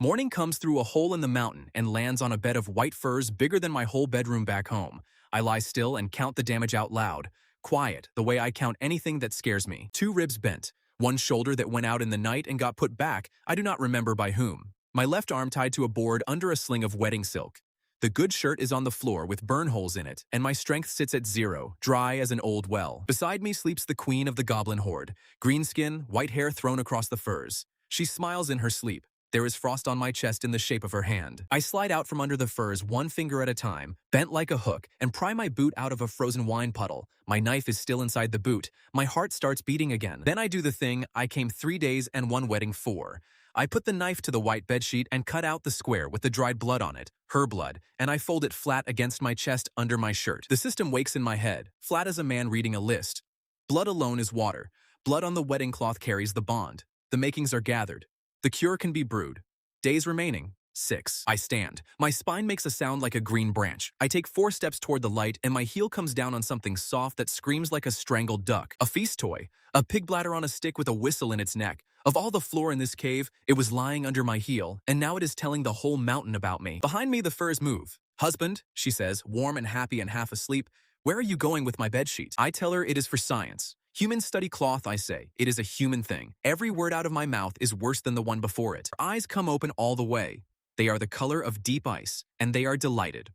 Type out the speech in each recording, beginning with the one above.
Morning comes through a hole in the mountain and lands on a bed of white furs bigger than my whole bedroom back home. I lie still and count the damage out loud. Quiet, the way I count anything that scares me. 2 ribs bent. 1 shoulder that went out in the night and got put back, I do not remember by whom. My left arm tied to a board under a sling of wedding silk. The good shirt is on the floor with burn holes in it, and my strength sits at 0, dry as an old well. Beside me sleeps the queen of the goblin horde. Green skin, white hair thrown across the furs. She smiles in her sleep. There is frost on my chest in the shape of her hand. I slide out from under the furs 1 finger at a time, bent like a hook, and pry my boot out of a frozen wine puddle. My knife is still inside the boot. My heart starts beating again. Then I do the thing I came 3 days and 1 wedding for. I put the knife to the white bedsheet and cut out the square with the dried blood on it, her blood, and I fold it flat against my chest under my shirt. The system wakes in my head, flat as a man reading a list. Blood alone is water. Blood on the wedding cloth carries the bond. The makings are gathered. The cure can be brewed. Days remaining, 6. I stand. My spine makes a sound like a green branch. I take 4 steps toward the light and my heel comes down on something soft that screams like a strangled duck. A feast toy. A pig bladder on a stick with a whistle in its neck. Of all the floor in this cave, it was lying under my heel, and now it is telling the whole mountain about me. Behind me, the furs move. Husband, she says, warm and happy and half asleep, where are you going with my bedsheet? I tell her it is for science. Humans study cloth, I say. It is a human thing. Every word out of my mouth is worse than the one before it. Her eyes come open all the way. They are the color of deep ice, and they are delighted.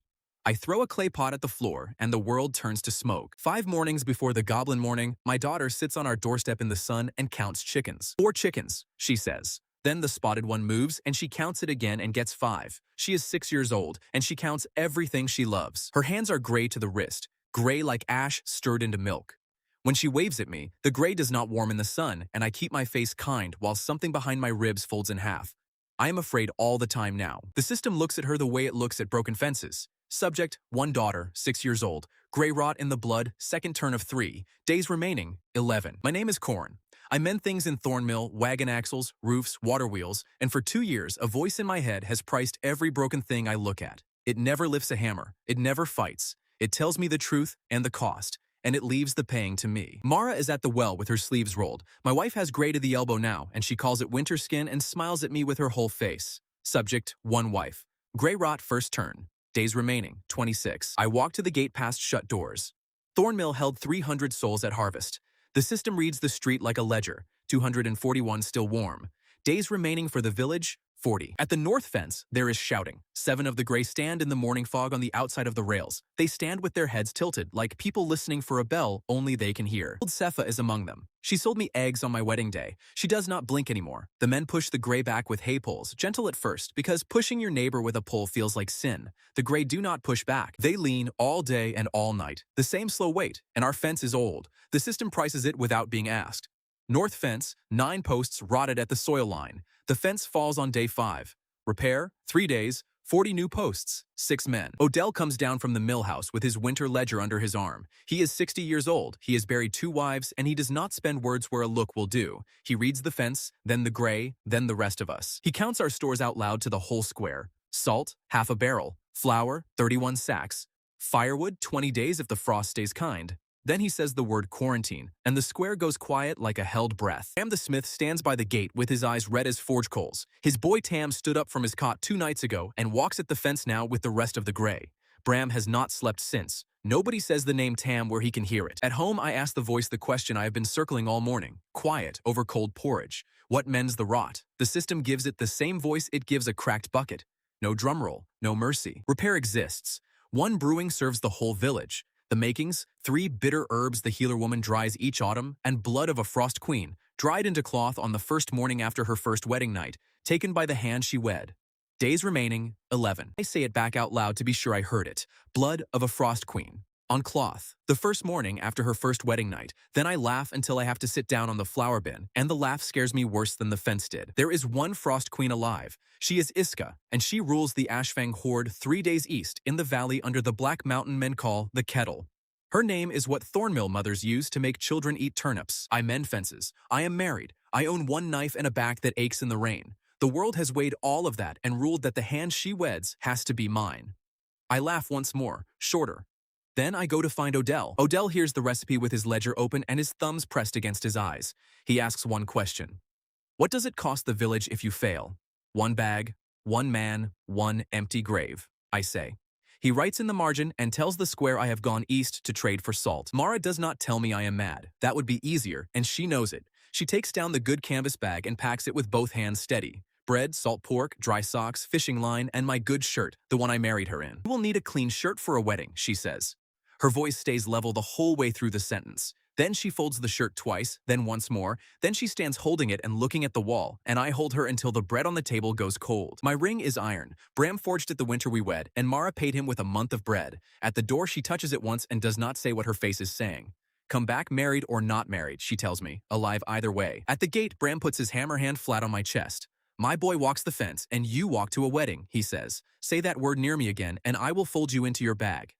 I throw a clay pot at the floor, and the world turns to smoke. 5 mornings before the goblin morning, my daughter sits on our doorstep in the sun and counts chickens. 4 chickens, she says. Then the spotted one moves, and she counts it again and gets 5. She is 6 years old, and she counts everything she loves. Her hands are gray to the wrist, gray like ash stirred into milk. When she waves at me, the gray does not warm in the sun, and I keep my face kind while something behind my ribs folds in half. I am afraid all the time now. The system looks at her the way it looks at broken fences. Subject, 1 daughter, 6 years old. Gray rot in the blood, second turn of 3. Days remaining, 11. My name is Corn. I mend things in Thornmill, wagon axles, roofs, water wheels, and for 2 years, a voice in my head has priced every broken thing I look at. It never lifts a hammer. It never fights. It tells me the truth and the cost, and it leaves the paying to me. Mara is at the well with her sleeves rolled. My wife has gray to the elbow now, and she calls it winter skin and smiles at me with her whole face. Subject, 1 wife. Gray rot first turn. Days remaining, 26. I walk to the gate past shut doors. Thornmill held 300 souls at harvest. The system reads the street like a ledger, 241 still warm. Days remaining for the village, 40. At the north fence, there is shouting. 7 of the gray stand in the morning fog on the outside of the rails. They stand with their heads tilted, like people listening for a bell only they can hear. Old Sepha is among them. She sold me eggs on my wedding day. She does not blink anymore. The men push the gray back with hay poles, gentle at first, because pushing your neighbor with a pole feels like sin. The gray do not push back. They lean all day and all night. The same slow weight, and our fence is old. The system prices it without being asked. North fence, 9 posts rotted at the soil line. The fence falls on day 5. Repair, 3 days, 40 new posts, 6 men. Odell comes down from the mill house with his winter ledger under his arm. He is 60 years old. He has buried 2 wives, and he does not spend words where a look will do. He reads the fence, then the gray, then the rest of us. He counts our stores out loud to the whole square. Salt, half a barrel. Flour, 31 sacks. Firewood, 20 days if the frost stays kind. Then he says the word quarantine, and the square goes quiet like a held breath. Tam the smith stands by the gate with his eyes red as forge coals. His boy Tam stood up from his cot 2 nights ago and walks at the fence now with the rest of the gray. Bram has not slept since. Nobody says the name Tam where he can hear it. At home, I ask the voice the question I have been circling all morning. Quiet over cold porridge. What mends the rot? The system gives it the same voice it gives a cracked bucket. No drumroll, no mercy. Repair exists. 1 brewing serves the whole village. The makings, 3 bitter herbs the healer woman dries each autumn, and blood of a frost queen, dried into cloth on the first morning after her first wedding night, taken by the hand she wed. Days remaining, 11. I say it back out loud to be sure I heard it. Blood of a frost queen. On cloth. The first morning after her first wedding night. Then I laugh until I have to sit down on the flour bin, and the laugh scares me worse than the fence did. There is 1 frost queen alive. She is Iska, and she rules the Ashfang horde 3 days east in the valley under the black mountain men call the Kettle. Her name is what Thornmill mothers use to make children eat turnips. I mend fences. I am married. I own 1 knife and a back that aches in the rain. The world has weighed all of that and ruled that the hand she weds has to be mine. I laugh once more, shorter. Then I go to find Odell. Odell hears the recipe with his ledger open and his thumbs pressed against his eyes. He asks 1 question. What does it cost the village if you fail? 1 bag, One man, one empty grave, I say. He writes in the margin and tells the square I have gone east to trade for salt. Mara does not tell me I am mad. That would be easier, and she knows it. She takes down the good canvas bag and packs it with both hands steady. Bread, salt pork, dry socks, fishing line, and my good shirt, the one I married her in. You will need a clean shirt for a wedding, she says. Her voice stays level the whole way through the sentence. Then she folds the shirt twice, then once more, then she stands holding it and looking at the wall, and I hold her until the bread on the table goes cold. My ring is iron. Bram forged it the winter we wed, and Mara paid him with a month of bread. At the door she touches it once and does not say what her face is saying. Come back married or not married, she tells me, alive either way. At the gate, Bram puts his hammer hand flat on my chest. My boy walks the fence, and you walk to a wedding, he says. Say that word near me again, and I will fold you into your bag.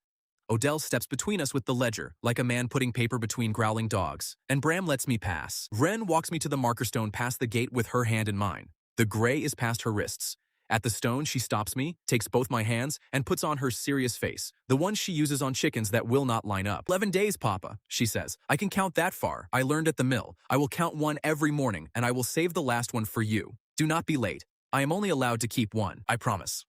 Odell steps between us with the ledger, like a man putting paper between growling dogs, and Bram lets me pass. Wren walks me to the marker stone past the gate with her hand in mine. The gray is past her wrists. At the stone, she stops me, takes both my hands, and puts on her serious face, the one she uses on chickens that will not line up. 11 days, Papa, she says. I can count that far. I learned at the mill. I will count one every morning, and I will save the last one for you. Do not be late. I am only allowed to keep one, I promise.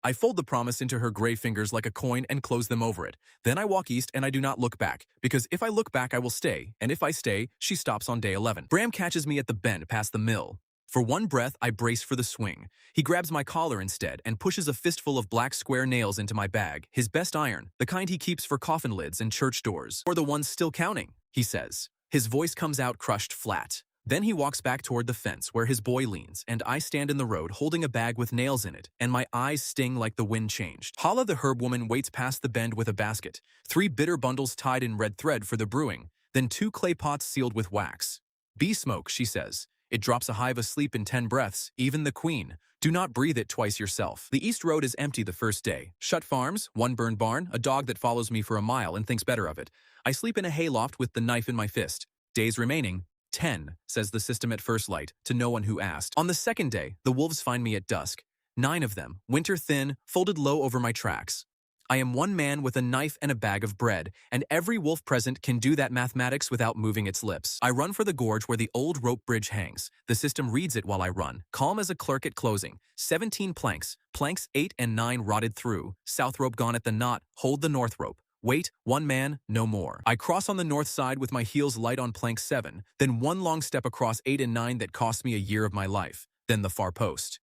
I fold the promise into her gray fingers like a coin and close them over it. Then I walk east and I do not look back, because if I look back I will stay, and if I stay, she stops on day 11. Bram catches me at the bend past the mill. For one breath, I brace for the swing. He grabs my collar instead and pushes a fistful of black square nails into my bag, his best iron, the kind he keeps for coffin lids and church doors. Or the ones still counting, he says. His voice comes out crushed flat. Then he walks back toward the fence where his boy leans, and I stand in the road holding a bag with nails in it, and my eyes sting like the wind changed. Hala the herb woman waits past the bend with a basket, 3 bitter bundles tied in red thread for the brewing, then 2 clay pots sealed with wax. Bee smoke, she says. It drops a hive asleep in 10 breaths, even the queen. Do not breathe it twice yourself. The east road is empty the first day. Shut farms, 1 burned barn, a dog that follows me for a mile and thinks better of it. I sleep in a hayloft with the knife in my fist. Days remaining. 10, says the system at first light, to no one who asked. On the second day, the wolves find me at dusk. 9 of them, winter thin, folded low over my tracks. I am one man with a knife and a bag of bread, and every wolf present can do that mathematics without moving its lips. I run for the gorge where the old rope bridge hangs. The system reads it while I run, calm as a clerk at closing. 17 planks, planks 8 and 9 rotted through. South rope gone at the knot, hold the north rope. Wait, one man, no more. I cross on the north side with my heels light on plank 7, then 1 long step across 8 and 9 that cost me a year of my life, then the far post.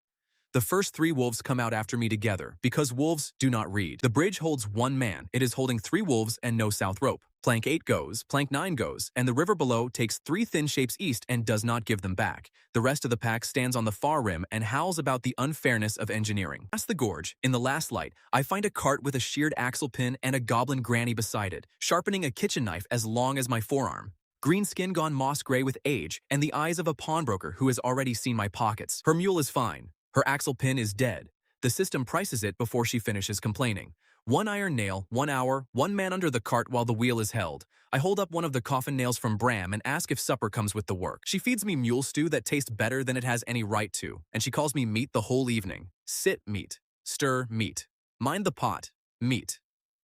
The first 3 wolves come out after me together, because wolves do not read. The bridge holds 1 man. It is holding 3 wolves and no south rope. Plank 8 goes, plank 9 goes, and the river below takes 3 thin shapes east and does not give them back. The rest of the pack stands on the far rim and howls about the unfairness of engineering. Past the gorge, in the last light, I find a cart with a sheared axle pin and a goblin granny beside it, sharpening a kitchen knife as long as my forearm. Green skin gone moss gray with age, and the eyes of a pawnbroker who has already seen my pockets. Her mule is fine. Her axle pin is dead. The system prices it before she finishes complaining. 1 iron nail, 1 hour, 1 man under the cart while the wheel is held. I hold up one of the coffin nails from Bram and ask if supper comes with the work. She feeds me mule stew that tastes better than it has any right to, and she calls me meat the whole evening. Sit meat. Stir meat. Mind the pot. Meat.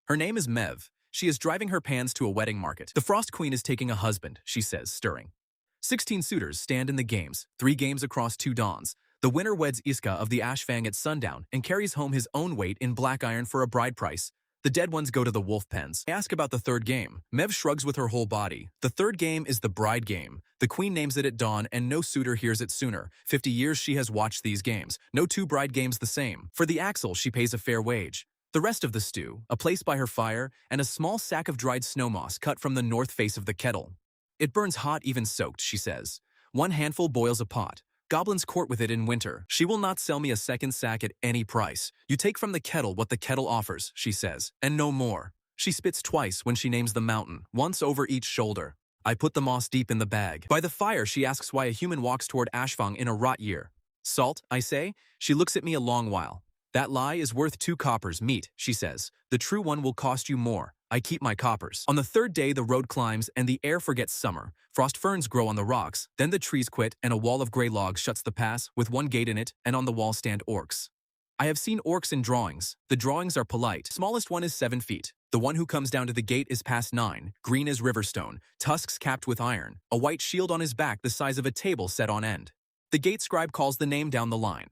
Her name is Mev. She is driving her pans to a wedding market. The Frost Queen is taking a husband, she says, stirring. 16 suitors stand in the games, 3 games across 2 dawns. The winner weds Iska of the Ashfang at sundown and carries home his own weight in black iron for a bride price. The dead ones go to the wolf pens. I ask about the 3rd game. Mev shrugs with her whole body. The 3rd game is the bride game. The queen names it at dawn and no suitor hears it sooner. 50 years she has watched these games. No 2 bride games the same. For the axle she pays a fair wage. The rest of the stew, a place by her fire, and a small sack of dried snow moss cut from the north face of the kettle. It burns hot even soaked, she says. 1 handful boils a pot. Goblins court with it in winter. She will not sell me a 2nd sack at any price. You take from the kettle what the kettle offers, she says, and no more. She spits twice when she names the mountain, once over each shoulder. I put the moss deep in the bag. By the fire, she asks why a human walks toward Ashfang in a rot year. Salt, I say. She looks at me a long while. That lie is worth 2 coppers, meat, she says. The true one will cost you more. I keep my coppers. On the 3rd day, the road climbs and the air forgets summer. Frost ferns grow on the rocks, then the trees quit and a wall of gray logs shuts the pass with 1 gate in it, and on the wall stand orcs. I have seen orcs in drawings. The drawings are polite. Smallest one is 7 feet. The one who comes down to the gate is past 9, green as riverstone, tusks capped with iron, a white shield on his back the size of a table set on end. The gate scribe calls the name down the line.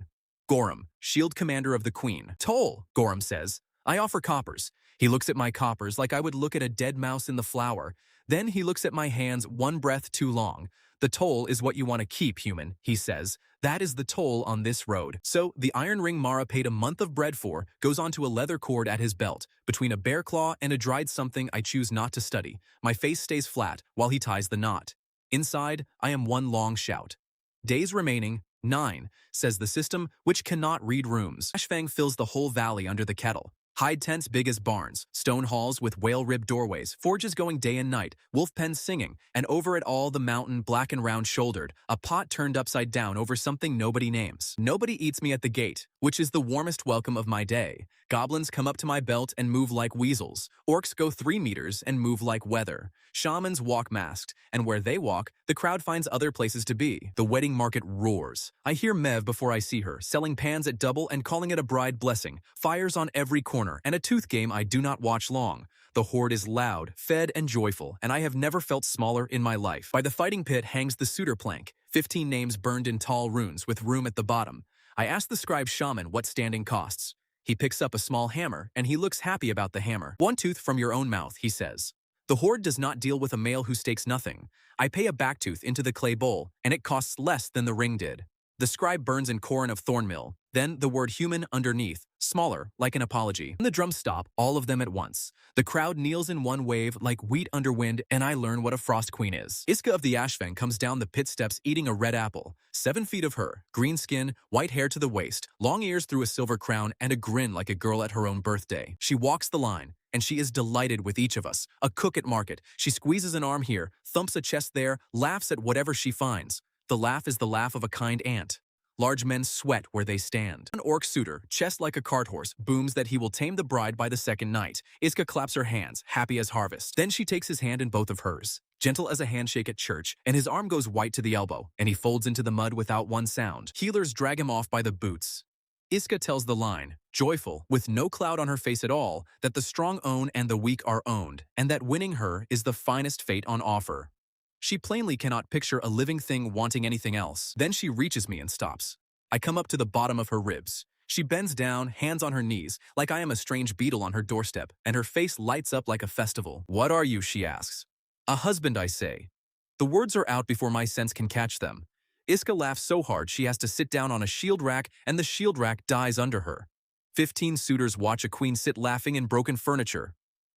Gorham, shield commander of the queen. Toll, Gorham says. I offer coppers. He looks at my coppers like I would look at a dead mouse in the flour. Then he looks at my hands one breath too long. The toll is what you want to keep, human, he says. That is the toll on this road. So, the iron ring Mara paid a month of bread for goes onto a leather cord at his belt, between a bear claw and a dried something I choose not to study. My face stays flat while he ties the knot. Inside, I am one long shout. Days remaining, 9, says the system, which cannot read rooms. Ashfang fills the whole valley under the kettle. Hide tents big as barns, stone halls with whale-ribbed doorways, forges going day and night, wolf pens singing, and over it all the mountain, black and round-shouldered, a pot turned upside down over something nobody names. Nobody eats me at the gate, which is the warmest welcome of my day. Goblins come up to my belt and move like weasels. Orcs go 3 meters and move like weather. Shamans walk masked, and where they walk, the crowd finds other places to be. The wedding market roars. I hear Mev before I see her, selling pans at double and calling it a bride blessing, fires on every corner, and a tooth game I do not watch long. The horde is loud, fed, and joyful, and I have never felt smaller in my life. By the fighting pit hangs the suitor plank, 15 names burned in tall runes with room at the bottom. I ask the scribe shaman what standing costs. He picks up a small hammer, and he looks happy about the hammer. 1 tooth from your own mouth, he says. The horde does not deal with a male who stakes nothing. I pay a back tooth into the clay bowl, and it costs less than the ring did. The scribe burns in Corin of Thornmill, then the word human underneath, smaller, like an apology. When the drums stop, all of them at once. The crowd kneels in one wave like wheat under wind, and I learn what a frost queen is. Iska of the Ashfang comes down the pit steps eating a red apple. 7 feet of her, green skin, white hair to the waist, long ears through a silver crown, and a grin like a girl at her own birthday. She walks the line, and she is delighted with each of us. A cook at market. She squeezes an arm here, thumps a chest there, laughs at whatever she finds. The laugh is the laugh of a kind aunt. Large men sweat where they stand. An orc suitor, chest like a cart horse, booms that he will tame the bride by the second night. Iska claps her hands, happy as harvest. Then she takes his hand in both of hers, gentle as a handshake at church, and his arm goes white to the elbow, and he folds into the mud without one sound. Healers drag him off by the boots. Iska tells the line, joyful, with no cloud on her face at all, that the strong own and the weak are owned, and that winning her is the finest fate on offer. She plainly cannot picture a living thing wanting anything else. Then she reaches me and stops. I come up to the bottom of her ribs. She bends down, hands on her knees, like I am a strange beetle on her doorstep, and her face lights up like a festival. What are you, she asks. A husband, I say. The words are out before my sense can catch them. Iska laughs so hard she has to sit down on a shield rack, and the shield rack dies under her. 15 suitors watch a queen sit laughing in broken furniture.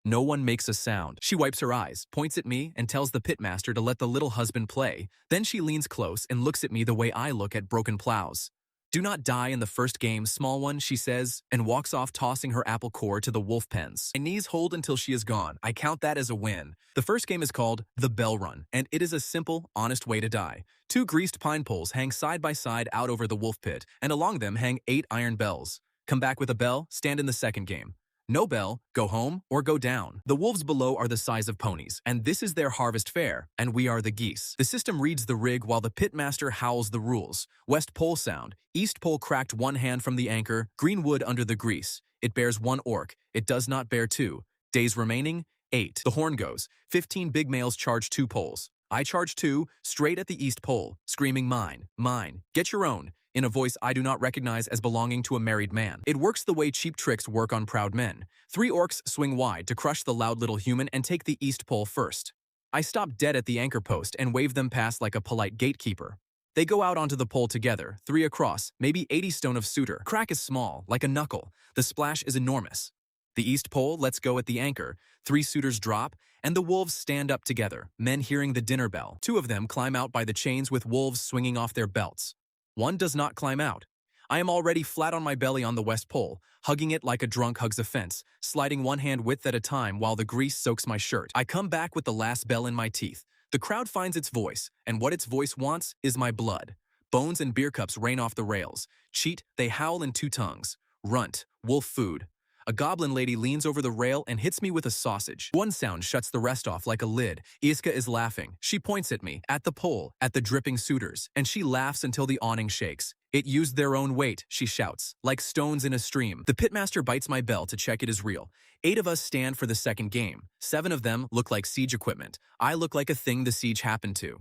No one makes a sound. She wipes her eyes, points at me, and tells the pitmaster to let the little husband play. Then she leans close and looks at me the way I look at broken plows. Do not die in the first game, small one, she says, and walks off tossing her apple core to the wolf pens. My knees hold until she is gone. I count that as a win. The first game is called The Bell Run, and it is a simple, honest way to die. 2 greased pine poles hang side by side out over the wolf pit, and along them hang 8 iron bells. Come back with a bell, stand in the second game. No bell, go home, or go down. The wolves below are the size of ponies, and this is their harvest fare, and we are the geese. The system reads the rig while the pitmaster howls the rules. West pole sound. East pole cracked 1 hand from the anchor, green wood under the grease. It bears 1 orc. It does not bear 2. Days remaining, 8. The horn goes. 15 big males charge 2 poles. I charge 2, straight at the east pole, screaming mine, mine, get your own, in a voice I do not recognize as belonging to a married man. It works the way cheap tricks work on proud men. 3 orcs swing wide to crush the loud little human and take the east pole first. I stop dead at the anchor post and wave them past like a polite gatekeeper. They go out onto the pole together, 3 across, maybe 80 stone of suitor. Crack is small, like a knuckle. The splash is enormous. The east pole lets go at the anchor. 3 suitors drop, and the wolves stand up together, men hearing the dinner bell. 2 of them climb out by the chains with wolves swinging off their belts. 1 does not climb out. I am already flat on my belly on the west pole, hugging it like a drunk hugs a fence, sliding 1 hand width at a time while the grease soaks my shirt. I come back with the last bell in my teeth. The crowd finds its voice, and what its voice wants is my blood. Bones and beer cups rain off the rails. Cheat, they howl in 2 tongues. Runt, wolf food. A goblin lady leans over the rail and hits me with a sausage. 1 sound shuts the rest off like a lid. Iska is laughing. She points at me, at the pole, at the dripping suitors, and she laughs until the awning shakes. It used their own weight, she shouts, like stones in a stream. The pitmaster bites my bell to check it is real. 8 of us stand for the second game. 7 of them look like siege equipment. I look like a thing the siege happened to.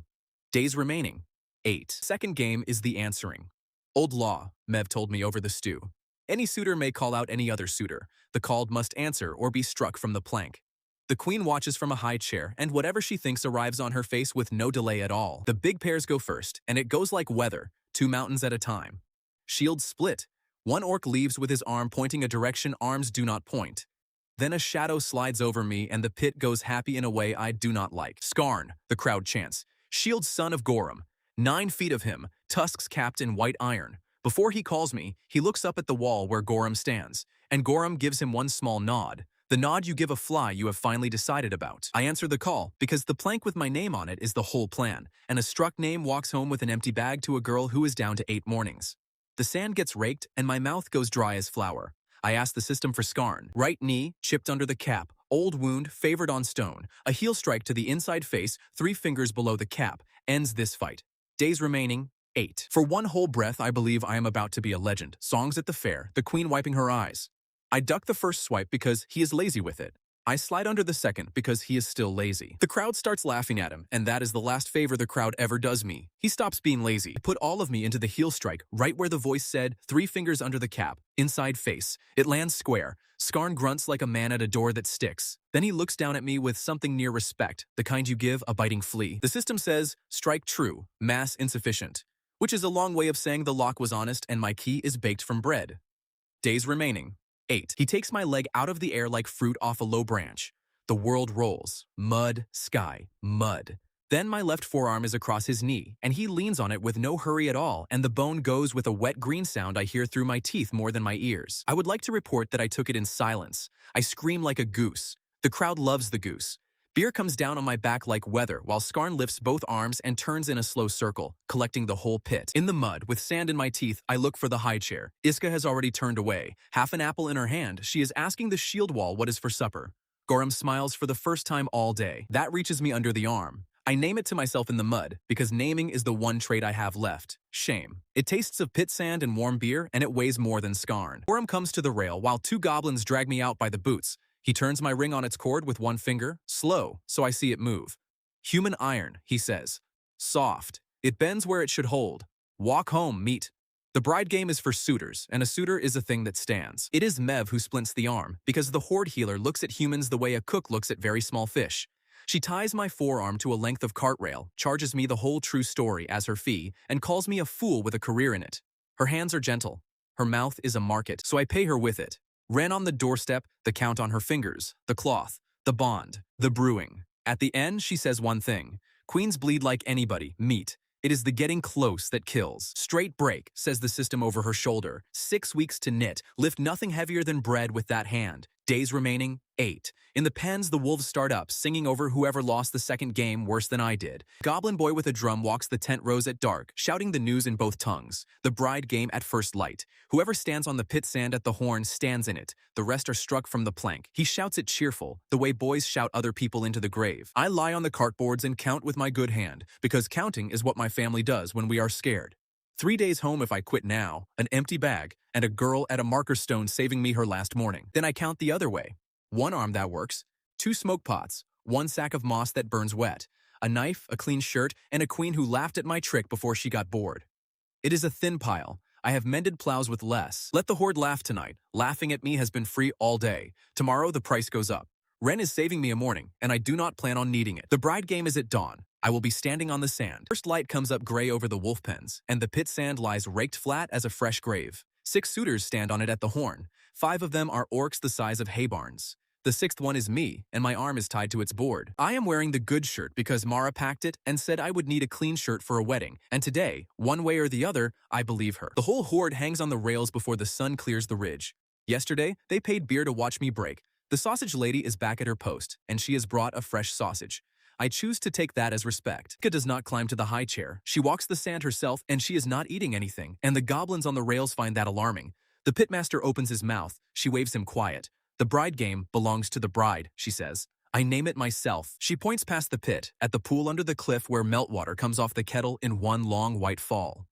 Days remaining. 8. Second game is the answering. Old law, Mev told me over the stew. Any suitor may call out any other suitor. The called must answer or be struck from the plank. The queen watches from a high chair, and whatever she thinks arrives on her face with no delay at all. The big pairs go first, and it goes like weather, 2 mountains at a time. Shields split. One orc leaves with his arm pointing a direction arms do not point. Then a shadow slides over me, and the pit goes happy in a way I do not like. Skarn, the crowd chants. Shield son of Gorum. 9 feet of him, tusks capped in white iron. Before he calls me, he looks up at the wall where Gorum stands, and Gorum gives him one small nod. The nod you give a fly you have finally decided about. I answer the call, because the plank with my name on it is the whole plan, and a struck name walks home with an empty bag to a girl who is down to 8 mornings. The sand gets raked, and my mouth goes dry as flour. I ask the system for Skarn. Right knee, chipped under the cap, old wound, favored on stone. A heel strike to the inside face, 3 fingers below the cap, ends this fight. Days remaining, 8. For one whole breath, I believe I am about to be a legend. Songs at the fair, the queen wiping her eyes. I duck the first swipe because he is lazy with it. I slide under the second because he is still lazy. The crowd starts laughing at him, and that is the last favor the crowd ever does me. He stops being lazy. I put all of me into the heel strike, right where the voice said, 3 fingers under the cap, inside face. It lands square. Skarn grunts like a man at a door that sticks. Then he looks down at me with something near respect, the kind you give a biting flea. The system says, strike true, mass insufficient, which is a long way of saying the lock was honest and my key is baked from bread. Days remaining, 8. He takes my leg out of the air like fruit off a low branch. The world rolls. Mud, sky, mud. Then my left forearm is across his knee, and he leans on it with no hurry at all, and the bone goes with a wet green sound I hear through my teeth more than my ears. I would like to report that I took it in silence. I scream like a goose. The crowd loves the goose. Beer comes down on my back like weather, while Skarn lifts both arms and turns in a slow circle, collecting the whole pit. In the mud, with sand in my teeth, I look for the high chair. Iska has already turned away. Half an apple in her hand, she is asking the shield wall what is for supper. Gorum smiles for the first time all day. That reaches me under the arm. I name it to myself in the mud, because naming is the one trait I have left. Shame. It tastes of pit sand and warm beer, and it weighs more than Skarn. Gorum comes to the rail, while 2 goblins drag me out by the boots. He turns my ring on its cord with one finger, slow, so I see it move. Human iron, he says. Soft. It bends where it should hold. Walk home, meat. The bride game is for suitors, and a suitor is a thing that stands. It is Mev who splints the arm, because the horde healer looks at humans the way a cook looks at very small fish. She ties my forearm to a length of cart rail, charges me the whole true story as her fee, and calls me a fool with a career in it. Her hands are gentle. Her mouth is a market, so I pay her with it. Ran on the doorstep, the count on her fingers, the cloth, the bond, the brewing. At the end, she says one thing. Queens bleed like anybody, meat. It is the getting close that kills. Straight break, says the system over her shoulder. 6 weeks to knit. Lift nothing heavier than bread with that hand. Days remaining, 8. In the pens, the wolves start up, singing over whoever lost the second game worse than I did. Goblin boy with a drum walks the tent rows at dark, shouting the news in both tongues. The bride game at first light. Whoever stands on the pit sand at the horn stands in it. The rest are struck from the plank. He shouts it cheerful, the way boys shout other people into the grave. I lie on the cartboards and count with my good hand, because counting is what my family does when we are scared. 3 days home if I quit now, an empty bag, and a girl at a marker stone saving me her last morning. Then I count the other way. 1 arm that works, 2 smoke pots, 1 sack of moss that burns wet, a knife, a clean shirt, and a queen who laughed at my trick before she got bored. It is a thin pile. I have mended plows with less. Let the horde laugh tonight. Laughing at me has been free all day. Tomorrow the price goes up. Ren is saving me a morning, and I do not plan on needing it. The bride game is at dawn. I will be standing on the sand. First light comes up gray over the wolf pens, and the pit sand lies raked flat as a fresh grave. 6 suitors stand on it at the horn. 5 of them are orcs the size of hay barns. The 6th one is me, and my arm is tied to its board. I am wearing the good shirt because Mara packed it and said I would need a clean shirt for a wedding, and today, one way or the other, I believe her. The whole horde hangs on the rails before the sun clears the ridge. Yesterday, they paid beer to watch me break. The sausage lady is back at her post, and she has brought a fresh sausage. I choose to take that as respect. Ika does not climb to the high chair. She walks the sand herself, and she is not eating anything, and the goblins on the rails find that alarming. The pitmaster opens his mouth. She waves him quiet. The bride game belongs to the bride, she says. I name it myself. She points past the pit, at the pool under the cliff where meltwater comes off the kettle in one long white fall.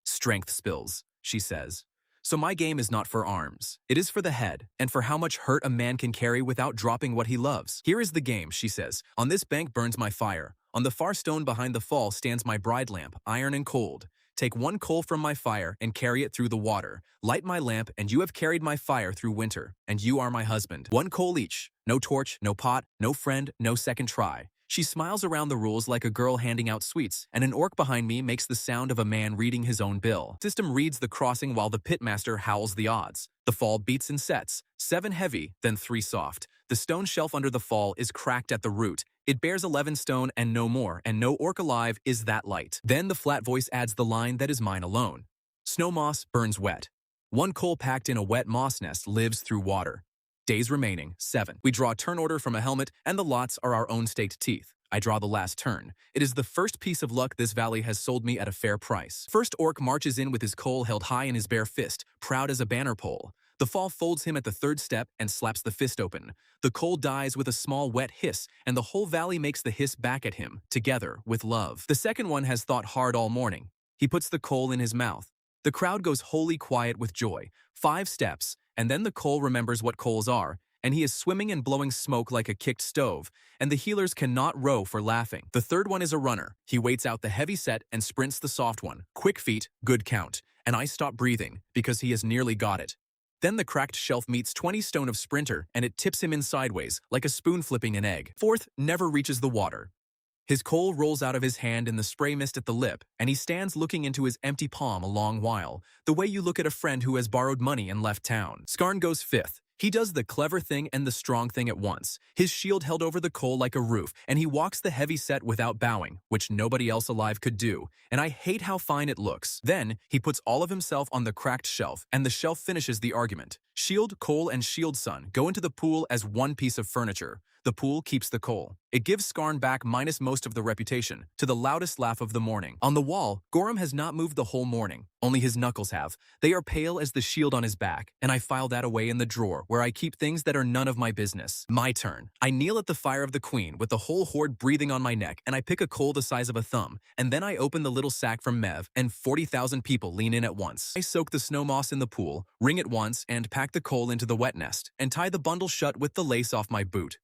Strength spills, she says. So my game is not for arms. It is for the head, and for how much hurt a man can carry without dropping what he loves. Here is the game, she says. On this bank burns my fire. On the far stone behind the fall stands my bride lamp, iron and cold. Take 1 coal from my fire and carry it through the water. Light my lamp, and you have carried my fire through winter, and you are my husband. 1 coal each. No torch, no pot, no friend, no second try. She smiles around the rules like a girl handing out sweets, and an orc behind me makes the sound of a man reading his own bill. System reads the crossing while the pitmaster howls the odds. The fall beats in sets, 7 heavy, then 3 soft. The stone shelf under the fall is cracked at the root. It bears 11 stone and no more, and no orc alive is that light. Then the flat voice adds the line that is mine alone. Snow moss burns wet. 1 coal packed in a wet moss nest lives through water. Days remaining, 7. We draw a turn order from a helmet, and the lots are our own staked teeth. I draw the last turn. It is the first piece of luck this valley has sold me at a fair price. First orc marches in with his coal held high in his bare fist, proud as a banner pole. The fall folds him at the 3rd step and slaps the fist open. The coal dies with a small wet hiss, and the whole valley makes the hiss back at him, together, with love. The second one has thought hard all morning. He puts the coal in his mouth. The crowd goes wholly quiet with joy. 5 steps, and then the coal remembers what coals are, and he is swimming and blowing smoke like a kicked stove, and the healers cannot row for laughing. The third one is a runner. He waits out the heavy set and sprints the soft one. Quick feet, good count, and I stop breathing, because he has nearly got it. Then the cracked shelf meets 20 stone of sprinter, and it tips him in sideways, like a spoon flipping an egg. Fourth never reaches the water. His coal rolls out of his hand in the spray mist at the lip, and he stands looking into his empty palm a long while, the way you look at a friend who has borrowed money and left town. Skarn goes 5th. He does the clever thing and the strong thing at once. His shield held over the coal like a roof, and he walks the heavy set without bowing, which nobody else alive could do, and I hate how fine it looks. Then, he puts all of himself on the cracked shelf, and the shelf finishes the argument. Shield, coal, and shield son go into the pool as one piece of furniture. The pool keeps the coal. It gives Skarn back minus most of the reputation, to the loudest laugh of the morning. On the wall, Gorham has not moved the whole morning. Only his knuckles have. They are pale as the shield on his back, and I file that away in the drawer, where I keep things that are none of my business. My turn. I kneel at the fire of the queen, with the whole horde breathing on my neck, and I pick a coal the size of a thumb, and then I open the little sack from Mev, and 40,000 people lean in at once. I soak the snow moss in the pool, ring it once, and pack the coal into the wet nest, and tie the bundle shut with the lace off my boot.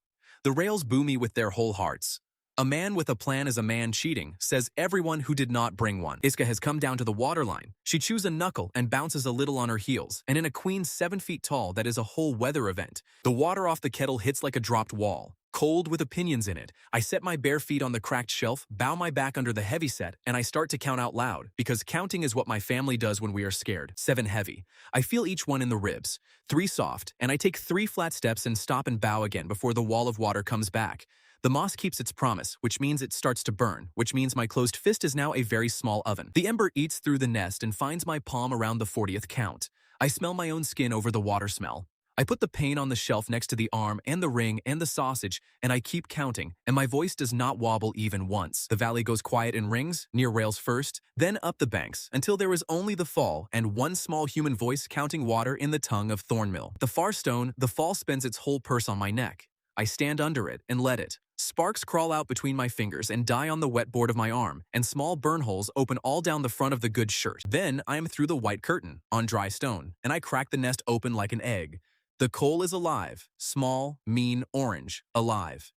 The rails boo me with their whole hearts. A man with a plan is a man cheating, says everyone who did not bring one. Iska has come down to the waterline. She chews a knuckle and bounces a little on her heels, and in a queen 7 feet tall that is a whole weather event. The water off the kettle hits like a dropped wall. Cold with opinions in it. I set my bare feet on the cracked shelf, bow my back under the heavy set, and I start to count out loud, because counting is what my family does when we are scared. 7 heavy. I feel each one in the ribs. 3 soft, and I take 3 flat steps and stop and bow again before the wall of water comes back. The moss keeps its promise, which means it starts to burn, which means my closed fist is now a very small oven. The ember eats through the nest and finds my palm around the 40th count. I smell my own skin over the water smell. I put the pane on the shelf next to the arm and the ring and the sausage, and I keep counting, and my voice does not wobble even once. The valley goes quiet in rings, near rails first, then up the banks, until there is only the fall and one small human voice counting water in the tongue of Thornmill. The far stone, the fall spends its whole purse on my neck. I stand under it and let it. Sparks crawl out between my fingers and die on the wet board of my arm, and small burn holes open all down the front of the good shirt. Then I am through the white curtain, on dry stone, and I crack the nest open like an egg. The coal is alive, small, mean, orange, alive.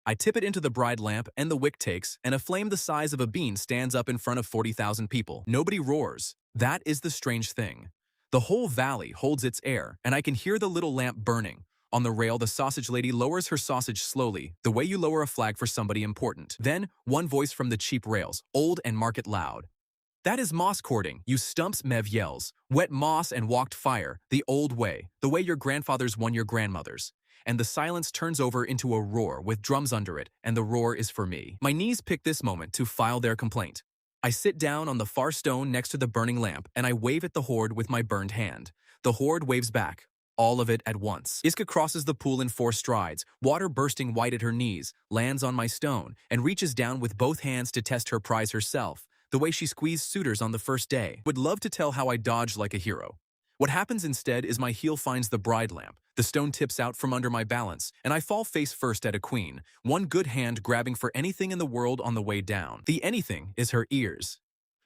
I tip it into the bride lamp, and the wick takes, and a flame the size of a bean stands up in front of 40,000 people. Nobody roars. That is the strange thing. The whole valley holds its air, and I can hear the little lamp burning. On the rail, the sausage lady lowers her sausage slowly, the way you lower a flag for somebody important. Then, one voice from the cheap rails, old and mark it loud. That is moss cording, you stumps, Mev yells. Wet moss and walked fire, the old way, the way your grandfathers won your grandmothers. And the silence turns over into a roar with drums under it, and the roar is for me. My knees pick this moment to file their complaint. I sit down on the far stone next to the burning lamp, and I wave at the horde with my burned hand. The horde waves back. All of it at once. Iska crosses the pool in 4 strides, water bursting white at her knees, lands on my stone, and reaches down with both hands to test her prize herself, the way she squeezed suitors on the first day. Would love to tell how I dodged like a hero. What happens instead is my heel finds the bride lamp, the stone tips out from under my balance, and I fall face first at a queen, one good hand grabbing for anything in the world on the way down. The anything is her ears.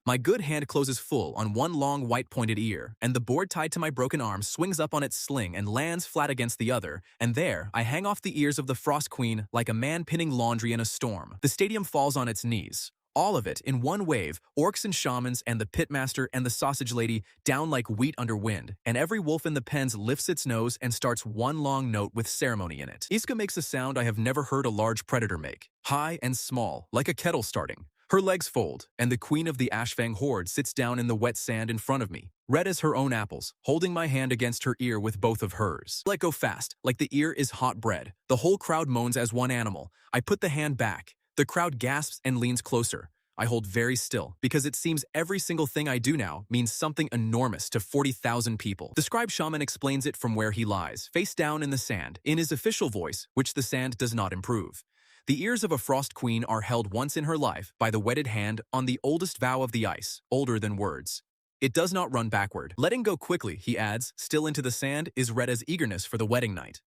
My good hand closes full on one long white-pointed ear, and the board tied to my broken arm swings up on its sling and lands flat against the other, and there I hang off the ears of the Frost Queen like a man pinning laundry in a storm. The stadium falls on its knees. All of it in one wave, orcs and shamans and the pitmaster and the sausage lady down like wheat under wind, and every wolf in the pens lifts its nose and starts one long note with ceremony in it. Iska makes a sound I have never heard a large predator make, high and small, like a kettle starting. Her legs fold, and the queen of the Ashfang horde sits down in the wet sand in front of me, red as her own apples, holding my hand against her ear with both of hers. Let go fast, like the ear is hot bread. The whole crowd moans as one animal. I put the hand back. The crowd gasps and leans closer. I hold very still, because it seems every single thing I do now means something enormous to 40,000 people. The scribe shaman explains it from where he lies, face down in the sand, in his official voice, which the sand does not improve. The ears of a frost queen are held once in her life by the wedded hand on the oldest vow of the ice, older than words. It does not run backward. Letting go quickly, he adds, still into the sand, is read as eagerness for the wedding night.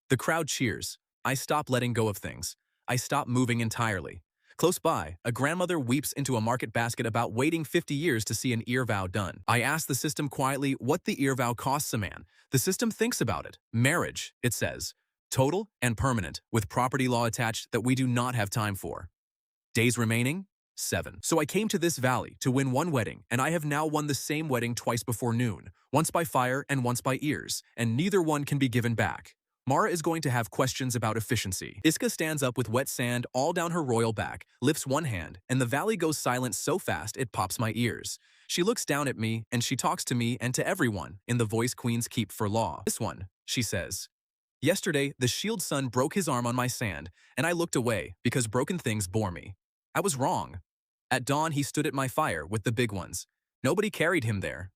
The crowd cheers. I stop letting go of things. I stop moving entirely. Close by, a grandmother weeps into a market basket about waiting 50 years to see an ear vow done. I ask the system quietly what the ear vow costs a man. The system thinks about it. Marriage, it says. Total and permanent, with property law attached that we do not have time for. Days remaining? 7. So I came to this valley to win one wedding, and I have now won the same wedding twice before noon, once by fire and once by ears, and neither one can be given back. Mara is going to have questions about efficiency. Iska stands up with wet sand all down her royal back, lifts one hand, and the valley goes silent so fast it pops my ears. She looks down at me, and she talks to me and to everyone in the voice queens keep for law. This one, she says. Yesterday, the shield son broke his arm on my sand, and I looked away because broken things bore me. I was wrong. At dawn, he stood at my fire with the big ones. Nobody carried him there.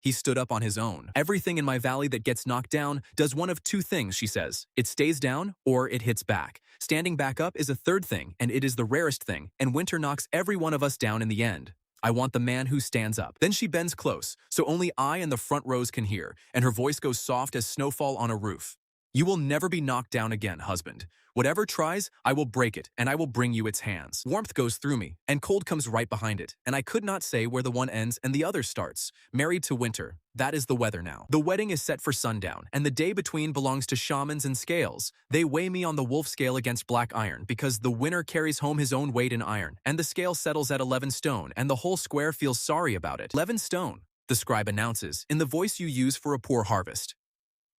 He stood up on his own. Everything in my valley that gets knocked down does one of two things, she says. It stays down or it hits back. Standing back up is a third thing, and it is the rarest thing, and winter knocks every one of us down in the end. I want the man who stands up. Then she bends close, so only I and the front rows can hear, and her voice goes soft as snowfall on a roof. You will never be knocked down again, husband. Whatever tries, I will break it, and I will bring you its hands. Warmth goes through me, and cold comes right behind it, and I could not say where the one ends and the other starts. Married to winter. That is the weather now. The wedding is set for sundown, and the day between belongs to shamans and scales. They weigh me on the wolf scale against black iron, because the winner carries home his own weight in iron, and the scale settles at 11 stone, and the whole square feels sorry about it. 11 stone, the scribe announces, in the voice you use for a poor harvest.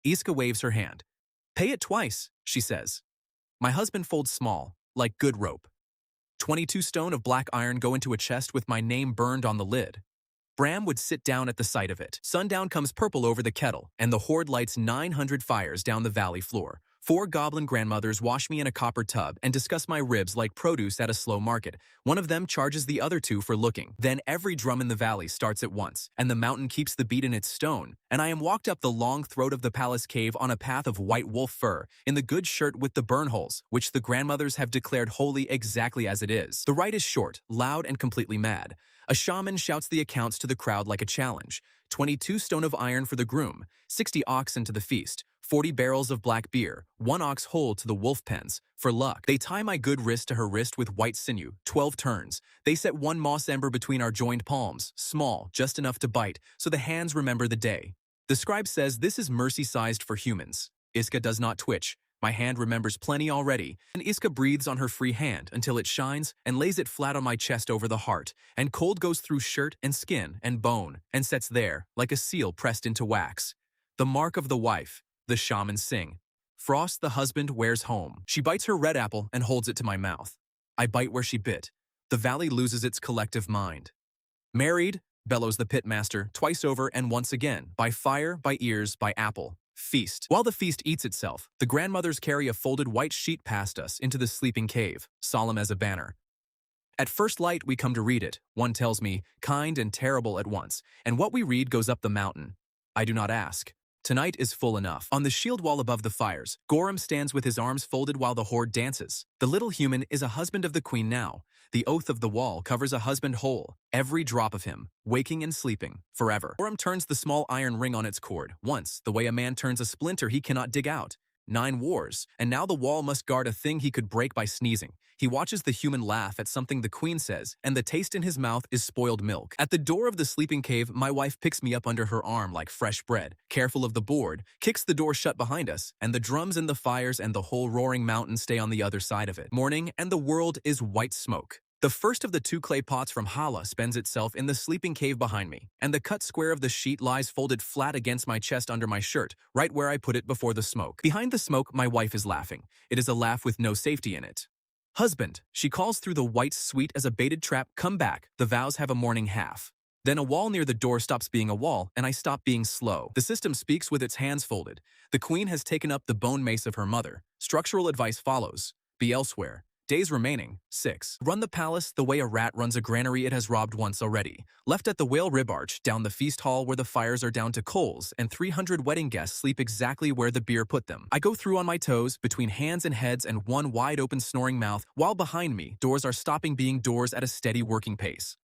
Iska waves her hand. Pay it twice, she says. My husband folds small, like good rope. 22 stone of black iron go into a chest with my name burned on the lid. Bram would sit down at the sight of it. Sundown comes purple over the kettle, and the horde lights 900 fires down the valley floor. 4 goblin grandmothers wash me in a copper tub and discuss my ribs like produce at a slow market. One of them charges the other 2 for looking. Then every drum in the valley starts at once, and the mountain keeps the beat in its stone, and I am walked up the long throat of the palace cave on a path of white wolf fur, in the good shirt with the burn holes, which the grandmothers have declared holy exactly as it is. The rite is short, loud, and completely mad. A shaman shouts the accounts to the crowd like a challenge. 22 stone of iron for the groom, 60 oxen to the feast, 40 barrels of black beer, 1 ox whole to the wolf pens, for luck. They tie my good wrist to her wrist with white sinew, 12 turns. They set 1 moss ember between our joined palms, small, just enough to bite, so the hands remember the day. The scribe says this is mercy-sized for humans. Iska does not twitch. My hand remembers plenty already, and Iska breathes on her free hand until it shines and lays it flat on my chest over the heart, and cold goes through shirt and skin and bone, and sets there, like a seal pressed into wax. The mark of the wife, the shamans sing. Frost the husband wears home. She bites her red apple and holds it to my mouth. I bite where she bit. The valley loses its collective mind. Married, bellows the pitmaster, twice over and once again, by fire, by ears, by apple. Feast. While the feast eats itself, the grandmothers carry a folded white sheet past us into the sleeping cave, solemn as a banner. At first light, we come to read it. One tells me, kind and terrible at once, and what we read goes up the mountain. I do not ask. Tonight is full enough. On the shield wall above the fires, Gorham stands with his arms folded while the horde dances. The little human is a husband of the queen now. The oath of the wall covers a husband whole, every drop of him, waking and sleeping, forever. Gorham turns the small iron ring on its cord, once, the way a man turns a splinter he cannot dig out. 9 wars, and now the wall must guard a thing he could break by sneezing. He watches the human laugh at something the queen says, and the taste in his mouth is spoiled milk. At the door of the sleeping cave, my wife picks me up under her arm like fresh bread, careful of the board, kicks the door shut behind us, and the drums and the fires and the whole roaring mountain stay on the other side of it. Morning, and the world is white smoke. The first of the 2 clay pots from Hala spends itself in the sleeping cave behind me, and the cut square of the sheet lies folded flat against my chest under my shirt, right where I put it before the smoke. Behind the smoke, my wife is laughing. It is a laugh with no safety in it. "Husband," she calls through the white sweet as a baited trap, "come back, the vows have a morning half." Then a wall near the door stops being a wall, and I stop being slow. The system speaks with its hands folded. The queen has taken up the bone mace of her mother. Structural advice follows. Be elsewhere. Days remaining, 6. Run the palace the way a rat runs a granary it has robbed once already. Left at the whale rib arch, down the feast hall where the fires are down to coals, and 300 wedding guests sleep exactly where the beer put them. I go through on my toes, between hands and heads and one wide-open snoring mouth, while behind me, doors are stopping being doors at a steady working pace.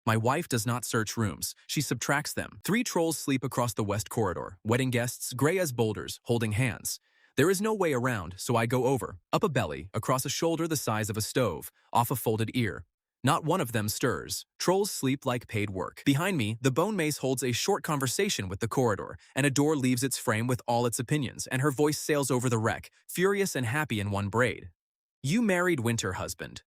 My wife does not search rooms. She subtracts them. 3 trolls sleep across the west corridor, wedding guests, gray as boulders, holding hands. There is no way around, so I go over, up a belly, across a shoulder the size of a stove, off a folded ear. Not one of them stirs. Trolls sleep like paid work. Behind me, the bone mace holds a short conversation with the corridor, and a door leaves its frame with all its opinions, and her voice sails over the wreck, furious and happy in one braid. "You married Winter, husband."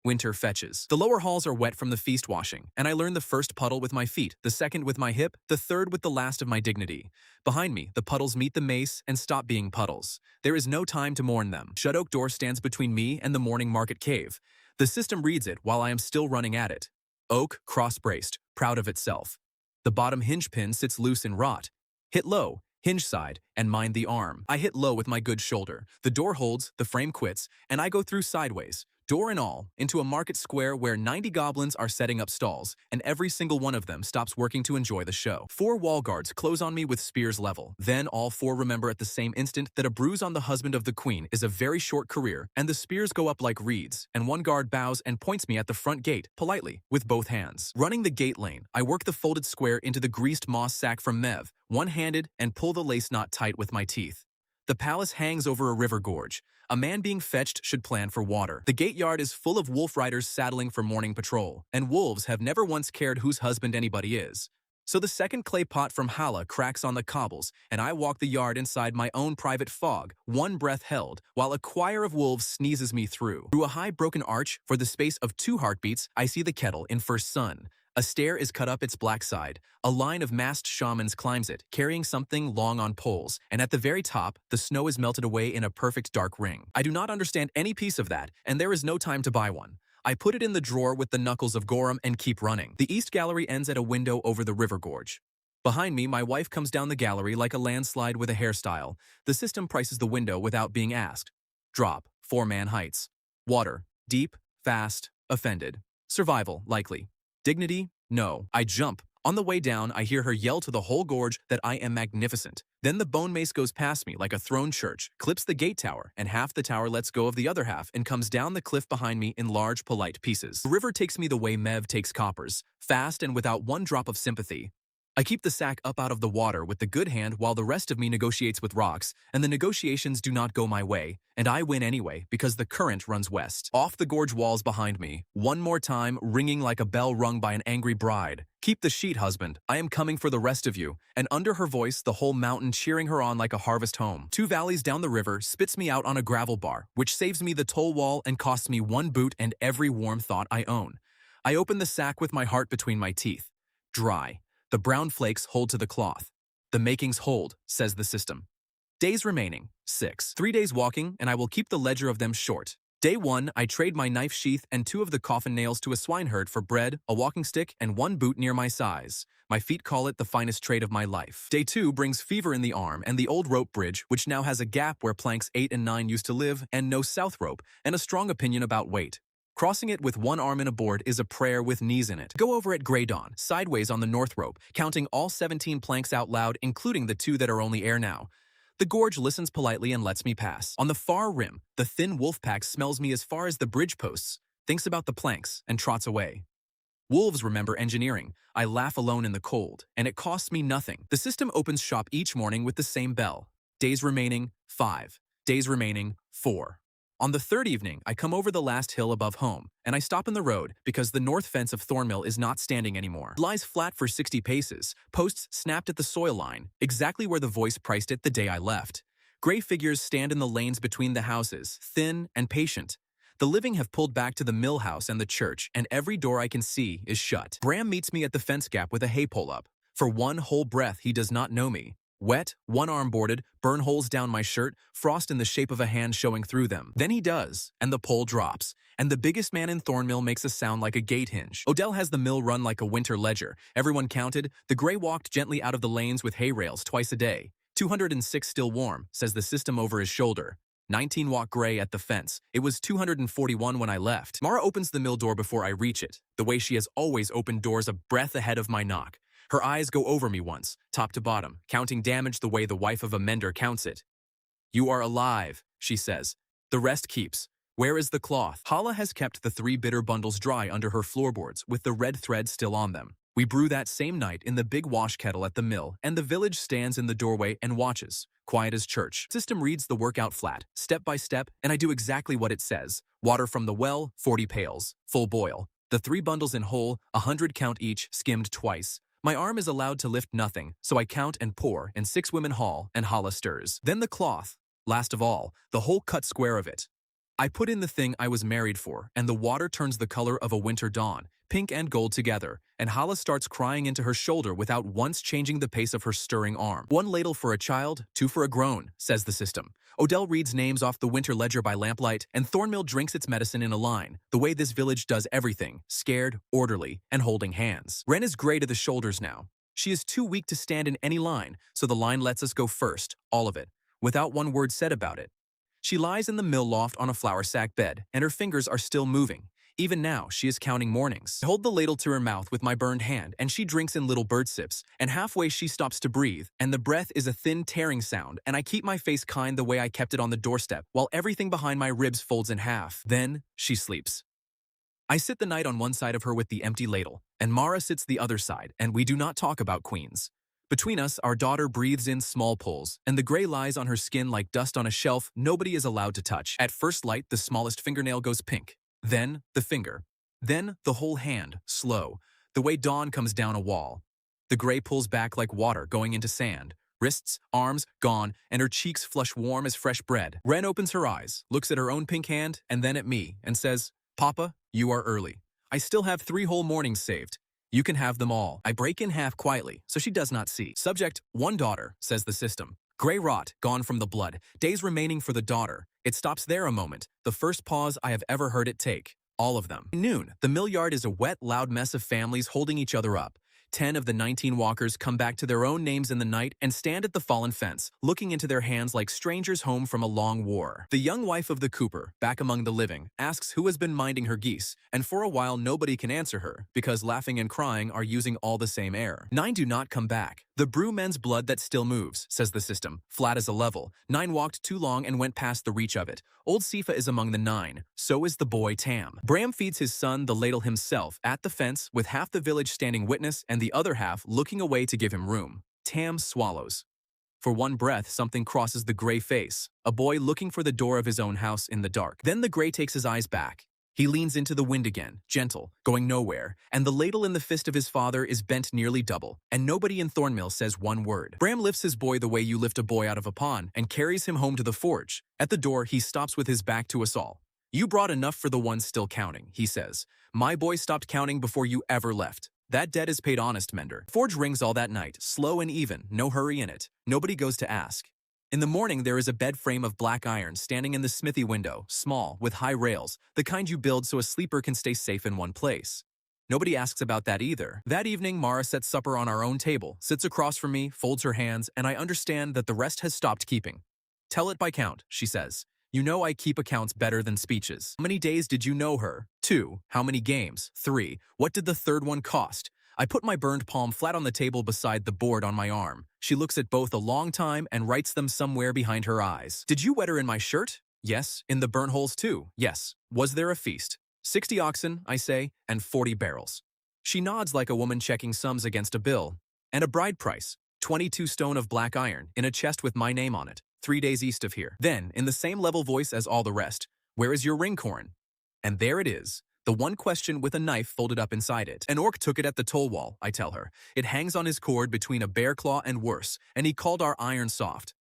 Winter fetches. The lower halls are wet from the feast washing, and I learn the first puddle with my feet, the second with my hip, the third with the last of my dignity. Behind me, the puddles meet the mace and stop being puddles. There is no time to mourn them. Shut oak door stands between me and the morning market cave. The system reads it while I am still running at it. Oak, cross-braced, proud of itself. The bottom hinge pin sits loose and rot. Hit low, hinge side, and mind the arm. I hit low with my good shoulder. The door holds, the frame quits, and I go through sideways, door and all, into a market square where 90 goblins are setting up stalls, and every single one of them stops working to enjoy the show. 4 wall guards close on me with spears level. Then all 4 remember at the same instant that a bruise on the husband of the queen is a very short career, and the spears go up like reeds, and one guard bows and points me at the front gate, politely, with both hands. Running the gate lane, I work the folded square into the greased moss sack from Mev, one-handed, and pull the lace knot tight with my teeth. The palace hangs over a river gorge. A man being fetched should plan for water. The gate yard is full of wolf riders saddling for morning patrol, and wolves have never once cared whose husband anybody is. So the second clay pot from Hala cracks on the cobbles, and I walk the yard inside my own private fog, one breath held, while a choir of wolves sneezes me through. Through a high broken arch, for the space of 2 heartbeats, I see the kettle in first sun. A stair is cut up its black side. A line of masked shamans climbs it, carrying something long on poles, and at the very top, the snow is melted away in a perfect dark ring. I do not understand any piece of that, and there is no time to buy one. I put it in the drawer with the knuckles of Gorum and keep running. The east gallery ends at a window over the river gorge. Behind me, my wife comes down the gallery like a landslide with a hairstyle. The system prices the window without being asked. Drop, 4-man heights. Water, deep, fast, offended. Survival, likely. Dignity? No. I jump. On the way down, I hear her yell to the whole gorge that I am magnificent. Then the bone mace goes past me like a thrown church, clips the gate tower, and half the tower lets go of the other half and comes down the cliff behind me in large, polite pieces. The river takes me the way Mev takes coppers, fast and without one drop of sympathy. I keep the sack up out of the water with the good hand while the rest of me negotiates with rocks, and the negotiations do not go my way, and I win anyway because the current runs west. Off the gorge walls behind me, one more time, ringing like a bell rung by an angry bride. Keep the sheet, husband. I am coming for the rest of you. And under her voice, the whole mountain cheering her on like a harvest home. 2 valleys down the river spits me out on a gravel bar, which saves me the toll wall and costs me 1 boot and every warm thought I own. I open the sack with my heart between my teeth. Dry. The brown flakes hold to the cloth. The makings hold, says the system. Days remaining, 6. 3 days walking, and I will keep the ledger of them short. Day 1, I trade my knife sheath and 2 of the coffin nails to a swineherd for bread, a walking stick, and 1 boot near my size. My feet call it the finest trade of my life. Day 2 brings fever in the arm and the old rope bridge, which now has a gap where planks 8 and 9 used to live, and no south rope, and a strong opinion about weight. Crossing it with 1 arm in a board is a prayer with knees in it. Go over at gray dawn, sideways on the north rope, counting all 17 planks out loud, including the 2 that are only air now. The gorge listens politely and lets me pass. On the far rim, the thin wolf pack smells me as far as the bridge posts, thinks about the planks, and trots away. Wolves remember engineering. I laugh alone in the cold, and it costs me nothing. The system opens shop each morning with the same bell. Days remaining, 5. Days remaining, 4. On the 3rd evening, I come over the last hill above home, and I stop in the road because the north fence of Thornmill is not standing anymore. It lies flat for 60 paces, posts snapped at the soil line, exactly where the voice priced it the day I left. Gray figures stand in the lanes between the houses, thin and patient. The living have pulled back to the mill house and the church, and every door I can see is shut. Bram meets me at the fence gap with a hay pole up. For one whole breath, he does not know me. Wet, one arm boarded, burn holes down my shirt, frost in the shape of a hand showing through them. Then he does, and the pole drops, and the biggest man in Thornmill makes a sound like a gate hinge. Odell has the mill run like a winter ledger. Everyone counted. The gray walked gently out of the lanes with hay rails twice a day. 206 still warm, says the system over his shoulder. 19 walk gray at the fence. It was 241 when I left. Mara opens the mill door before I reach it, the way she has always opened doors a breath ahead of my knock. Her eyes go over me once, top to bottom, counting damage the way the wife of a mender counts it. "You are alive," she says. "The rest keeps. Where is the cloth?" Hala has kept the 3 bitter bundles dry under her floorboards with the red thread still on them. We brew that same night in the big wash kettle at the mill, and the village stands in the doorway and watches, quiet as church. System reads the workout flat, step by step, and I do exactly what it says. Water from the well, 40 pails, full boil. The 3 bundles in whole, 100 count each, skimmed twice. My arm is allowed to lift nothing, so I count and pour, and 6 women haul, and Hala stirs. Then the cloth. Last of all, the whole cut square of it. I put in the thing I was married for, and the water turns the color of a winter dawn, pink and gold together, and Hala starts crying into her shoulder without once changing the pace of her stirring arm. 1 ladle for a child, 2 for a grown, says the system. Odell reads names off the winter ledger by lamplight, and Thornmill drinks its medicine in a line, the way this village does everything, scared, orderly, and holding hands. Wren is gray to the shoulders now. She is too weak to stand in any line, so the line lets us go first, all of it, without one word said about it. She lies in the mill loft on a flour sack bed, and her fingers are still moving. Even now, she is counting mornings. I hold the ladle to her mouth with my burned hand, and she drinks in little bird sips, and halfway she stops to breathe, and the breath is a thin tearing sound, and I keep my face kind the way I kept it on the doorstep, while everything behind my ribs folds in half. Then, she sleeps. I sit the night on one side of her with the empty ladle, and Mara sits the other side, and we do not talk about queens. Between us, our daughter breathes in small pulls, and the gray lies on her skin like dust on a shelf nobody is allowed to touch. At first light, the smallest fingernail goes pink. Then, the finger. Then, the whole hand, slow, the way dawn comes down a wall. The gray pulls back like water going into sand. Wrists, arms, gone, and her cheeks flush warm as fresh bread. Wren opens her eyes, looks at her own pink hand, and then at me, and says, "Papa, you are early. I still have 3 whole mornings saved. You can have them all." I break in half quietly, so she does not see. Subject, 1 daughter, says the system. Gray rot, gone from the blood. Days remaining for the daughter. It stops there a moment, the first pause I have ever heard it take. All of them. Noon, the mill yard is a wet, loud mess of families holding each other up. 10 of the 19 walkers come back to their own names in the night and stand at the fallen fence, looking into their hands like strangers home from a long war. The young wife of the cooper, back among the living, asks who has been minding her geese, and for a while nobody can answer her, because laughing and crying are using all the same air. 9 do not come back. The brew men's blood that still moves, says the system, flat as a level. 9 walked too long and went past the reach of it. Old Sifa is among the 9. So is the boy Tam. Bram feeds his son the ladle himself at the fence, with half the village standing witness and the other half looking away to give him room. Tam swallows. For one breath, something crosses the gray face, a boy looking for the door of his own house in the dark. Then the gray takes his eyes back. He leans into the wind again, gentle, going nowhere, and the ladle in the fist of his father is bent nearly double, and nobody in Thornmill says one word. Bram lifts his boy the way you lift a boy out of a pond and carries him home to the forge. At the door, he stops with his back to us all. "You brought enough for the ones still counting," he says. "My boy stopped counting before you ever left. That debt is paid honest, Mender." Forge rings all that night, slow and even, no hurry in it. Nobody goes to ask. In the morning, there is a bed frame of black iron standing in the smithy window, small, with high rails, the kind you build so a sleeper can stay safe in one place. Nobody asks about that either. That evening, Mara sets supper on our own table, sits across from me, folds her hands, and I understand that the rest has stopped keeping. "Tell it by count," she says. "You know I keep accounts better than speeches. How many days did you know her? 2. How many games? 3. What did the third one cost?" I put my burned palm flat on the table beside the board on my arm. She looks at both a long time and writes them somewhere behind her eyes. "Did you wet her in my shirt?" "Yes." "In the burn holes too?" "Yes." "Was there a feast?" 60 oxen, I say, and 40 barrels. She nods like a woman checking sums against a bill. "And a bride price, 22 stone of black iron, in a chest with my name on it, 3 days east of here." Then, in the same level voice as all the rest, "Where is your ring corn?" And there it is. The one question with a knife folded up inside it. "An orc took it at the toll wall," I tell her. "It hangs on his cord between a bear claw and worse, and he called our iron soft."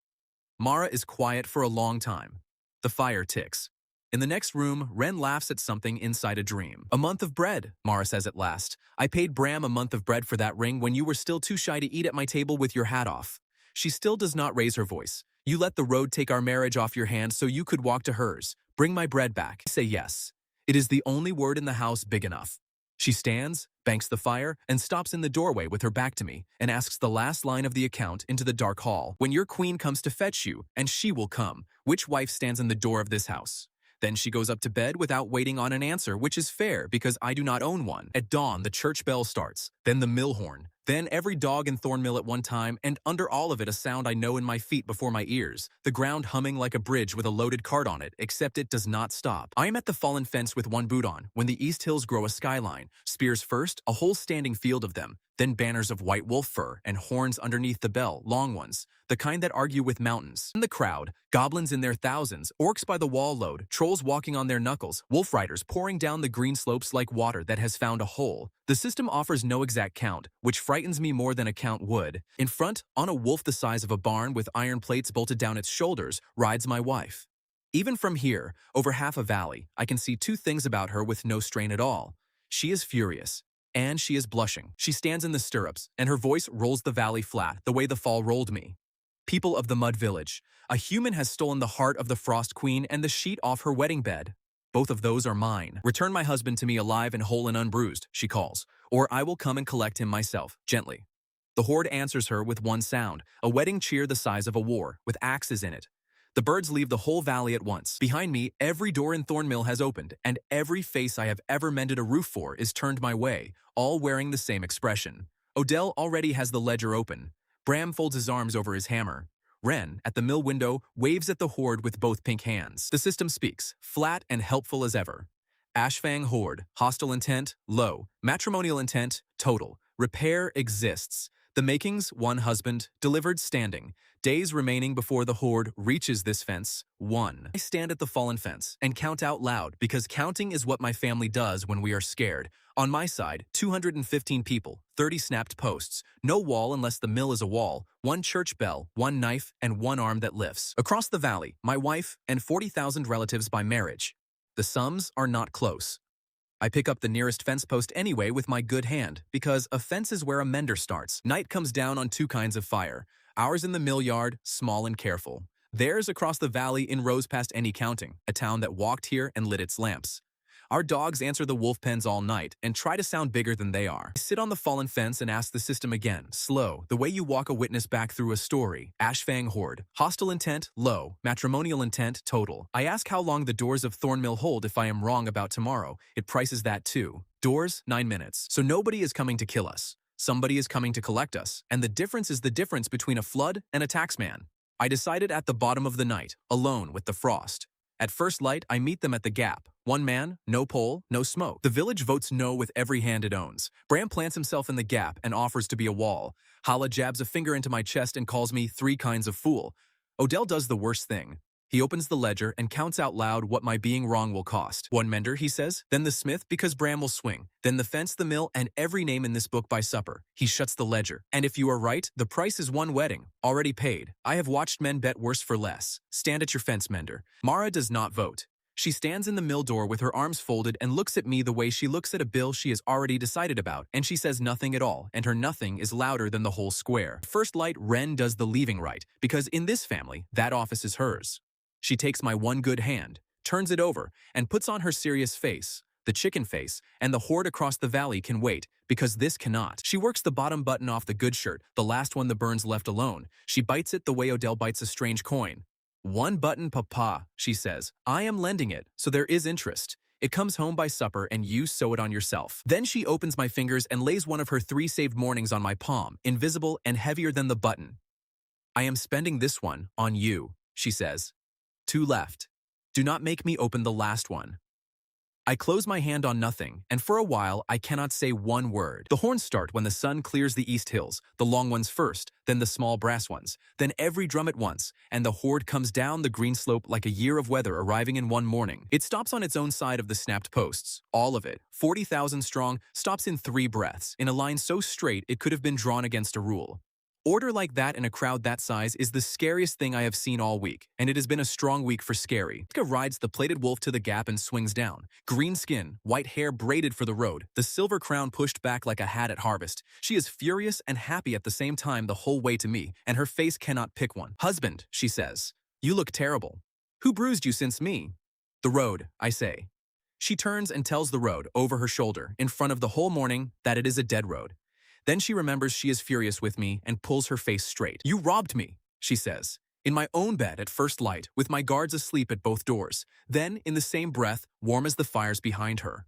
Mara is quiet for a long time. The fire ticks. In the next room, Ren laughs at something inside a dream. A month of bread, Mara says at last. I paid Bram a month of bread for that ring when you were still too shy to eat at my table with your hat off. She still does not raise her voice. You let the road take our marriage off your hands so you could walk to hers. Bring my bread back. I say yes. It is the only word in the house big enough. She stands, banks the fire, and stops in the doorway with her back to me and asks the last line of the account into the dark hall. When your queen comes to fetch you, and she will come, which wife stands in the door of this house? Then she goes up to bed without waiting on an answer, which is fair because I do not own one. At dawn, the church bell starts, then the mill horn, then every dog in Thornmill at one time, and under all of it a sound I know in my feet before my ears, the ground humming like a bridge with a loaded cart on it, except it does not stop. I am at the fallen fence with one boot on, when the east hills grow a skyline, spears first, a whole standing field of them, then banners of white wolf fur, and horns underneath the bell, long ones, the kind that argue with mountains. In the crowd, goblins in their thousands, orcs by the wall load, trolls walking on their knuckles, wolf riders pouring down the green slopes like water that has found a hole. The system offers no exact count, which frightens me more than a count would. In front, on a wolf the size of a barn with iron plates bolted down its shoulders, rides my wife. Even from here, over half a valley, I can see two things about her with no strain at all. She is furious. And she is blushing. She stands in the stirrups, and her voice rolls the valley flat, the way the fall rolled me. People of the mud village, a human has stolen the heart of the Frost Queen and the sheet off her wedding bed. Both of those are mine. Return my husband to me alive and whole and unbruised, she calls, or I will come and collect him myself, gently. The horde answers her with one sound, a wedding cheer the size of a war, with axes in it. The birds leave the whole valley at once. Behind me, every door in Thornmill has opened, and every face I have ever mended a roof for is turned my way, all wearing the same expression. Odell already has the ledger open. Bram folds his arms over his hammer. Ren, at the mill window, waves at the horde with both pink hands. The system speaks, flat and helpful as ever. Ashfang horde, hostile intent, low. Matrimonial intent, total. Repair exists. The makings, one husband, delivered standing. Days remaining before the horde reaches this fence, 1. I stand at the fallen fence and count out loud because counting is what my family does when we are scared. On my side, 215 people, 30 snapped posts, no wall unless the mill is a wall, one church bell, one knife, and one arm that lifts. Across the valley, my wife and 40,000 relatives by marriage. The sums are not close. I pick up the nearest fence post anyway with my good hand, because a fence is where a mender starts. Night comes down on two kinds of fire. Ours in the mill yard, small and careful. Theirs across the valley in rows past any counting, a town that walked here and lit its lamps. Our dogs answer the wolf pens all night and try to sound bigger than they are. I sit on the fallen fence and ask the system again, slow, the way you walk a witness back through a story. Ashfang horde. Hostile intent, low. Matrimonial intent, total. I ask how long the doors of Thornmill hold if I am wrong about tomorrow. It prices that too. Doors, 9 minutes. So nobody is coming to kill us. Somebody is coming to collect us. And the difference is the difference between a flood and a taxman. I decided at the bottom of the night, alone with the frost. At first light, I meet them at the gap. One man, no pole, no smoke. The village votes no with every hand it owns. Bram plants himself in the gap and offers to be a wall. Hala jabs a finger into my chest and calls me 3 kinds of fool. Odell does the worst thing. He opens the ledger and counts out loud what my being wrong will cost. 1 mender, he says, then the smith because Bram will swing, then the fence, the mill, and every name in this book by supper. He shuts the ledger. And if you are right, the price is 1 wedding, already paid. I have watched men bet worse for less. Stand at your fence, mender. Mara does not vote. She stands in the mill door with her arms folded and looks at me the way she looks at a bill she has already decided about, and she says nothing at all, and her nothing is louder than the whole square. First light, Ren does the leaving right, because in this family, that office is hers. She takes my one good hand, turns it over, and puts on her serious face, the chicken face, and the horde across the valley can wait, because this cannot. She works the bottom button off the good shirt, the last one the Burns left alone. She bites it the way Odell bites a strange coin. 1 button, papa, she says. I am lending it, so there is interest. It comes home by supper and you sew it on yourself. Then she opens my fingers and lays one of her 3 saved mornings on my palm, invisible and heavier than the button. I am spending this one on you, she says. 2 left. Do not make me open the last one. I close my hand on nothing, and for a while I cannot say one word. The horns start when the sun clears the east hills, the long ones first, then the small brass ones, then every drum at once, and the horde comes down the green slope like a year of weather arriving in one morning. It stops on its own side of the snapped posts. All of it, 40,000 strong, stops in 3 breaths, in a line so straight it could have been drawn against a rule. Order like that in a crowd that size is the scariest thing I have seen all week, and it has been a strong week for scary. Iska rides the plated wolf to the gap and swings down. Green skin, white hair braided for the road, the silver crown pushed back like a hat at harvest. She is furious and happy at the same time the whole way to me, and her face cannot pick one. Husband, she says, you look terrible. Who bruised you since me? The road, I say. She turns and tells the road, over her shoulder, in front of the whole morning, that it is a dead road. Then she remembers she is furious with me and pulls her face straight. You robbed me, she says. In my own bed at first light, with my guards asleep at both doors. Then, in the same breath, warm as the fires behind her.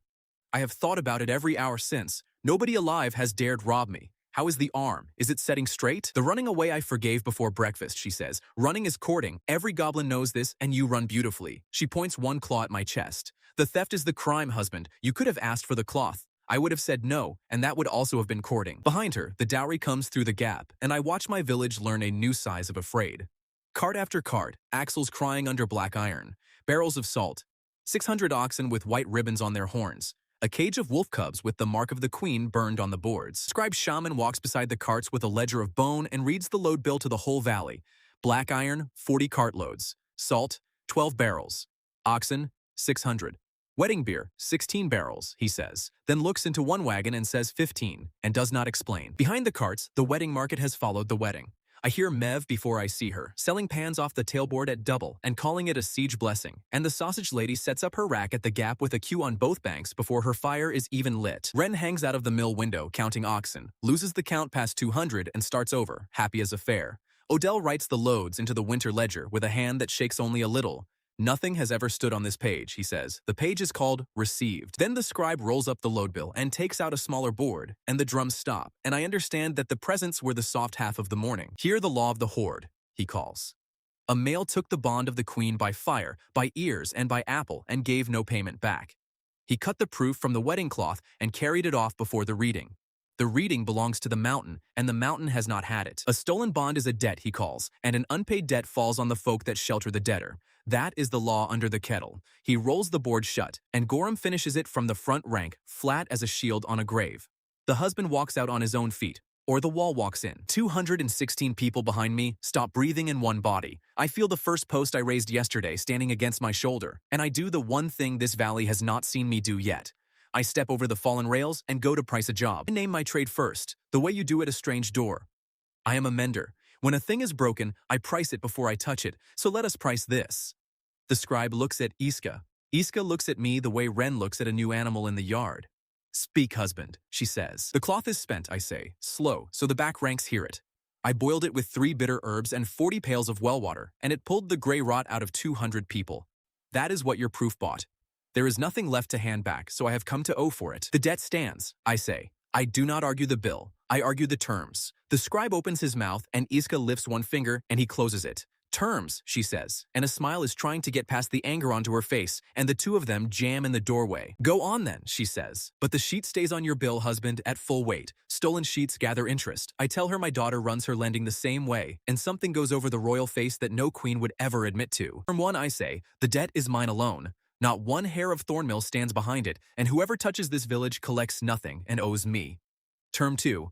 I have thought about it every hour since. Nobody alive has dared rob me. How is the arm? Is it setting straight? The running away I forgave before breakfast, she says. Running is courting. Every goblin knows this, and you run beautifully. She points one claw at my chest. The theft is the crime, husband. You could have asked for the cloth. I would have said no, and that would also have been courting. Behind her, the dowry comes through the gap, and I watch my village learn a new size of afraid. Cart after cart, axles crying under black iron, barrels of salt, 600 oxen with white ribbons on their horns, a cage of wolf cubs with the mark of the queen burned on the boards. Scribe shaman walks beside the carts with a ledger of bone and reads the load bill to the whole valley. Black iron, 40 cartloads. Salt, 12 barrels. Oxen, 600. Wedding beer, 16 barrels, he says, then looks into one wagon and says 15, and does not explain. Behind the carts, the wedding market has followed the wedding. I hear Mev before I see her, selling pans off the tailboard at double and calling it a siege blessing, and the sausage lady sets up her rack at the gap with a queue on both banks before her fire is even lit. Ren hangs out of the mill window, counting oxen, loses the count past 200 and starts over, happy as a fair. Odell writes the loads into the winter ledger with a hand that shakes only a little. Nothing has ever stood on this page, he says. The page is called Received. Then the scribe rolls up the load bill and takes out a smaller board, and the drums stop, and I understand that the presents were the soft half of the morning. Hear the law of the horde, he calls. A male took the bond of the queen by fire, by ears, and by apple, and gave no payment back. He cut the proof from the wedding cloth and carried it off before the reading. The reading belongs to the mountain, and the mountain has not had it. A stolen bond is a debt, he calls, and an unpaid debt falls on the folk that shelter the debtor. That is the law under the kettle. He rolls the board shut, and Gorham finishes it from the front rank, flat as a shield on a grave. The husband walks out on his own feet, or the wall walks in. 216 people behind me stop breathing in one body. I feel the first post I raised yesterday standing against my shoulder, and I do the one thing this valley has not seen me do yet. I step over the fallen rails and go to price a job. I name my trade first, the way you do at a strange door. I am a mender. When a thing is broken, I price it before I touch it, so let us price this. The scribe looks at Iska. Iska looks at me the way Ren looks at a new animal in the yard. Speak, husband, she says. The cloth is spent, I say, slow, so the back ranks hear it. I boiled it with 3 bitter herbs and 40 pails of well water, and it pulled the gray rot out of 200 people. That is what your proof bought. There is nothing left to hand back, so I have come to owe for it. The debt stands, I say. I do not argue the bill. I argue the terms. The scribe opens his mouth, and Iska lifts one finger, and he closes it. Terms, she says, and a smile is trying to get past the anger onto her face, and the two of them jam in the doorway. Go on then, she says. But the sheet stays on your bill, husband, at full weight. Stolen sheets gather interest. I tell her my daughter runs her lending the same way, and something goes over the royal face that no queen would ever admit to. From one, I say, the debt is mine alone. Not one hair of Thornmill stands behind it, and whoever touches this village collects nothing and owes me. Term 2.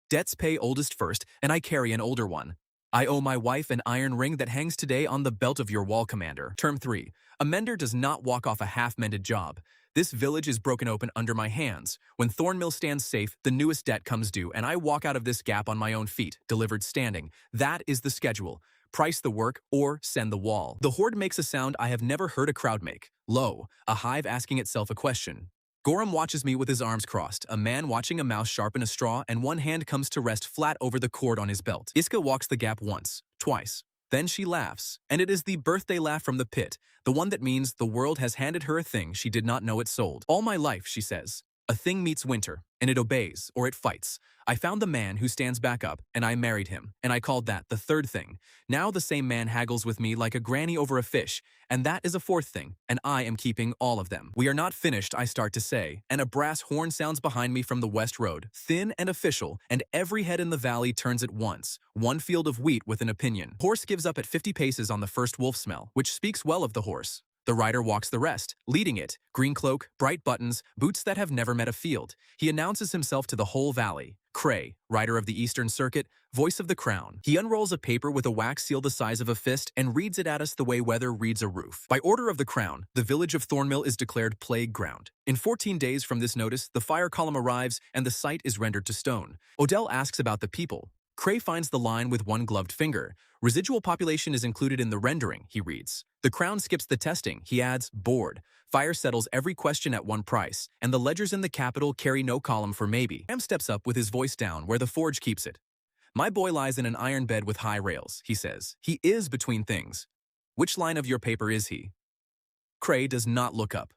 Debts pay oldest first, and I carry an older one. I owe my wife an iron ring that hangs today on the belt of your wall commander. Term 3. A mender does not walk off a half-mended job. This village is broken open under my hands. When Thornmill stands safe, the newest debt comes due, and I walk out of this gap on my own feet, delivered standing. That is the schedule. Price the work or send the wall. The horde makes a sound I have never heard a crowd make. Low, a hive asking itself a question. Gorham watches me with his arms crossed, a man watching a mouse sharpen a straw, and one hand comes to rest flat over the cord on his belt. Iska walks the gap once, twice. Then she laughs, and it is the birthday laugh from the pit, the one that means the world has handed her a thing she did not know it sold. All my life, she says, a thing meets winter, and it obeys, or it fights. I found the man who stands back up, and I married him, and I called that the third thing. Now the same man haggles with me like a granny over a fish, and that is a fourth thing, and I am keeping all of them. We are not finished, I start to say, and a brass horn sounds behind me from the west road, thin and official, and every head in the valley turns at once, one field of wheat with an opinion. Horse gives up at 50 paces on the first wolf smell, which speaks well of the horse. The rider walks the rest, leading it, green cloak, bright buttons, boots that have never met a field. He announces himself to the whole valley. Cray, rider of the Eastern Circuit, voice of the crown. He unrolls a paper with a wax seal the size of a fist and reads it at us the way weather reads a roof. By order of the crown, the village of Thornmill is declared plague ground. In 14 days from this notice, the fire column arrives and the site is rendered to stone. Odell asks about the people. Cray finds the line with one gloved finger. Residual population is included in the rendering, he reads. The crown skips the testing, he adds, bored. Fire settles every question at one price, and the ledgers in the capital carry no column for maybe. Sam steps up with his voice down where the forge keeps it. My boy lies in an iron bed with high rails, he says. He is between things. Which line of your paper is he? Cray does not look up.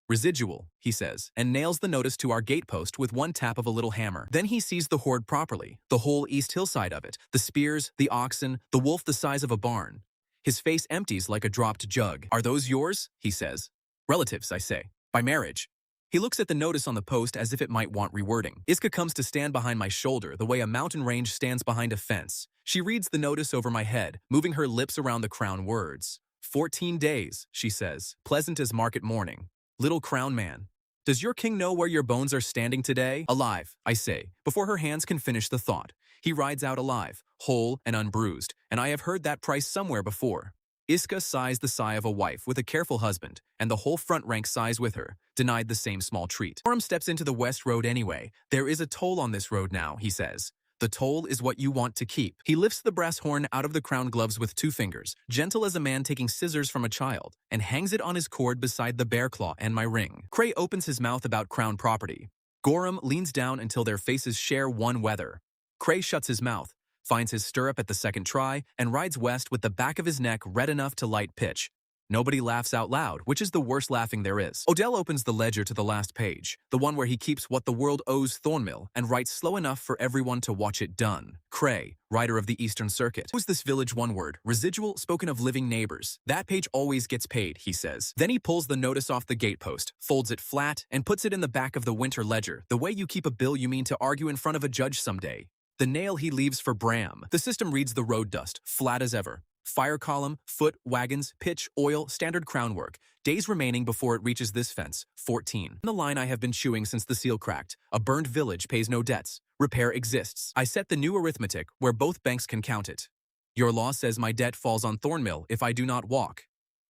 Residual, he says, and nails the notice to our gatepost with one tap of a little hammer. Then he sees the hoard properly, the whole east hillside of it, the spears, the oxen, the wolf the size of a barn. His face empties like a dropped jug. Are those yours? He says. Relatives, I say. By marriage. He looks at the notice on the post as if it might want rewording. Iska comes to stand behind my shoulder the way a mountain range stands behind a fence. She reads the notice over my head, moving her lips around the crown words. 14 days, she says, pleasant as market morning. Little crown man, does your king know where your bones are standing today? Alive, I say, before her hands can finish the thought. He rides out alive, whole and unbruised, and I have heard that price somewhere before. Iska sighs the sigh of a wife with a careful husband, and the whole front rank sighs with her, denied the same small treat. Orm steps into the west road anyway. There is a toll on this road now, he says. The toll is what you want to keep. He lifts the brass horn out of the crown gloves with 2 fingers, gentle as a man taking scissors from a child, and hangs it on his cord beside the bear claw and my ring. Cray opens his mouth about crown property. Gorham leans down until their faces share one weather. Cray shuts his mouth, finds his stirrup at the second try, and rides west with the back of his neck red enough to light pitch. Nobody laughs out loud, which is the worst laughing there is. Odell opens the ledger to the last page, the one where he keeps what the world owes Thornmill, and writes slow enough for everyone to watch it done. Cray, rider of the Eastern Circuit. Owes this village one word, residual, spoken of living neighbors. That page always gets paid, he says. Then he pulls the notice off the gatepost, folds it flat, and puts it in the back of the winter ledger, the way you keep a bill you mean to argue in front of a judge someday. The nail he leaves for Bram. The system reads the road dust, flat as ever. Fire column, foot, wagons, pitch, oil, standard crown work. Days remaining before it reaches this fence, 14. The line I have been chewing since the seal cracked. A burned village pays no debts. Repair exists. I set the new arithmetic where both banks can count it. Your law says my debt falls on Thornmill if I do not walk.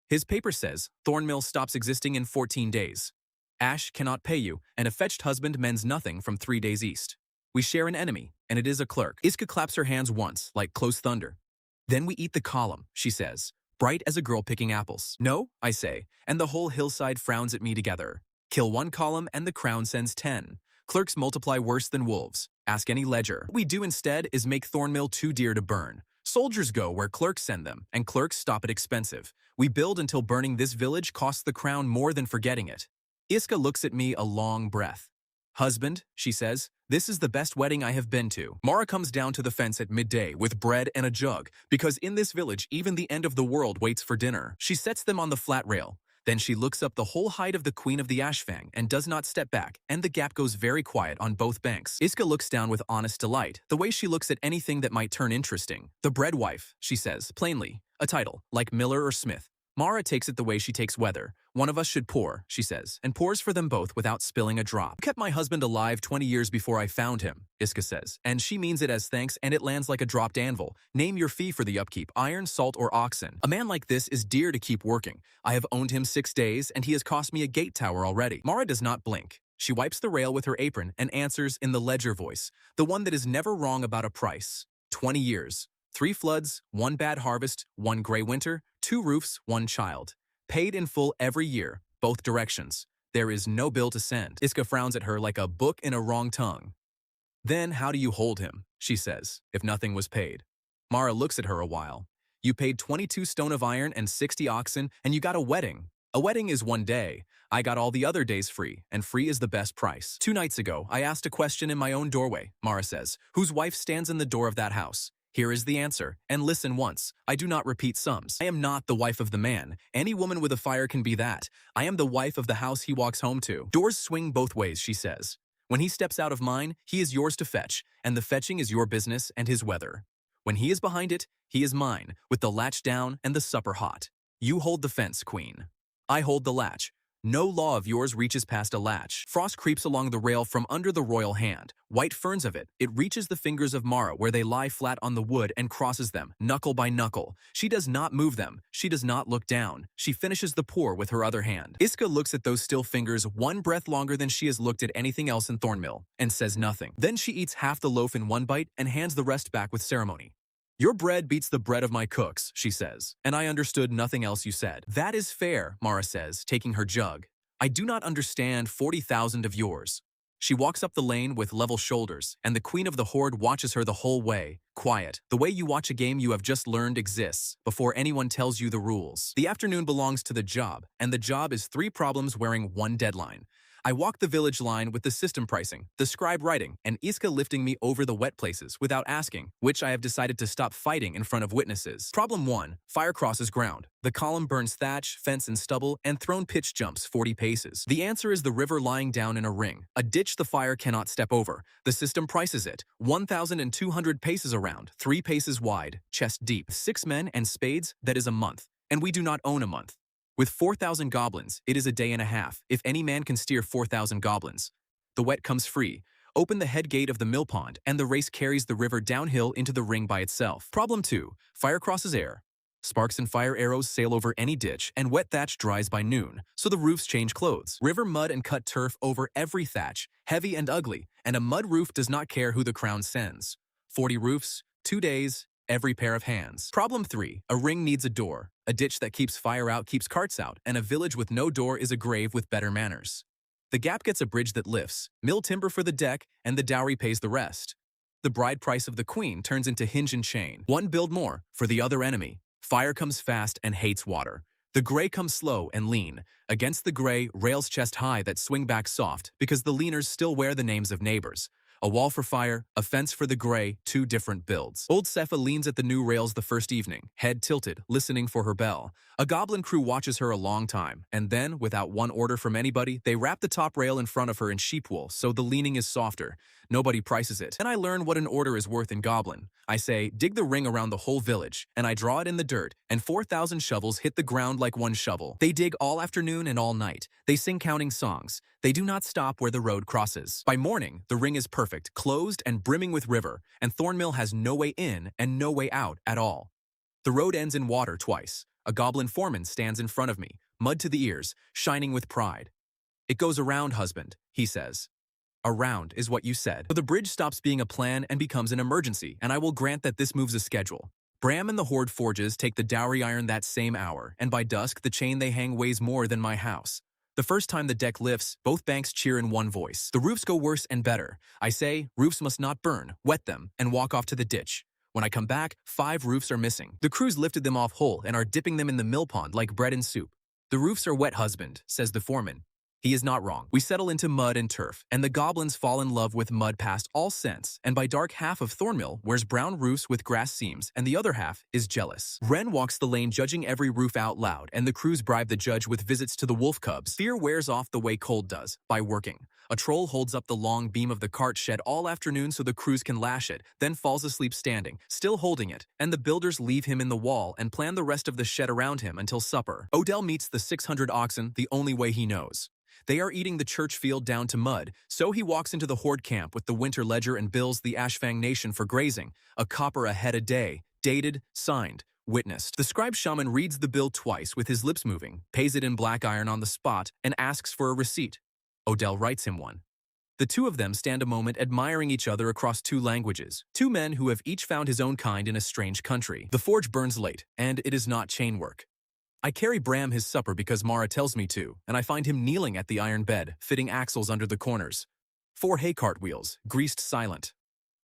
His paper says Thornmill stops existing in 14 days. Ash cannot pay you, and a fetched husband mends nothing from 3 days east. We share an enemy, and it is a clerk. Iska claps her hands once, like close thunder. Then we eat the column, she says, bright as a girl picking apples. No, I say, and the whole hillside frowns at me together. Kill 1 column and the crown sends 10. Clerks multiply worse than wolves. Ask any ledger. What we do instead is make Thornmill too dear to burn. Soldiers go where clerks send them, and clerks stop it expensive. We build until burning this village costs the crown more than forgetting it. Iska looks at me a long breath. Husband, she says, this is the best wedding I have been to. Mara comes down to the fence at midday with bread and a jug, because in this village even the end of the world waits for dinner. She sets them on the flat rail. Then she looks up the whole height of the Queen of the Ashfang and does not step back, and the gap goes very quiet on both banks. Iska looks down with honest delight, the way she looks at anything that might turn interesting. The bread wife, she says, plainly, a title, like Miller or Smith. Mara takes it the way she takes weather. One of us should pour, she says, and pours for them both without spilling a drop. Kept my husband alive 20 years before I found him, Iska says, and she means it as thanks, and it lands like a dropped anvil. Name your fee for the upkeep, iron, salt, or oxen. A man like this is dear to keep working. I have owned him 6 days, and he has cost me a gate tower already. Mara does not blink. She wipes the rail with her apron and answers in the ledger voice, the one that is never wrong about a price. 20 years. 3 floods, 1 bad harvest, 1 gray winter, 2 roofs, 1 child. Paid in full every year, both directions. There is no bill to send. Iska frowns at her like a book in a wrong tongue. Then how do you hold him, she says, if nothing was paid? Mara looks at her a while. You paid 22 stone of iron and 60 oxen, and you got a wedding. A wedding is 1 day. I got all the other days free, and free is the best price. 2 nights ago, I asked a question in my own doorway, Mara says. Whose wife stands in the door of that house? Here is the answer, and listen once. I do not repeat sums. I am not the wife of the man. Any woman with a fire can be that. I am the wife of the house he walks home to. Doors swing both ways, she says. When he steps out of mine, he is yours to fetch, and the fetching is your business and his weather. When he is behind it, he is mine, with the latch down and the supper hot. You hold the fence, queen. I hold the latch. No law of yours reaches past a latch. Frost creeps along the rail from under the royal hand. White ferns of it. It reaches the fingers of Mara where they lie flat on the wood and crosses them, knuckle by knuckle. She does not move them. She does not look down. She finishes the pour with her other hand. Iska looks at those still fingers one breath longer than she has looked at anything else in Thornmill, and says nothing. Then she eats half the loaf in one bite and hands the rest back with ceremony. Your bread beats the bread of my cooks, she says, and I understood nothing else you said. That is fair, Mara says, taking her jug. I do not understand 40,000 of yours. She walks up the lane with level shoulders, and the queen of the horde watches her the whole way, quiet, the way you watch a game you have just learned exists, before anyone tells you the rules. The afternoon belongs to the job, and the job is 3 problems wearing 1 deadline. I walk the village line with the system pricing, the scribe writing, and Iska lifting me over the wet places without asking, which I have decided to stop fighting in front of witnesses. Problem 1. Fire crosses ground. The column burns thatch, fence and stubble, and thrown pitch jumps 40 paces. The answer is the river lying down in a ring, a ditch the fire cannot step over. The system prices it, 1,200 paces around, 3 paces wide, chest deep, 6 men and spades, that is a month. And we do not own a month. With 4,000 goblins, it is a day and a half, if any man can steer 4,000 goblins. The wet comes free. Open the head gate of the mill pond, and the race carries the river downhill into the ring by itself. Problem 2. Fire crosses air. Sparks and fire arrows sail over any ditch, and wet thatch dries by noon, so the roofs change clothes. River mud and cut turf over every thatch, heavy and ugly, and a mud roof does not care who the crown sends. 40 roofs, 2 days, every pair of hands. Problem 3. A ring needs a door. A ditch that keeps fire out keeps carts out, and a village with no door is a grave with better manners. The gap gets a bridge that lifts, mill timber for the deck, and the dowry pays the rest. The bride price of the queen turns into hinge and chain. 1 build more, for the other enemy. Fire comes fast and hates water. The gray comes slow and lean. Against the gray, rails chest high that swing back soft, because the leaners still wear the names of neighbors. A wall for fire, a fence for the gray, 2 different builds. Old Sepha leans at the new rails the first evening, head tilted, listening for her bell. A goblin crew watches her a long time, and then, without one order from anybody, they wrap the top rail in front of her in sheep wool, so the leaning is softer. Nobody prices it. Then I learn what an order is worth in Goblin. I say, dig the ring around the whole village, and I draw it in the dirt, and 4,000 shovels hit the ground like 1 shovel. They dig all afternoon and all night. They sing counting songs. They do not stop where the road crosses. By morning, the ring is perfect, closed and brimming with river, and Thornmill has no way in and no way out at all. The road ends in water twice. A goblin foreman stands in front of me, mud to the ears, shining with pride. It goes around, husband, he says. Around is what you said. So the bridge stops being a plan and becomes an emergency, and I will grant that this moves a schedule. Bram and the Horde forges take the dowry iron that same hour, and by dusk the chain they hang weighs more than my house. The first time the deck lifts, both banks cheer in one voice. The roofs go worse and better. I say, roofs must not burn, wet them, and walk off to the ditch. When I come back, 5 roofs are missing. The crews lifted them off whole and are dipping them in the mill pond like bread and soup. The roofs are wet, husband, says the foreman. He is not wrong. We settle into mud and turf, and the goblins fall in love with mud past all sense, and by dark half of Thornmill wears brown roofs with grass seams, and the other half is jealous. Wren walks the lane judging every roof out loud, and the crews bribe the judge with visits to the wolf cubs. Fear wears off the way cold does, by working. A troll holds up the long beam of the cart shed all afternoon so the crews can lash it, then falls asleep standing, still holding it, and the builders leave him in the wall and plan the rest of the shed around him until supper. Odell meets the 600 oxen the only way he knows. They are eating the church field down to mud, so he walks into the Horde camp with the winter ledger and bills the Ashfang Nation for grazing, a copper a head a day, dated, signed, witnessed. The scribe shaman reads the bill twice with his lips moving, pays it in black iron on the spot, and asks for a receipt. Odell writes him one. The two of them stand a moment admiring each other across 2 languages, 2 men who have each found his own kind in a strange country. The forge burns late, and it is not chain work. I carry Bram his supper because Mara tells me to, and I find him kneeling at the iron bed, fitting axles under the corners. 4 hay cart wheels, greased silent.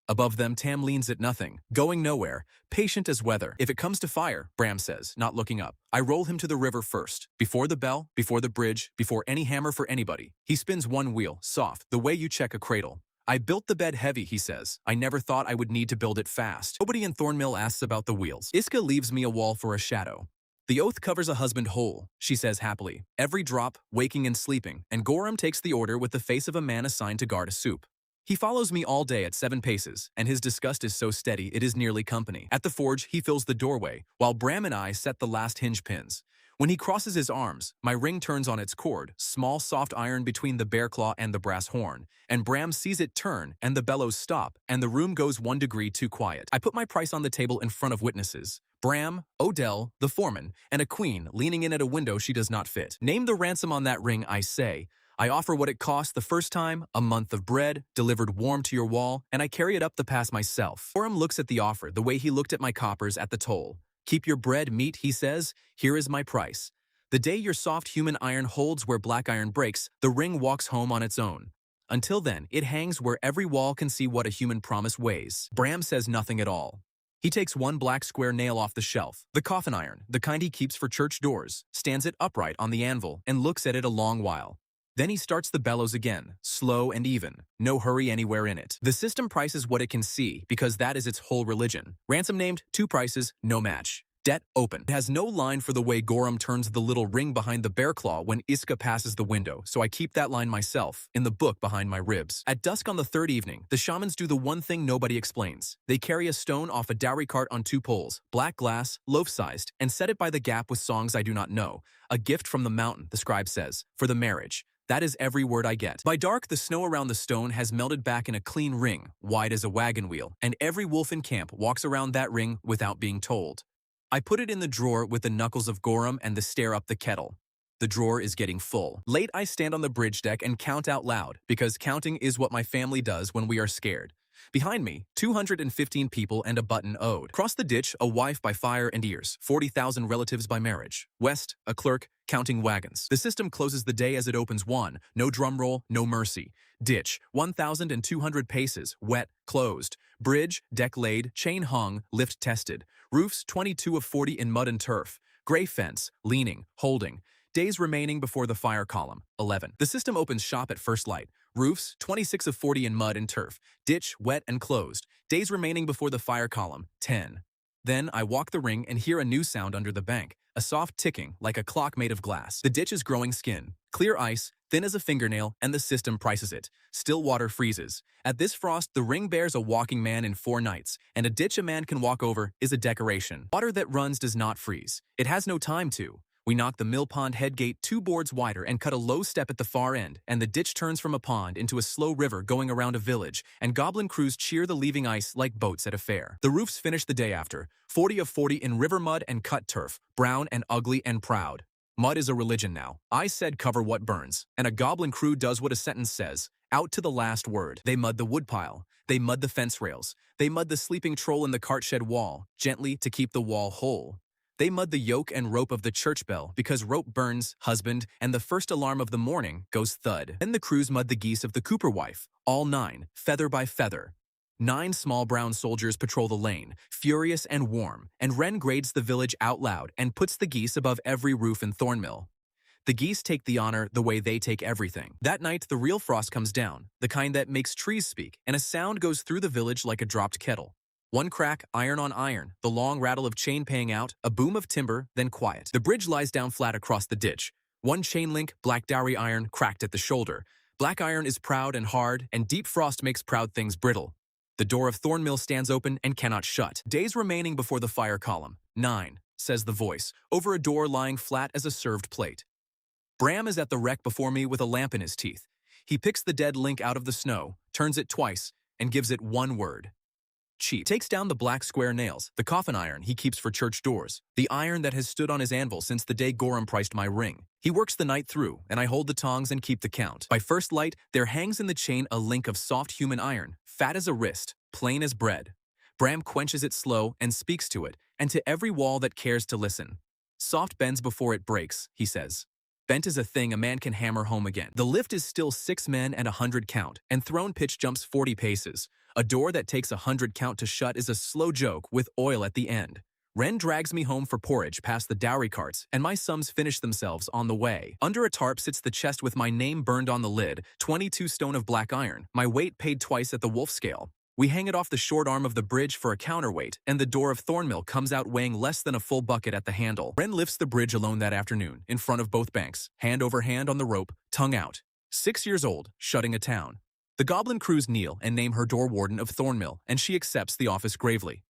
Above them Tam leans at nothing, going nowhere, patient as weather. If it comes to fire, Bram says, not looking up. I roll him to the river first, before the bell, before the bridge, before any hammer for anybody. He spins 1 wheel, soft, the way you check a cradle. I built the bed heavy, he says. I never thought I would need to build it fast. Nobody in Thornmill asks about the wheels. Iska leaves me a wall for a shadow. The oath covers a husband whole, she says happily. Every drop, waking and sleeping, and Gorham takes the order with the face of a man assigned to guard a soup. He follows me all day at 7 paces, and his disgust is so steady it is nearly company. At the forge, he fills the doorway, while Bram and I set the last hinge pins. When he crosses his arms, my ring turns on its cord, small soft iron between the bear claw and the brass horn, and Bram sees it turn, and the bellows stop, and the room goes 1 degree too quiet. I put my price on the table in front of witnesses. Bram, Odell, the foreman, and a queen leaning in at a window she does not fit. Name the ransom on that ring, I say. I offer what it cost the first time, a month of bread, delivered warm to your wall, and I carry it up the pass myself. Bram looks at the offer the way he looked at my coppers at the toll. Keep your bread meat, he says. Here is my price. The day your soft human iron holds where black iron breaks, the ring walks home on its own. Until then, it hangs where every wall can see what a human promise weighs. Bram says nothing at all. He takes 1 black square nail off the shelf, the coffin iron, the kind he keeps for church doors, stands it upright on the anvil, and looks at it a long while. Then he starts the bellows again, slow and even, no hurry anywhere in it. The system prices what it can see, because that is its whole religion. Ransom named, 2 prices, no match. Debt open. It has no line for the way Gorum turns the little ring behind the bear claw when Iska passes the window, so I keep that line myself, in the book behind my ribs. At dusk on the 3rd evening, the shamans do the one thing nobody explains. They carry a stone off a dowry cart on 2 poles, black glass, loaf-sized, and set it by the gap with songs I do not know. A gift from the mountain, the scribe says, for the marriage. That is every word I get. By dark, the snow around the stone has melted back in a clean ring, wide as a wagon wheel, and every wolf in camp walks around that ring without being told. I put it in the drawer with the knuckles of Gorum and the stare up the kettle. The drawer is getting full. Late, I stand on the bridge deck and count out loud, because counting is what my family does when we are scared. Behind me, 215 people and a button owed. Across the ditch, a wife by fire and ears, 40,000 relatives by marriage. West, a clerk, counting wagons. The system closes the day as it opens 1, no drum roll, no mercy. Ditch, 1,200 paces, wet, closed. Bridge, deck laid, chain hung, lift tested. Roofs, 22 of 40 in mud and turf. Gray fence, leaning, holding. Days remaining before the fire column, 11. The system opens shop at first light. Roofs, 26 of 40 in mud and turf. Ditch, wet and closed. Days remaining before the fire column, 10. Then I walk the ring and hear a new sound under the bank, a soft ticking like a clock made of glass. The ditch is growing skin, clear ice, thin as a fingernail, and the system prices it. Still water freezes. At this frost, the ring bears a walking man in 4 nights, and a ditch a man can walk over is a decoration. Water that runs does not freeze. It has no time to. We knock the mill pond head gate 2 boards wider and cut a low step at the far end, and the ditch turns from a pond into a slow river going around a village, and goblin crews cheer the leaving ice like boats at a fair. The roofs finish the day after, 40 of 40 in river mud and cut turf, brown and ugly and proud. Mud is a religion now. I said cover what burns, and a goblin crew does what a sentence says, out to the last word. They mud the woodpile. They mud the fence rails. They mud the sleeping troll in the cart shed wall, gently to keep the wall whole. They mud the yoke and rope of the church bell because rope burns, husband, and the first alarm of the morning goes thud. Then the crews mud the geese of the cooper wife, all 9, feather by feather. 9 small brown soldiers patrol the lane, furious and warm, and Wren grades the village out loud and puts the geese above every roof in Thornmill. The geese take the honor the way they take everything. That night, the real frost comes down, the kind that makes trees speak, and a sound goes through the village like a dropped kettle. 1 crack, iron on iron, the long rattle of chain paying out, a boom of timber, then quiet. The bridge lies down flat across the ditch. 1 chain link, black dowry iron, cracked at the shoulder. Black iron is proud and hard, and deep frost makes proud things brittle. The door of Thornmill stands open and cannot shut. Days remaining before the fire column, 9, says the voice, over a door lying flat as a served plate. Bram is at the wreck before me with a lamp in his teeth. He picks the dead link out of the snow, turns it twice, and gives it 1 word. Cheap. Takes down the black square nails, the coffin iron he keeps for church doors, the iron that has stood on his anvil since the day Gorum priced my ring. He works the night through, and I hold the tongs and keep the count. By first light, there hangs in the chain a link of soft human iron, fat as a wrist, plain as bread. Bram quenches it slow and speaks to it, and to every wall that cares to listen. Soft bends before it breaks, he says. Bent is a thing a man can hammer home again. The lift is still 6 men and 100 count, and thrown pitch jumps 40 paces. A door that takes 100 count to shut is a slow joke with oil at the end. Wren drags me home for porridge past the dowry carts, and my sums finish themselves on the way. Under a tarp sits the chest with my name burned on the lid, 22 stone of black iron, my weight paid twice at the wolf scale. We hang it off the short arm of the bridge for a counterweight, and the door of Thornmill comes out weighing less than a full bucket at the handle. Wren lifts the bridge alone that afternoon, in front of both banks, hand over hand on the rope, tongue out. 6 years old, shutting a town. The goblin crews kneel and name her door warden of Thornmill, and she accepts the office gravely.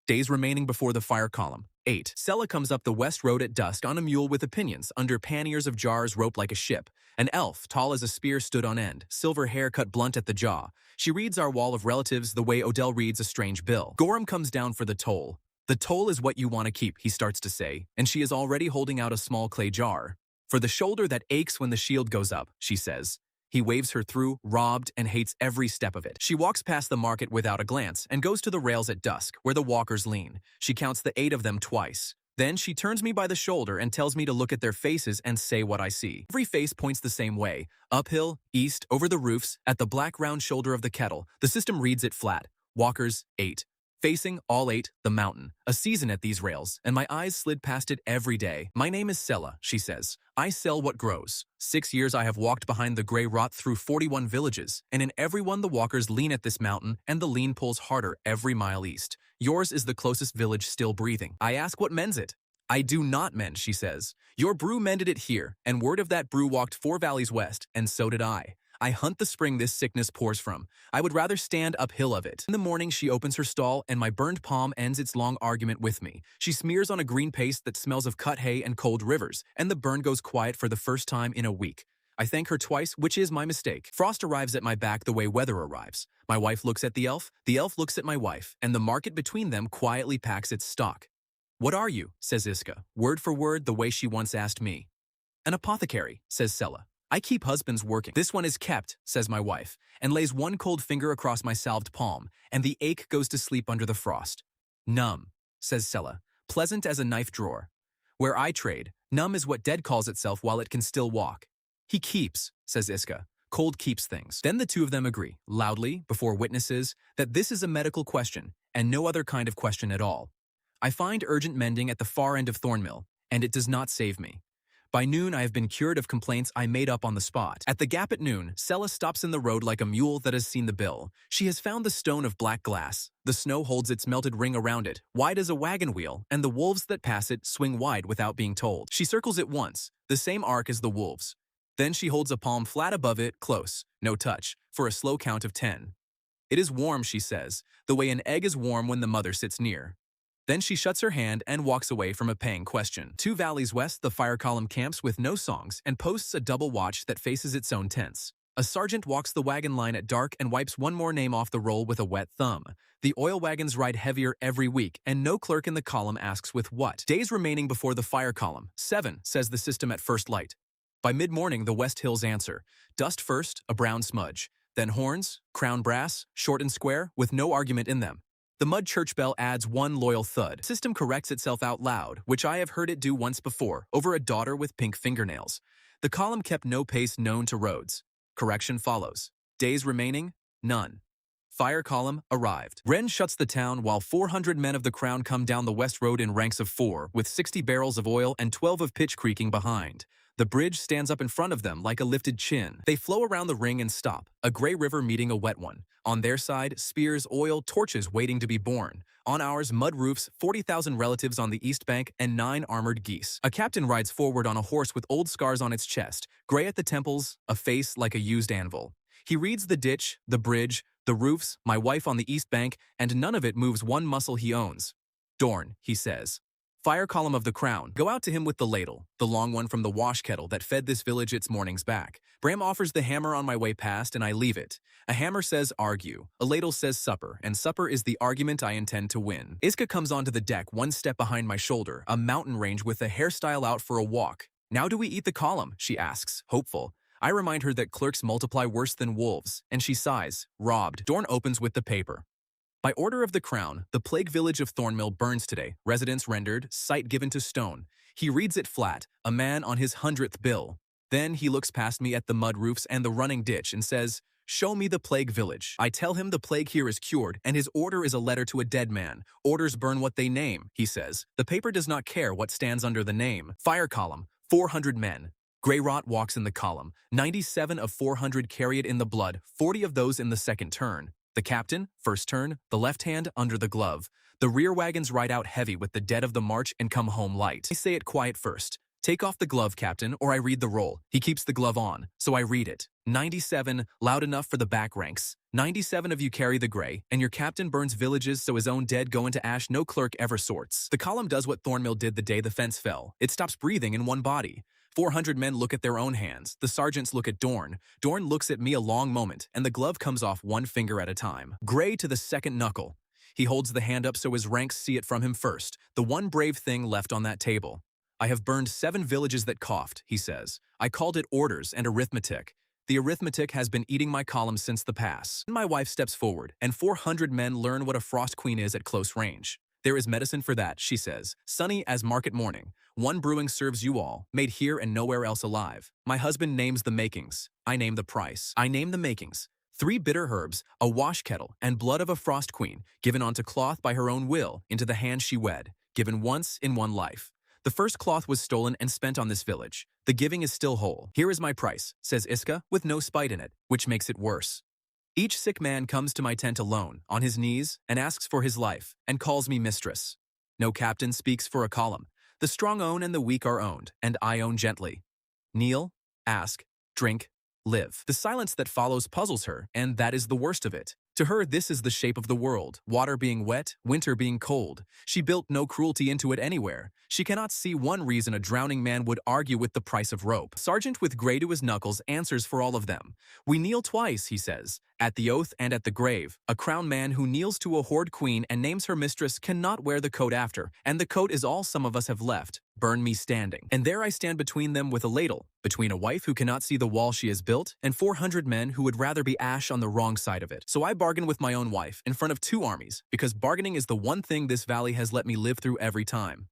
Days remaining before the fire column. 8. Sella comes up the west road at dusk on a mule with opinions, under panniers of jars roped like a ship. An elf, tall as a spear, stood on end, silver hair cut blunt at the jaw. She reads our wall of relatives the way Odell reads a strange bill. Gorham comes down for the toll. The toll is what you want to keep, he starts to say, and she is already holding out a small clay jar. For the shoulder that aches when the shield goes up, she says. He waves her through, robbed, and hates every step of it. She walks past the market without a glance and goes to the rails at dusk, where the walkers lean. She counts the 8 of them twice. Then she turns me by the shoulder and tells me to look at their faces and say what I see. Every face points the same way. Uphill, east, over the roofs, at the black round shoulder of the kettle. The system reads it flat. Walkers, 8. Facing, all 8, the mountain. A season at these rails, and my eyes slid past it every day. My name is Sella, she says. I sell what grows. 6 years I have walked behind the gray rot through 41 villages, and in every one the walkers lean at this mountain, and the lean pulls harder every mile east. Yours is the closest village still breathing. I ask what mends it. I do not mend, she says. Your brew mended it here, and word of that brew walked 4 valleys west, and so did I. I hunt the spring this sickness pours from. I would rather stand uphill of it. In the morning she opens her stall, and my burned palm ends its long argument with me. She smears on a green paste that smells of cut hay and cold rivers, and the burn goes quiet for the first time in a week. I thank her twice, which is my mistake. Frost arrives at my back the way weather arrives. My wife looks at the elf looks at my wife, and the market between them quietly packs its stock. What are you? Says Iska, word for word the way she once asked me. An apothecary, says Sella. I keep husbands working. This one is kept, says my wife, and lays one cold finger across my salved palm, and the ache goes to sleep under the frost. Numb, says Sella, pleasant as a knife drawer. Where I trade, numb is what dead calls itself while it can still walk. He keeps, says Iska. Cold keeps things. Then the two of them agree, loudly, before witnesses, that this is a medical question, and no other kind of question at all. I find urgent mending at the far end of Thornmill, and it does not save me. By noon, I have been cured of complaints I made up on the spot. At the gap at noon, Sella stops in the road like a mule that has seen the bill. She has found the stone of black glass. The snow holds its melted ring around it, wide as a wagon wheel, and the wolves that pass it swing wide without being told. She circles it once, the same arc as the wolves. Then she holds a palm flat above it, close, no touch, for a slow count of 10. It is warm, she says, the way an egg is warm when the mother sits near. Then she shuts her hand and walks away from a paying question. 2 valleys west, the fire column camps with no songs and posts a double watch that faces its own tents. A sergeant walks the wagon line at dark and wipes one more name off the roll with a wet thumb. The oil wagons ride heavier every week, and no clerk in the column asks with what. Days remaining before the fire column. 7, says the system at first light. By mid-morning, the West Hills answer. Dust first, a brown smudge. Then horns, crown brass, short and square, with no argument in them. The mud church bell adds one loyal thud. System corrects itself out loud, which I have heard it do once before, over a daughter with pink fingernails. The column kept no pace known to roads. Correction follows. Days remaining? None. Fire column arrived. Wren shuts the town while 400 men of the crown come down the west road in ranks of 4, with 60 barrels of oil and 12 of pitch creaking behind. The bridge stands up in front of them like a lifted chin. They flow around the ring and stop, a gray river meeting a wet one. On their side, spears, oil, torches waiting to be borne. On ours, mud roofs, 40,000 relatives on the east bank, and 9 armored geese. A captain rides forward on a horse with old scars on its chest, gray at the temples, a face like a used anvil. He reads the ditch, the bridge, the roofs, my wife on the east bank, and none of it moves one muscle he owns. Dorn, he says. Fire column of the crown, go out to him with the ladle, the long one from the wash kettle that fed this village its mornings back. Bram offers the hammer on my way past, and I leave it. A hammer says argue, a ladle says supper, and supper is the argument I intend to win. Iska comes onto the deck one step behind my shoulder, a mountain range with a hairstyle out for a walk. Now do we eat the column, she asks, hopeful. I remind her that clerks multiply worse than wolves, and she sighs, robbed. Dorn opens with the paper. By order of the crown, the plague village of Thornmill burns today, residence rendered, site given to stone. He reads it flat, a man on his 100th bill. Then he looks past me at the mud roofs and the running ditch and says, show me the plague village. I tell him the plague here is cured, and his order is a letter to a dead man. Orders burn what they name, he says. The paper does not care what stands under the name. Fire column, 400 men. Grey rot walks in the column. 97 of 400 carry it in the blood, 40 of those in the second turn. The captain, first turn, the left hand under the glove. The rear wagons ride out heavy with the dead of the march and come home light. I say it quiet first. Take off the glove, Captain, or I read the roll. He keeps the glove on, so I read it. 97, loud enough for the back ranks. 97 of you carry the gray, and your captain burns villages so his own dead go into ash no clerk ever sorts. The column does what Thornmill did the day the fence fell. It stops breathing in one body. 400 men look at their own hands. The sergeants look at Dorn. Dorn looks at me a long moment, and the glove comes off one finger at a time. Gray to the second knuckle. He holds the hand up so his ranks see it from him first, the one brave thing left on that table. I have burned 7 villages that coughed, he says. I called it orders and arithmetic. The arithmetic has been eating my column since the pass. My wife steps forward, and 400 men learn what a frost queen is at close range. There is medicine for that, she says. Sunny as market morning. One brewing serves you all, made here and nowhere else alive. My husband names the makings. I name the price. I name the makings. 3 bitter herbs, a wash kettle, and blood of a frost queen, given onto cloth by her own will, into the hand she wed, given once in one life. The first cloth was stolen and spent on this village. The giving is still whole. Here is my price, says Iska, with no spite in it, which makes it worse. Each sick man comes to my tent alone, on his knees, and asks for his life, and calls me mistress. No captain speaks for a column. The strong own and the weak are owned, and I own gently. Kneel, ask, drink, live. The silence that follows puzzles her, and that is the worst of it. To her, this is the shape of the world, water being wet, winter being cold. She built no cruelty into it anywhere. She cannot see one reason a drowning man would argue with the price of rope. Sergeant with gray to his knuckles answers for all of them. We kneel twice, he says, at the oath and at the grave. A crowned man who kneels to a horde queen and names her mistress cannot wear the coat after, and the coat is all some of us have left. Burn me standing. And there I stand between them with a ladle, between a wife who cannot see the wall she has built, and 400 men who would rather be ash on the wrong side of it. So I bargain with my own wife in front of 2 armies, because bargaining is the one thing this valley has let me live through every time.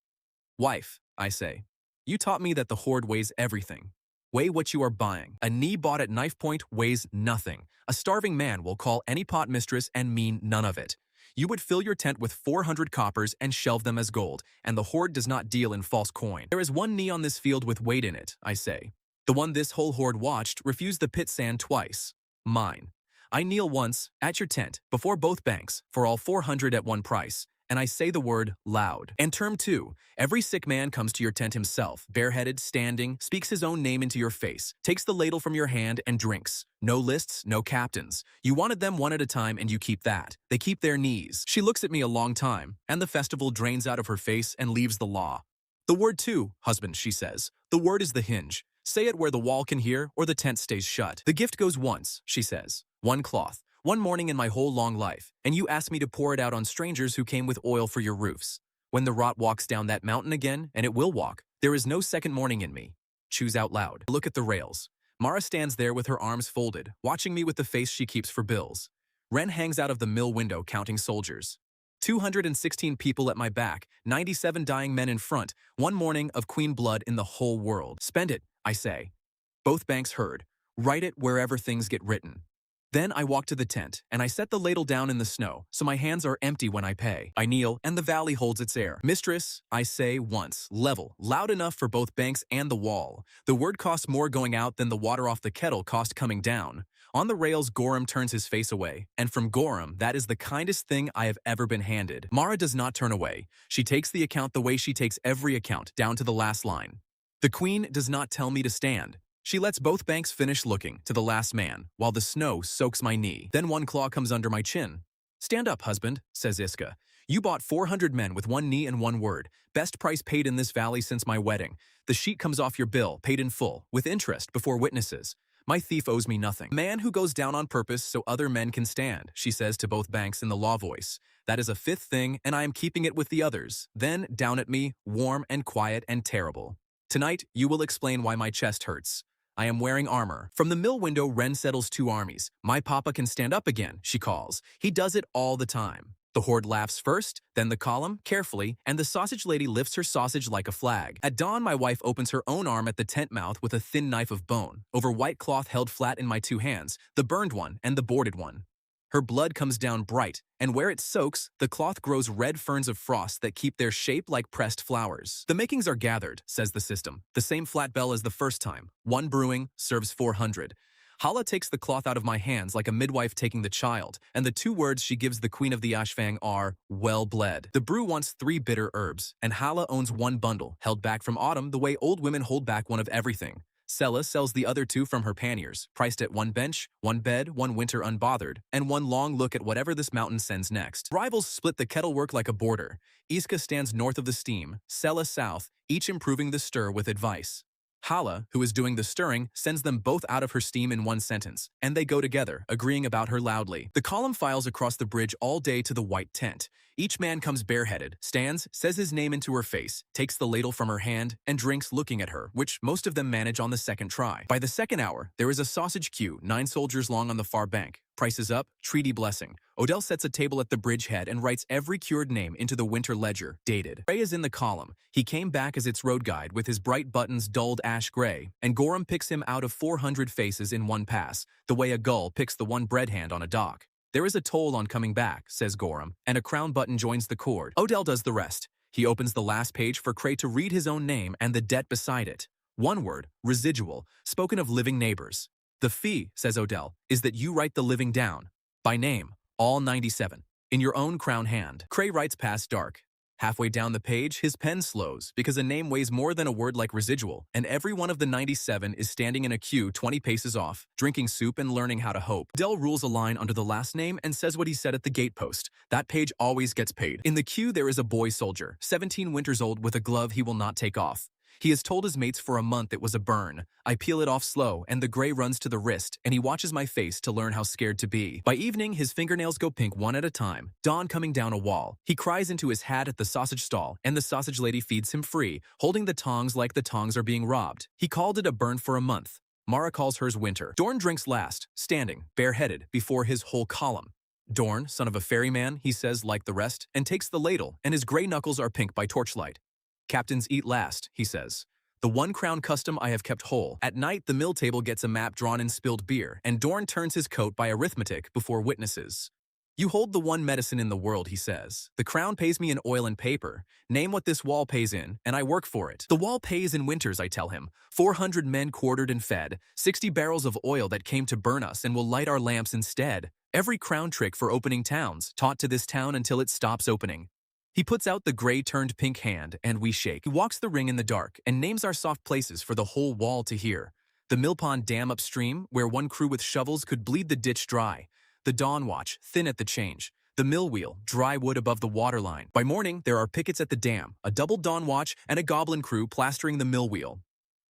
Wife, I say, you taught me that the horde weighs everything. Weigh what you are buying. A knee bought at knife point weighs nothing. A starving man will call any pot mistress and mean none of it. You would fill your tent with 400 coppers and shelve them as gold, and the horde does not deal in false coin. There is one knee on this field with weight in it, I say. The one this whole horde watched refused the pit sand twice. Mine. I kneel once, at your tent, before both banks, for all 400 at one price, and I say the word loud. And term 2, every sick man comes to your tent himself, bareheaded, standing, speaks his own name into your face, takes the ladle from your hand and drinks. No lists, no captains. You wanted them one at a time and you keep that. They keep their knees. She looks at me a long time, and the festival drains out of her face and leaves the law. The word too, husband, she says. The word is the hinge. Say it where the wall can hear or the tent stays shut. The gift goes once, she says. One cloth. One morning in my whole long life, and you asked me to pour it out on strangers who came with oil for your roofs. When the rot walks down that mountain again, and it will walk, there is no second morning in me. Choose out loud. Look at the rails. Mara stands there with her arms folded, watching me with the face she keeps for bills. Wren hangs out of the mill window counting soldiers. 216 people at my back, 97 dying men in front, one morning of queen blood in the whole world. Spend it, I say. Both banks heard. Write it wherever things get written. Then I walk to the tent, and I set the ladle down in the snow, so my hands are empty when I pay. I kneel, and the valley holds its air. Mistress, I say once, level, loud enough for both banks and the wall. The word costs more going out than the water off the kettle cost coming down. On the rails, Gorham turns his face away, and from Gorham, that is the kindest thing I have ever been handed. Mara does not turn away. She takes the account the way she takes every account, down to the last line. The queen does not tell me to stand. She lets both banks finish looking, to the last man, while the snow soaks my knee. Then one claw comes under my chin. Stand up, husband, says Iska. You bought 400 men with one knee and one word. Best price paid in this valley since my wedding. The sheet comes off your bill, paid in full, with interest, before witnesses. My thief owes me nothing. A man who goes down on purpose so other men can stand, she says to both banks in the law voice. That is a 5th thing, and I am keeping it with the others. Then, down at me, warm and quiet and terrible. Tonight, you will explain why my chest hurts. I am wearing armor. From the mill window, Wren settles 2 armies. My papa can stand up again, she calls. He does it all the time. The horde laughs first, then the column, carefully, and the sausage lady lifts her sausage like a flag. At dawn, my wife opens her own arm at the tent mouth with a thin knife of bone, over white cloth held flat in my 2 hands, the burned one and the boarded one. Her blood comes down bright, and where it soaks, the cloth grows red ferns of frost that keep their shape like pressed flowers. The makings are gathered, says the system. The same flat bell as the first time. 1 brewing serves 400. Hala takes the cloth out of my hands like a midwife taking the child, and the 2 words she gives the queen of the Ashfang are, well bled. The brew wants 3 bitter herbs, and Hala owns 1 bundle, held back from autumn the way old women hold back one of everything. Sella sells the other 2 from her panniers, priced at 1 bench, 1 bed, 1 winter unbothered, and 1 long look at whatever this mountain sends next. Rivals split the kettle work like a border. Iska stands north of the steam, Sella south, each improving the stir with advice. Hala, who is doing the stirring, sends them both out of her steam in 1 sentence, and they go together, agreeing about her loudly. The column files across the bridge all day to the white tent. Each man comes bareheaded, stands, says his name into her face, takes the ladle from her hand, and drinks looking at her, which most of them manage on the 2nd try. By the 2nd hour, there is a sausage queue, 9 soldiers long on the far bank. Prices up, treaty blessing. Odell sets a table at the bridge head and writes every cured name into the winter ledger, dated. Gray is in the column. He came back as its road guide with his bright buttons dulled ash gray, and Gorham picks him out of 400 faces in 1 pass, the way a gull picks the 1 bread hand on a dock. There is a toll on coming back, says Gorham, and a crown button joins the cord. Odell does the rest. He opens the last page for Cray to read his own name and the debt beside it. 1 word, residual, spoken of living neighbors. The fee, says Odell, is that you write the living down, by name, all 97, in your own crown hand. Cray writes past dark. Halfway down the page, his pen slows because a name weighs more than a word like residual, and every one of the 97 is standing in a queue 20 paces off, drinking soup and learning how to hope. Odell rules a line under the last name and says what he said at the gatepost. That page always gets paid. In the queue, there is a boy soldier, 17 winters old, with a glove he will not take off. He has told his mates for a month it was a burn. I peel it off slow, and the gray runs to the wrist, and he watches my face to learn how scared to be. By evening, his fingernails go pink 1 at a time, dawn coming down a wall. He cries into his hat at the sausage stall, and the sausage lady feeds him free, holding the tongs like the tongs are being robbed. He called it a burn for a month. Mara calls hers winter. Dorn drinks last, standing, bareheaded, before his whole column. Dorn, son of a ferryman, he says like the rest, and takes the ladle, and his gray knuckles are pink by torchlight. Captains eat last, he says. The 1 crown custom I have kept whole. At night, the mill table gets a map drawn in spilled beer, and Dorn turns his coat by arithmetic before witnesses. You hold the 1 medicine in the world, he says. The crown pays me in oil and paper. Name what this wall pays in, and I work for it. The wall pays in winters, I tell him. 400 men quartered and fed, 60 barrels of oil that came to burn us and will light our lamps instead. Every crown trick for opening towns, taught to this town until it stops opening. He puts out the gray-turned-pink hand, and we shake. He walks the ring in the dark and names our soft places for the whole wall to hear. The Millpond Dam upstream, where 1 crew with shovels could bleed the ditch dry. The dawn watch, thin at the change. The mill wheel, dry wood above the waterline. By morning, there are pickets at the dam, a double dawn watch, and a goblin crew plastering the mill wheel.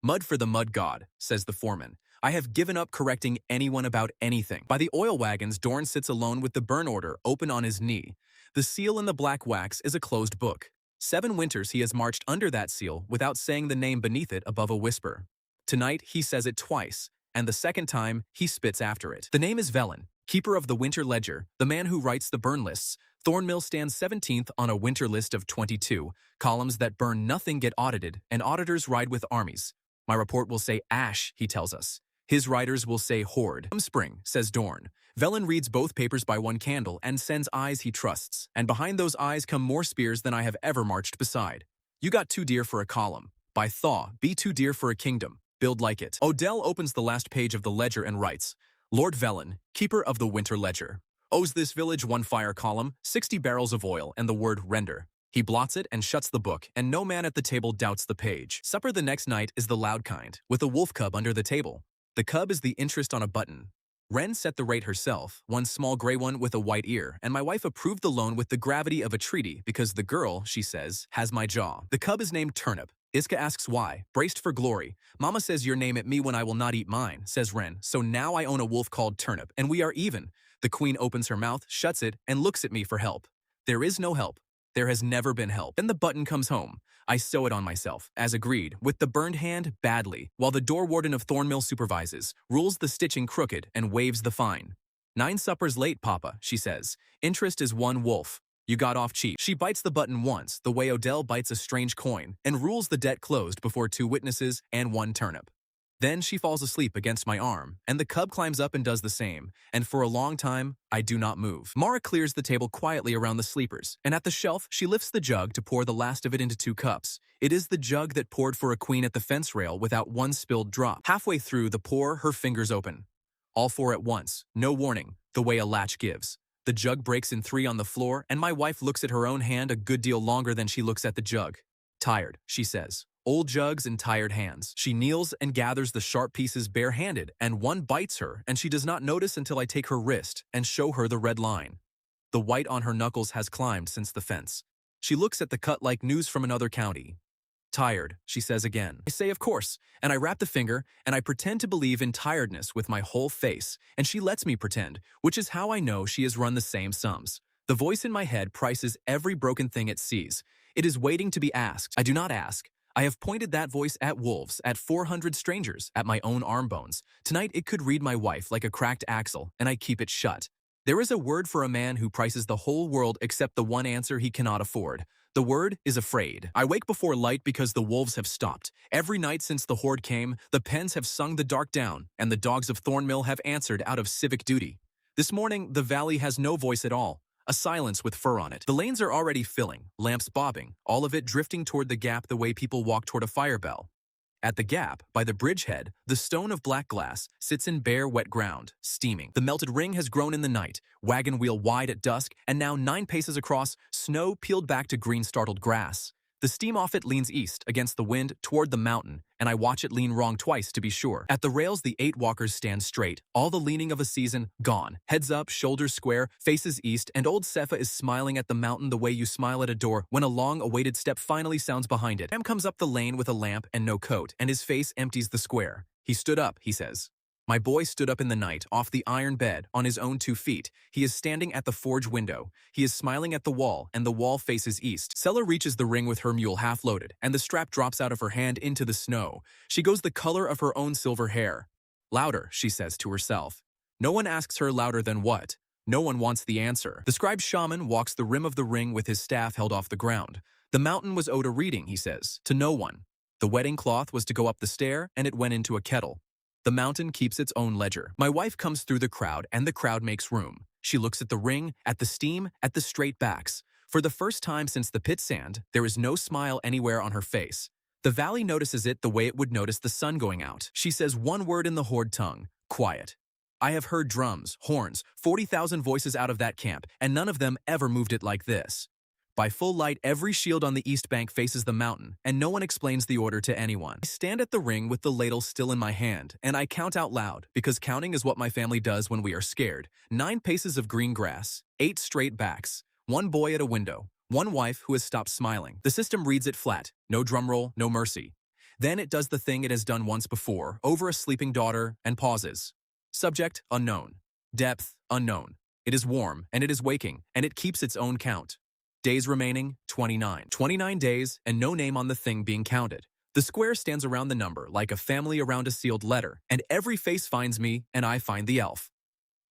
Mud for the mud god, says the foreman. I have given up correcting anyone about anything. By the oil wagons, Dorn sits alone with the burn order open on his knee. The seal in the black wax is a closed book. 7 winters he has marched under that seal without saying the name beneath it above a whisper. Tonight he says it twice, and the 2nd time he spits after it. The name is Velen, keeper of the winter ledger, the man who writes the burn lists. Thornmill stands 17th on a winter list of 22. Columns that burn nothing get audited, and auditors ride with armies. My report will say ash, he tells us. His riders will say horde. Come spring, says Dorn. Velen reads both papers by 1 candle and sends eyes he trusts, and behind those eyes come more spears than I have ever marched beside. You got too dear for a column. By thaw, be too dear for a kingdom. Build like it. Odell opens the last page of the ledger and writes, Lord Velen, keeper of the winter ledger, owes this village 1 fire column, 60 barrels of oil, and the word render. He blots it and shuts the book, and no man at the table doubts the page. Supper the next night is the loud kind, with a wolf cub under the table. The cub is the interest on a button. Wren set the rate herself, 1 small gray one with a white ear, and my wife approved the loan with the gravity of a treaty because the girl, she says, has my jaw. The cub is named Turnip. Iska asks why, braced for glory. Mama says your name at me when I will not eat mine, says Wren, so now I own a wolf called Turnip, and we are even. The queen opens her mouth, shuts it, and looks at me for help. There is no help. There has never been help. Then the button comes home. I sew it on myself, as agreed, with the burned hand badly, while the door warden of Thornmill supervises, rules the stitching crooked, and waives the fine. 9 suppers late, Papa, she says. Interest is 1 wolf. You got off cheap. She bites the button once, the way Odell bites a strange coin, and rules the debt closed before 2 witnesses and 1 turnip. Then she falls asleep against my arm, and the cub climbs up and does the same, and for a long time, I do not move. Mara clears the table quietly around the sleepers, and at the shelf, she lifts the jug to pour the last of it into 2 cups. It is the jug that poured for a queen at the fence rail without 1 spilled drop. Halfway through the pour, her fingers open. All four at once, no warning, the way a latch gives. The jug breaks in three on the floor, and my wife looks at her own hand a good deal longer than she looks at the jug. Tired, she says. Old jugs and tired hands. She kneels and gathers the sharp pieces barehanded, and one bites her, and she does not notice until I take her wrist and show her the red line. The white on her knuckles has climbed since the fence. She looks at the cut like news from another county. Tired, she says again. I say, of course, and I wrap the finger, and I pretend to believe in tiredness with my whole face, and she lets me pretend, which is how I know she has run the same sums. The voice in my head prices every broken thing it sees. It is waiting to be asked. I do not ask. I have pointed that voice at wolves, at 400 strangers, at my own arm bones. Tonight it could read my wife like a cracked axle, and I keep it shut. There is a word for a man who prices the whole world except the one answer he cannot afford. The word is afraid. I wake before light because the wolves have stopped. Every night since the horde came, the pens have sung the dark down, and the dogs of Thornmill have answered out of civic duty. This morning, the valley has no voice at all. A silence with fur on it. The lanes are already filling, lamps bobbing, all of it drifting toward the gap the way people walk toward a fire bell. At the gap, by the bridgehead, the stone of black glass sits in bare, wet ground, steaming. The melted ring has grown in the night, wagon wheel wide at dusk, and now 9 paces across, snow peeled back to green startled grass. The steam off it leans east, against the wind, toward the mountain, and I watch it lean wrong twice to be sure. At the rails, the 8 walkers stand straight, all the leaning of a season gone. Heads up, shoulders square, faces east, and old Sepha is smiling at the mountain the way you smile at a door when a long-awaited step finally sounds behind it. Sam comes up the lane with a lamp and no coat, and his face empties the square. He stood up, he says. My boy stood up in the night, off the iron bed, on his own 2 feet. He is standing at the forge window. He is smiling at the wall, and the wall faces east. Sella reaches the ring with her mule half-loaded, and the strap drops out of her hand into the snow. She goes the color of her own silver hair. Louder, she says to herself. No one asks her louder than what. No one wants the answer. The scribe shaman walks the rim of the ring with his staff held off the ground. The mountain was owed a reading, he says, to no one. The wedding cloth was to go up the stair, and it went into a kettle. The mountain keeps its own ledger. My wife comes through the crowd, and the crowd makes room. She looks at the ring, at the steam, at the straight backs. For the first time since the pit sand, there is no smile anywhere on her face. The valley notices it the way it would notice the sun going out. She says one word in the horde tongue, quiet. I have heard drums, horns, 40,000 voices out of that camp, and none of them ever moved it like this. By full light, every shield on the east bank faces the mountain, and no one explains the order to anyone. I stand at the ring with the ladle still in my hand, and I count out loud, because counting is what my family does when we are scared. 9 paces of green grass, 8 straight backs, 1 boy at a window, 1 wife who has stopped smiling. The system reads it flat, no drum roll, no mercy. Then it does the thing it has done once before, over a sleeping daughter, and pauses. Subject, unknown. Depth, unknown. It is warm, and it is waking, and it keeps its own count. Days remaining, 29. 29 days, and no name on the thing being counted. The square stands around the number, like a family around a sealed letter, and every face finds me, and I find the elf.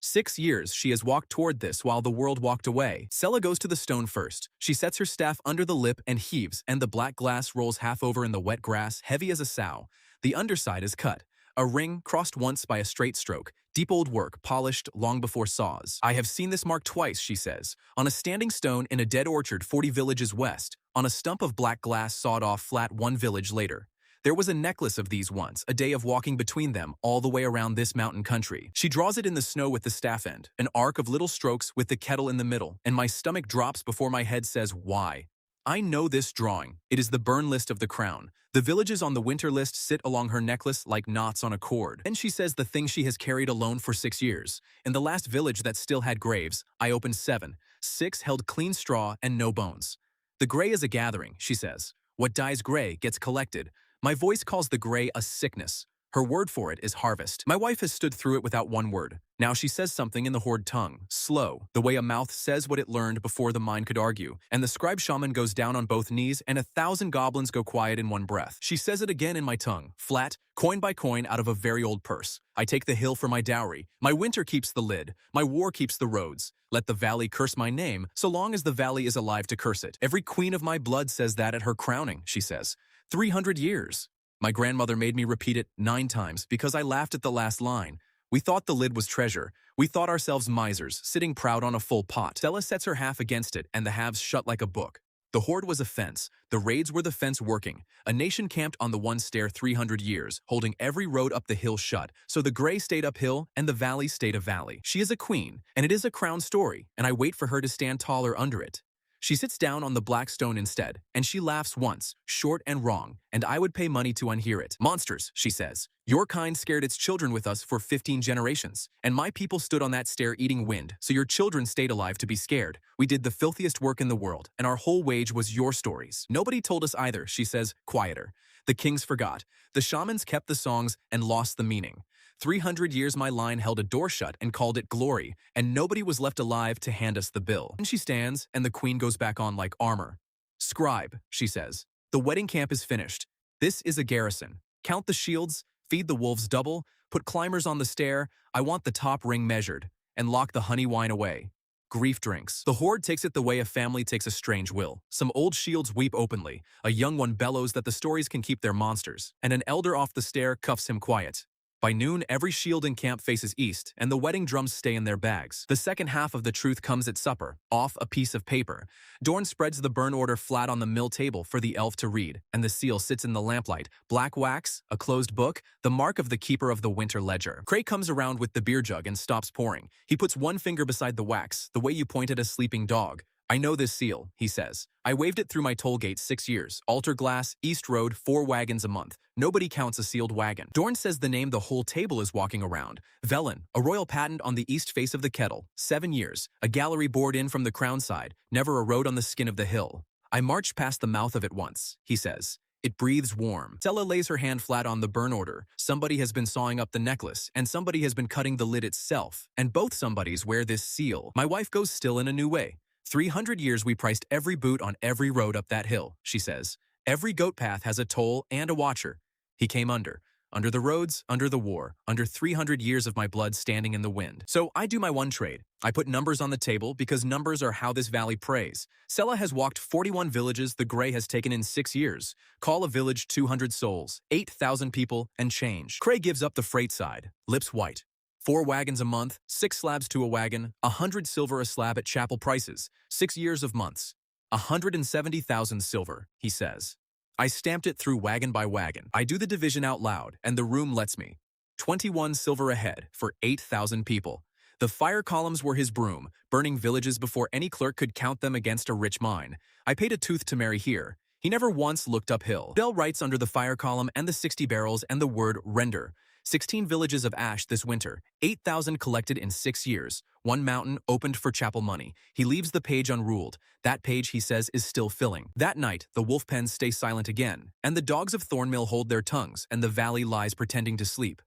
6 years she has walked toward this while the world walked away. Sella goes to the stone first. She sets her staff under the lip and heaves, and the black glass rolls half over in the wet grass, heavy as a sow. The underside is cut. A ring crossed once by a straight stroke. Deep old work, polished long before saws. I have seen this mark twice, she says. On a standing stone in a dead orchard 40 villages west. On a stump of black glass sawed off flat 1 village later. There was a necklace of these once, a day of walking between them all the way around this mountain country. She draws it in the snow with the staff end, an arc of little strokes with the kettle in the middle, and my stomach drops before my head says, why? I know this drawing. It is the burn list of the crown. The villages on the winter list sit along her necklace like knots on a cord. Then she says the thing she has carried alone for 6 years. In the last village that still had graves, I opened 7. 6 held clean straw and no bones. The gray is a gathering, she says. What dies gray gets collected. My voice calls the gray a sickness. Her word for it is harvest. My wife has stood through it without one word. Now she says something in the horde tongue, slow, the way a mouth says what it learned before the mind could argue, and the scribe shaman goes down on both knees and 1,000 goblins go quiet in one breath. She says it again in my tongue, flat, coin by coin out of a very old purse. I take the hill for my dowry. My winter keeps the lid. My war keeps the roads. Let the valley curse my name, so long as the valley is alive to curse it. Every queen of my blood says that at her crowning, she says. 300 years. My grandmother made me repeat it 9 times because I laughed at the last line. We thought the lid was treasure. We thought ourselves misers, sitting proud on a full pot. Stella sets her half against it, and the halves shut like a book. The horde was a fence. The raids were the fence working. A nation camped on the one stair 300 years, holding every road up the hill shut, so the gray stayed uphill and the valley stayed a valley. She is a queen, and it is a crown story, and I wait for her to stand taller under it. She sits down on the black stone instead, and she laughs once, short and wrong, and I would pay money to unhear it. Monsters, she says. Your kind scared its children with us for 15 generations, and my people stood on that stair eating wind, so your children stayed alive to be scared. We did the filthiest work in the world, and our whole wage was your stories. Nobody told us either, she says, quieter. The kings forgot. The shamans kept the songs and lost the meaning. 300 years my line held a door shut and called it glory, and nobody was left alive to hand us the bill. And she stands, and the queen goes back on like armor. Scribe, she says. The wedding camp is finished. This is a garrison. Count the shields, feed the wolves double, put climbers on the stair, I want the top ring measured, and lock the honey wine away. Grief drinks. The horde takes it the way a family takes a strange will. Some old shields weep openly, a young one bellows that the stories can keep their monsters, and an elder off the stair cuffs him quiet. By noon, every shield in camp faces east, and the wedding drums stay in their bags. The second half of the truth comes at supper, off a piece of paper. Dorn spreads the burn order flat on the mill table for the elf to read, and the seal sits in the lamplight. Black wax, a closed book, the mark of the keeper of the winter ledger. Cray comes around with the beer jug and stops pouring. He puts one finger beside the wax, the way you point at a sleeping dog. I know this seal, he says. I waved it through my toll gate 6 years. Altar glass, East Road, 4 wagons a month. Nobody counts a sealed wagon. Dorn says the name the whole table is walking around. Velen, a royal patent on the east face of the kettle. 7 years. A gallery bored in from the crown side. Never a road on the skin of the hill. I marched past the mouth of it once, he says. It breathes warm. Stella lays her hand flat on the burn order. Somebody has been sawing up the necklace, and somebody has been cutting the lid itself. And both somebodies wear this seal. My wife goes still in a new way. 300 years we priced every boot on every road up that hill, she says. Every goat path has a toll and a watcher. He came under the roads, under the war, under 300 years of my blood standing in the wind. So I do my one trade. I put numbers on the table because numbers are how this valley prays. Sella has walked 41 villages the Grey has taken in 6 years. Call a village 200 souls, 8,000 people, and change. Cray gives up the freight side, lips white. 4 wagons a month, 6 slabs to a wagon, 100 silver a slab at chapel prices, 6 years of months. 170,000 silver, he says. I stamped it through wagon by wagon. I do the division out loud, and the room lets me. 21 silver a head for 8,000 people. The fire columns were his broom, burning villages before any clerk could count them against a rich mine. I paid a tooth to marry here. He never once looked uphill. Bell writes under the fire column and the 60 barrels and the word render. 16 villages of ash this winter, 8,000 collected in 6 years. 1 mountain opened for chapel money. He leaves the page unruled. That page, he says, is still filling. That night, the wolf pens stay silent again, and the dogs of Thornmill hold their tongues, and the valley lies pretending to sleep.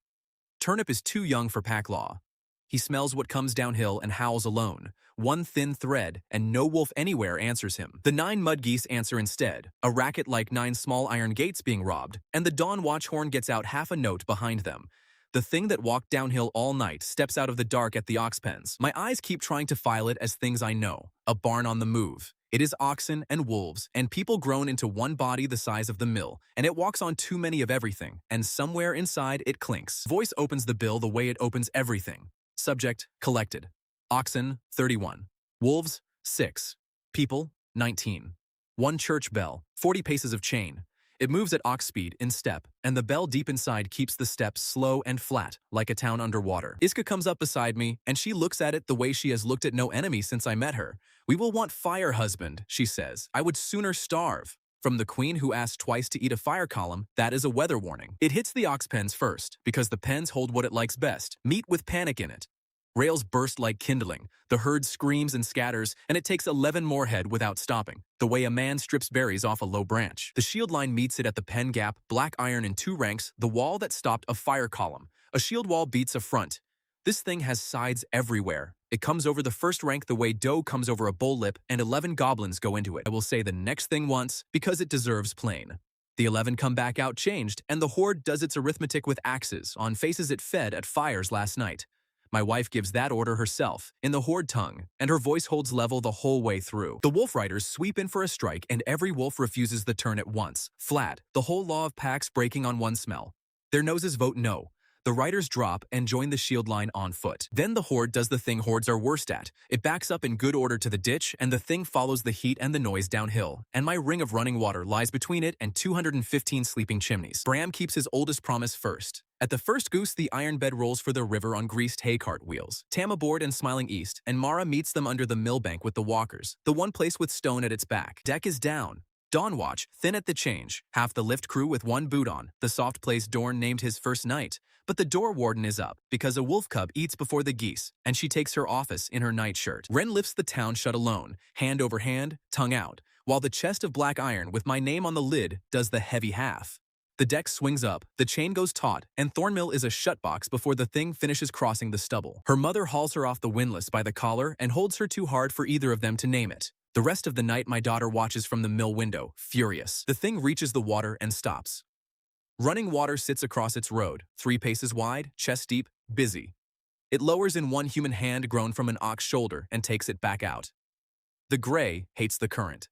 Turnip is too young for pack law. He smells what comes downhill and howls alone. 1 thin thread, and no wolf anywhere answers him. The 9 mud geese answer instead, a racket like 9 small iron gates being robbed, and the dawn watch horn gets out half a note behind them. The thing that walked downhill all night steps out of the dark at the ox pens. My eyes keep trying to file it as things I know. A barn on the move. It is oxen and wolves, and people grown into one body the size of the mill, and it walks on too many of everything, and somewhere inside it clinks. Voice opens the bill the way it opens everything. Subject, collected. Oxen, 31. Wolves, 6. People, 19. 1 church bell, 40 paces of chain. It moves at ox speed in step, and the bell deep inside keeps the step slow and flat, like a town underwater. Iska comes up beside me, and she looks at it the way she has looked at no enemy since I met her. We will want fire, husband, she says. I would sooner starve. From the queen who asked twice to eat a fire column, that is a weather warning. It hits the ox pens first, because the pens hold what it likes best, meat with panic in it. Rails burst like kindling, the herd screams and scatters, and it takes 11 more head without stopping, the way a man strips berries off a low branch. The shield line meets it at the pen gap, black iron in 2 ranks, the wall that stopped a fire column. A shield wall beats a front. This thing has sides everywhere. It comes over the first rank the way dough comes over a bull lip, and 11 goblins go into it. I will say the next thing once, because it deserves plain. The 11 come back out changed, and the horde does its arithmetic with axes on faces it fed at fires last night. My wife gives that order herself, in the horde tongue, and her voice holds level the whole way through. The wolf riders sweep in for a strike, and every wolf refuses the turn at once. Flat, the whole law of packs breaking on one smell. Their noses vote no. The riders drop and join the shield line on foot. Then the horde does the thing hordes are worst at. It backs up in good order to the ditch, and the thing follows the heat and the noise downhill, and my ring of running water lies between it and 215 sleeping chimneys. Bram keeps his oldest promise first. At the first goose, the iron bed rolls for the river on greased hay cart wheels. Tam aboard and smiling east, and Mara meets them under the millbank with the walkers, the one place with stone at its back. Deck is down. Dawn watch, thin at the change, half the lift crew with one boot on, the soft place Dorn named his first night. But the door warden is up, because a wolf cub eats before the geese, and she takes her office in her nightshirt. Ren lifts the town shut alone, hand over hand, tongue out, while the chest of black iron with my name on the lid does the heavy half. The deck swings up, the chain goes taut, and Thornmill is a shutbox before the thing finishes crossing the stubble. Her mother hauls her off the windlass by the collar and holds her too hard for either of them to name it. The rest of the night my daughter watches from the mill window, furious. The thing reaches the water and stops. Running water sits across its road, 3 paces wide, chest deep, busy. It lowers in one human hand grown from an ox shoulder and takes it back out. The gray hates the current.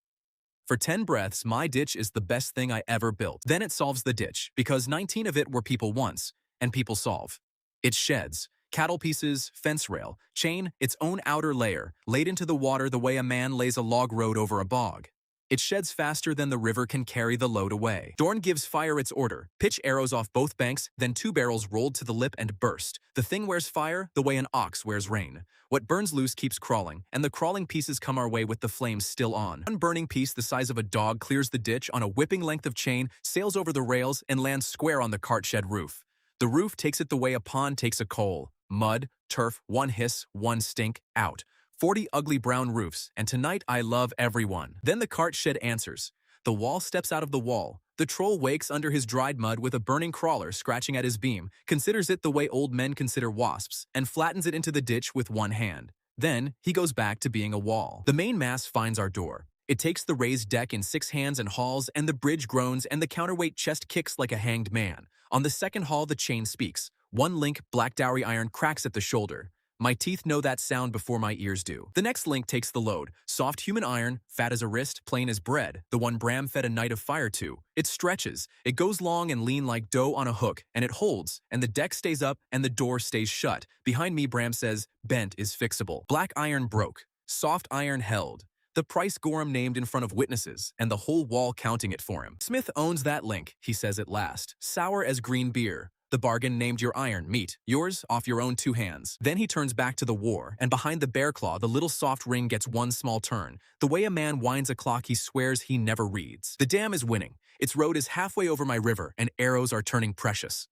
For 10 breaths, my ditch is the best thing I ever built. Then it solves the ditch, because 19 of it were people once, and people solve. It sheds. Cattle pieces, fence rail, chain, its own outer layer, laid into the water the way a man lays a log road over a bog. It sheds faster than the river can carry the load away. Dorn gives fire its order, pitch arrows off both banks, then 2 barrels rolled to the lip and burst. The thing wears fire the way an ox wears rain. What burns loose keeps crawling, and the crawling pieces come our way with the flames still on. One burning piece the size of a dog clears the ditch on a whipping length of chain, sails over the rails, and lands square on the cart shed roof. The roof takes it the way a pond takes a coal. Mud, turf, one hiss, one stink, out. 40 ugly brown roofs, and tonight I love everyone. Then the cart shed answers. The wall steps out of the wall. The troll wakes under his dried mud with a burning crawler scratching at his beam, considers it the way old men consider wasps, and flattens it into the ditch with one hand. Then he goes back to being a wall. The main mass finds our door. It takes the raised deck in 6 hands and hauls, and the bridge groans, and the counterweight chest kicks like a hanged man. On the second haul, the chain speaks. One link, black dowry iron, cracks at the shoulder. My teeth know that sound before my ears do. The next link takes the load. Soft human iron, fat as a wrist, plain as bread, the one Bram fed a night of fire to. It stretches. It goes long and lean like dough on a hook, and it holds, and the deck stays up, and the door stays shut. Behind me, Bram says, bent is fixable. Black iron broke. Soft iron held. The price Gorham named in front of witnesses, and the whole wall counting it for him. Smith owns that link, he says at last. Sour as green beer. The bargain named your iron meat, yours off your own 2 hands. Then he turns back to the war, and behind the bear claw, the little soft ring gets one small turn. The way a man winds a clock he swears he never reads. The dam is winning. Its road is halfway over my river, and arrows are turning precious.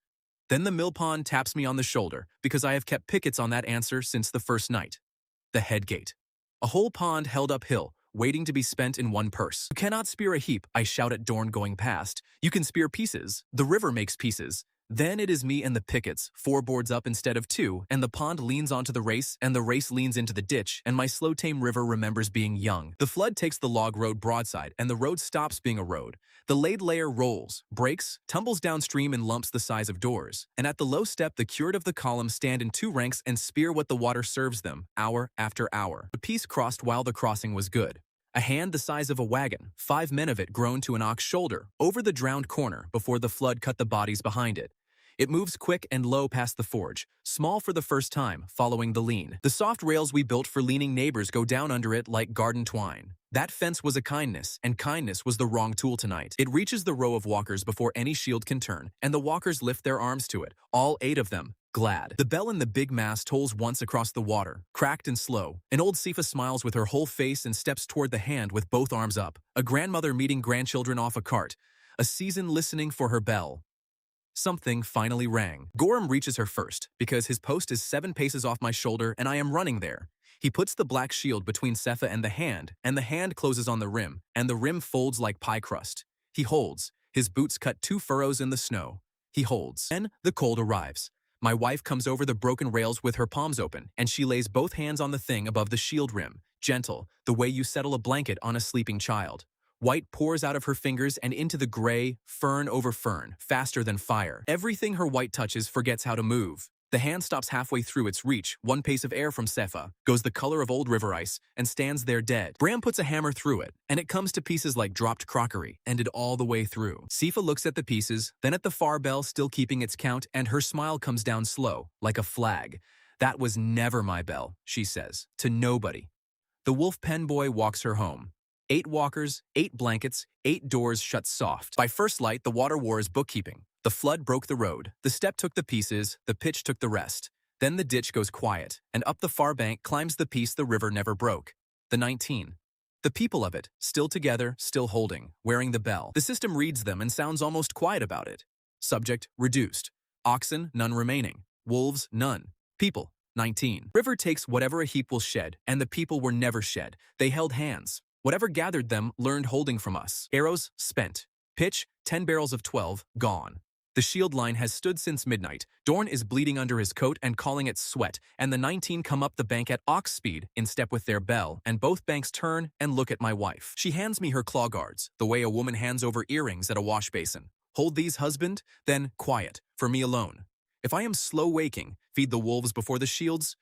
Then the mill pond taps me on the shoulder, because I have kept pickets on that answer since the first night. The head gate. A whole pond held uphill, waiting to be spent in one purse. You cannot spear a heap, I shout at Dorn going past. You can spear pieces. The river makes pieces. Then it is me and the pickets, 4 boards up instead of 2, and the pond leans onto the race, and the race leans into the ditch, and my slow tame river remembers being young. The flood takes the log road broadside, and the road stops being a road. The laid layer rolls, breaks, tumbles downstream in lumps the size of doors, and at the low step the cured of the column stand in 2 ranks and spear what the water serves them, hour after hour. The piece crossed while the crossing was good. A hand the size of a wagon, 5 men of it grown to an ox shoulder, over the drowned corner before the flood cut the bodies behind it. It moves quick and low past the forge, small for the first time, following the lean. The soft rails we built for leaning neighbors go down under it like garden twine. That fence was a kindness, and kindness was the wrong tool tonight. It reaches the row of walkers before any shield can turn, and the walkers lift their arms to it, all 8 of them, glad. The bell in the big mast tolls once across the water, cracked and slow. An old Sifa smiles with her whole face and steps toward the hand with both arms up. A grandmother meeting grandchildren off a cart. A season listening for her bell. Something finally rang. Gorham reaches her first, because his post is 7 paces off my shoulder and I am running there. He puts the black shield between Sepha and the hand closes on the rim, and the rim folds like pie crust. He holds. His boots cut 2 furrows in the snow. He holds. Then the cold arrives. My wife comes over the broken rails with her palms open, and she lays both hands on the thing above the shield rim, gentle, the way you settle a blanket on a sleeping child. White pours out of her fingers and into the gray, fern over fern, faster than fire. Everything her white touches forgets how to move. The hand stops halfway through its reach, one pace of air from Sepha, goes the color of old river ice, and stands there dead. Bram puts a hammer through it, and it comes to pieces like dropped crockery, ended all the way through. Sepha looks at the pieces, then at the far bell still keeping its count, and her smile comes down slow, like a flag. That was never my bell, she says, to nobody. The wolf pen boy walks her home. 8 walkers, 8 blankets, 8 doors shut soft. By first light, the water war is bookkeeping. The flood broke the road. The step took the pieces, the pitch took the rest. Then the ditch goes quiet, and up the far bank climbs the piece the river never broke. The 19. The people of it, still together, still holding, wearing the bell. The system reads them and sounds almost quiet about it. Subject, reduced. Oxen, none remaining. Wolves, none. People, 19. River takes whatever a heap will shed, and the people were never shed. They held hands. Whatever gathered them learned holding from us. Arrows, spent. Pitch, 10 barrels of 12, gone. The shield line has stood since midnight. Dorn is bleeding under his coat and calling it sweat, and the 19 come up the bank at ox speed, in step with their bell, and both banks turn and look at my wife. She hands me her claw guards, the way a woman hands over earrings at a wash basin. Hold these, husband, then quiet, for me alone. If I am slow waking, feed the wolves before the shields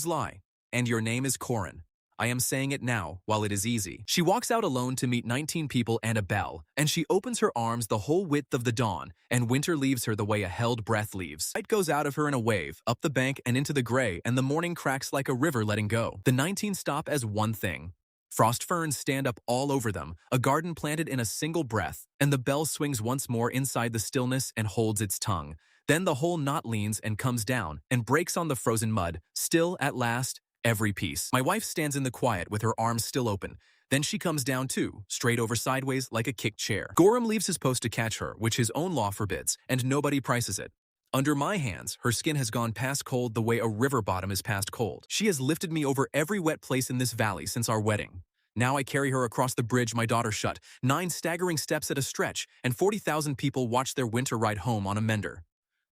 lie. And your name is Corin. I am saying it now, while it is easy. She walks out alone to meet 19 people and a bell, and she opens her arms the whole width of the dawn, and winter leaves her the way a held breath leaves. Light goes out of her in a wave, up the bank and into the gray, and the morning cracks like a river letting go. The 19 stop as one thing. Frost ferns stand up all over them, a garden planted in a single breath, and the bell swings once more inside the stillness and holds its tongue. Then the whole knot leans and comes down, and breaks on the frozen mud, still at last, every piece. My wife stands in the quiet with her arms still open. Then she comes down too, straight over sideways like a kicked chair. Gorham leaves his post to catch her, which his own law forbids, and nobody prices it. Under my hands, her skin has gone past cold the way a river bottom is past cold. She has lifted me over every wet place in this valley since our wedding. Now I carry her across the bridge my daughter shut, 9 staggering steps at a stretch, and 40,000 people watch their winter ride home on a mender.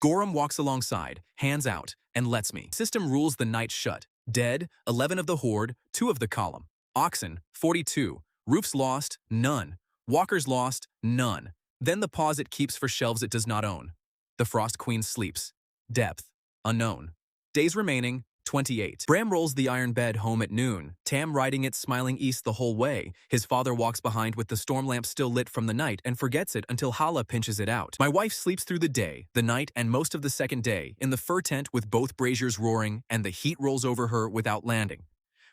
Gorham walks alongside, hands out, and lets me. System rules the night shut. Dead, 11 of the horde, 2 of the column. Oxen, 42. Roofs lost, none. Walkers lost, none. Then the pause it keeps for shelves it does not own. The Frost Queen sleeps. Depth, unknown. Days remaining, 28. Bram rolls the iron bed home at noon, Tam riding it smiling east the whole way. His father walks behind with the storm lamp still lit from the night and forgets it until Hala pinches it out. My wife sleeps through the day, the night, and most of the second day, in the fur tent with both braziers roaring, and the heat rolls over her without landing.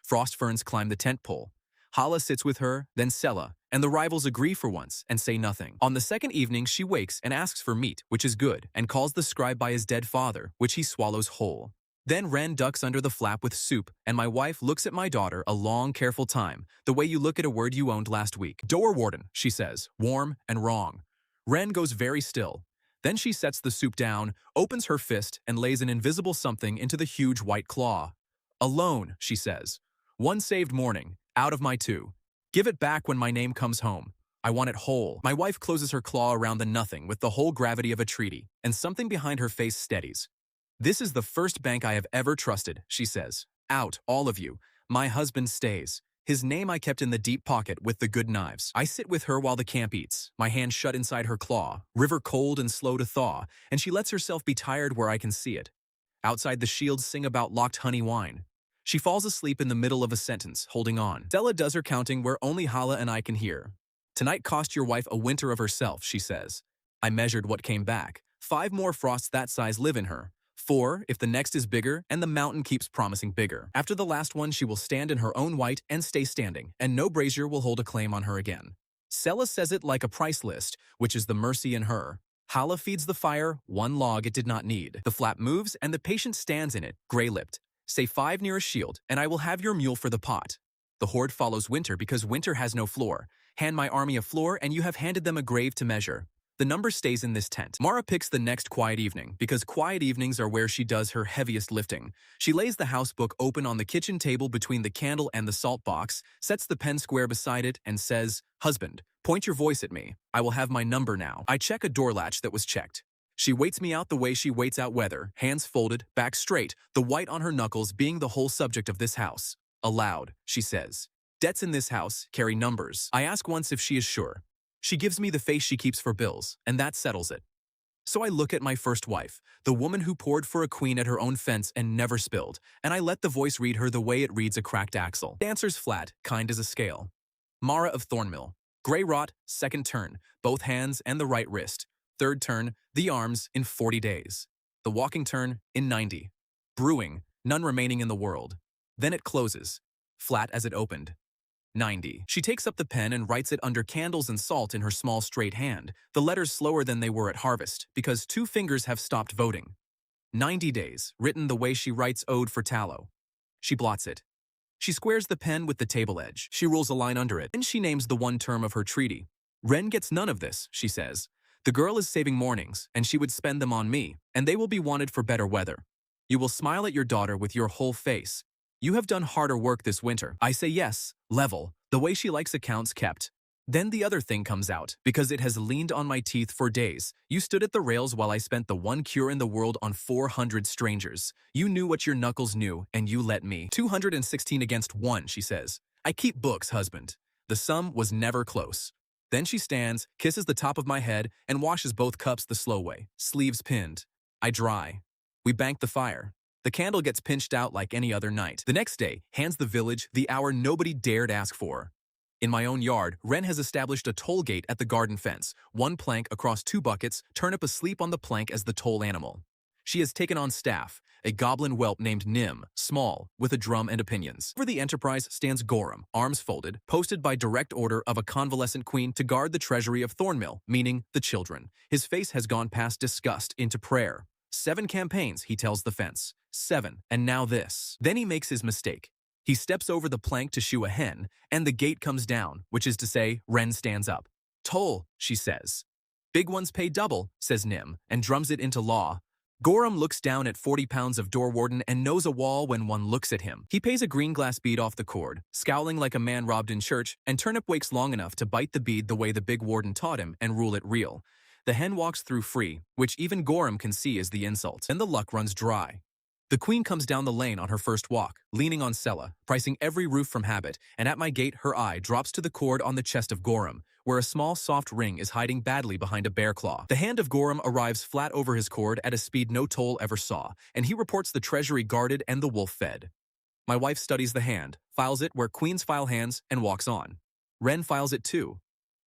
Frost ferns climb the tent pole. Hala sits with her, then Sella, and the rivals agree for once and say nothing. On the second evening she wakes and asks for meat, which is good, and calls the scribe by his dead father, which he swallows whole. Then Wren ducks under the flap with soup, and my wife looks at my daughter a long, careful time, the way you look at a word you owned last week. Door warden, she says, warm and wrong. Wren goes very still. Then she sets the soup down, opens her fist, and lays an invisible something into the huge white claw. Alone, she says. One saved morning, out of my 2. Give it back when my name comes home. I want it whole. My wife closes her claw around the nothing with the whole gravity of a treaty, and something behind her face steadies. This is the first bank I have ever trusted, she says. Out, all of you. My husband stays. His name I kept in the deep pocket with the good knives. I sit with her while the camp eats, my hand shut inside her claw, river cold and slow to thaw, and she lets herself be tired where I can see it. Outside the shields sing about locked honey wine. She falls asleep in the middle of a sentence, holding on. Stella does her counting where only Hala and I can hear. Tonight cost your wife a winter of herself, she says. I measured what came back. 5 more frosts that size live in her. 4, if the next is bigger, and the mountain keeps promising bigger. After the last one, she will stand in her own white and stay standing, and no brazier will hold a claim on her again. Sella says it like a price list, which is the mercy in her. Hala feeds the fire, 1 log it did not need. The flap moves, and the patient stands in it, gray-lipped. Say 5 near a shield, and I will have your mule for the pot. The horde follows winter because winter has no floor. Hand my army a floor, and you have handed them a grave to measure. The number stays in this tent. Mara picks the next quiet evening, because quiet evenings are where she does her heaviest lifting. She lays the house book open on the kitchen table between the candle and the salt box, sets the pen square beside it, and says, Husband, point your voice at me. I will have my number now. I check a door latch that was checked. She waits me out the way she waits out weather, hands folded, back straight, the white on her knuckles being the whole subject of this house. Aloud, she says, Debts in this house carry numbers. I ask once if she is sure. She gives me the face she keeps for bills, and that settles it. So I look at my first wife, the woman who poured for a queen at her own fence and never spilled, and I let the voice read her the way it reads a cracked axle. Dancer's flat, kind as a scale. Mara of Thornmill. Grey rot, second turn, both hands and the right wrist. Third turn, the arms, in 40 days. The walking turn, in 90. Brewing, none remaining in the world. Then it closes, flat as it opened. 90. She takes up the pen and writes it under candles and salt in her small straight hand, the letters slower than they were at harvest, because 2 fingers have stopped voting. 90 days, written the way she writes ode for tallow. She blots it. She squares the pen with the table edge. She rules a line under it, and she names the one term of her treaty. Wren gets none of this, she says. The girl is saving mornings, and she would spend them on me, and they will be wanted for better weather. You will smile at your daughter with your whole face. You have done harder work this winter. I say yes, level, the way she likes accounts kept. Then the other thing comes out, because it has leaned on my teeth for days. You stood at the rails while I spent the one cure in the world on 400 strangers. You knew what your knuckles knew, and you let me. 216 against 1, she says. I keep books, husband. The sum was never close. Then she stands, kisses the top of my head, and washes both cups the slow way, sleeves pinned. I dry. We bank the fire. The candle gets pinched out like any other night. The next day, hands the village the hour nobody dared ask for. In my own yard, Wren has established a toll gate at the garden fence, 1 plank across 2 buckets, turnip asleep on the plank as the toll animal. She has taken on staff, a goblin whelp named Nim, small, with a drum and opinions. Over the enterprise stands Gorum, arms folded, posted by direct order of a convalescent queen to guard the treasury of Thornmill, meaning the children. His face has gone past disgust into prayer. 7 campaigns, he tells the fence. 7, and now this. Then he makes his mistake. He steps over the plank to shoe a hen, and the gate comes down, which is to say, Wren stands up. Toll, she says. Big ones pay double, says Nim, and drums it into law. Gorum looks down at 40 pounds of door warden and knows a wall when one looks at him. He pays a green glass bead off the cord, scowling like a man robbed in church, and Turnip wakes long enough to bite the bead the way the big warden taught him and rule it real. The hen walks through free, which even Gorum can see is the insult, and the luck runs dry. The queen comes down the lane on her first walk, leaning on Sella, pricing every roof from habit, and at my gate her eye drops to the cord on the chest of Gorum, where a small soft ring is hiding badly behind a bear claw. The hand of Gorum arrives flat over his cord at a speed no toll ever saw, and he reports the treasury guarded and the wolf fed. My wife studies the hand, files it where queens file hands, and walks on. Wren files it too.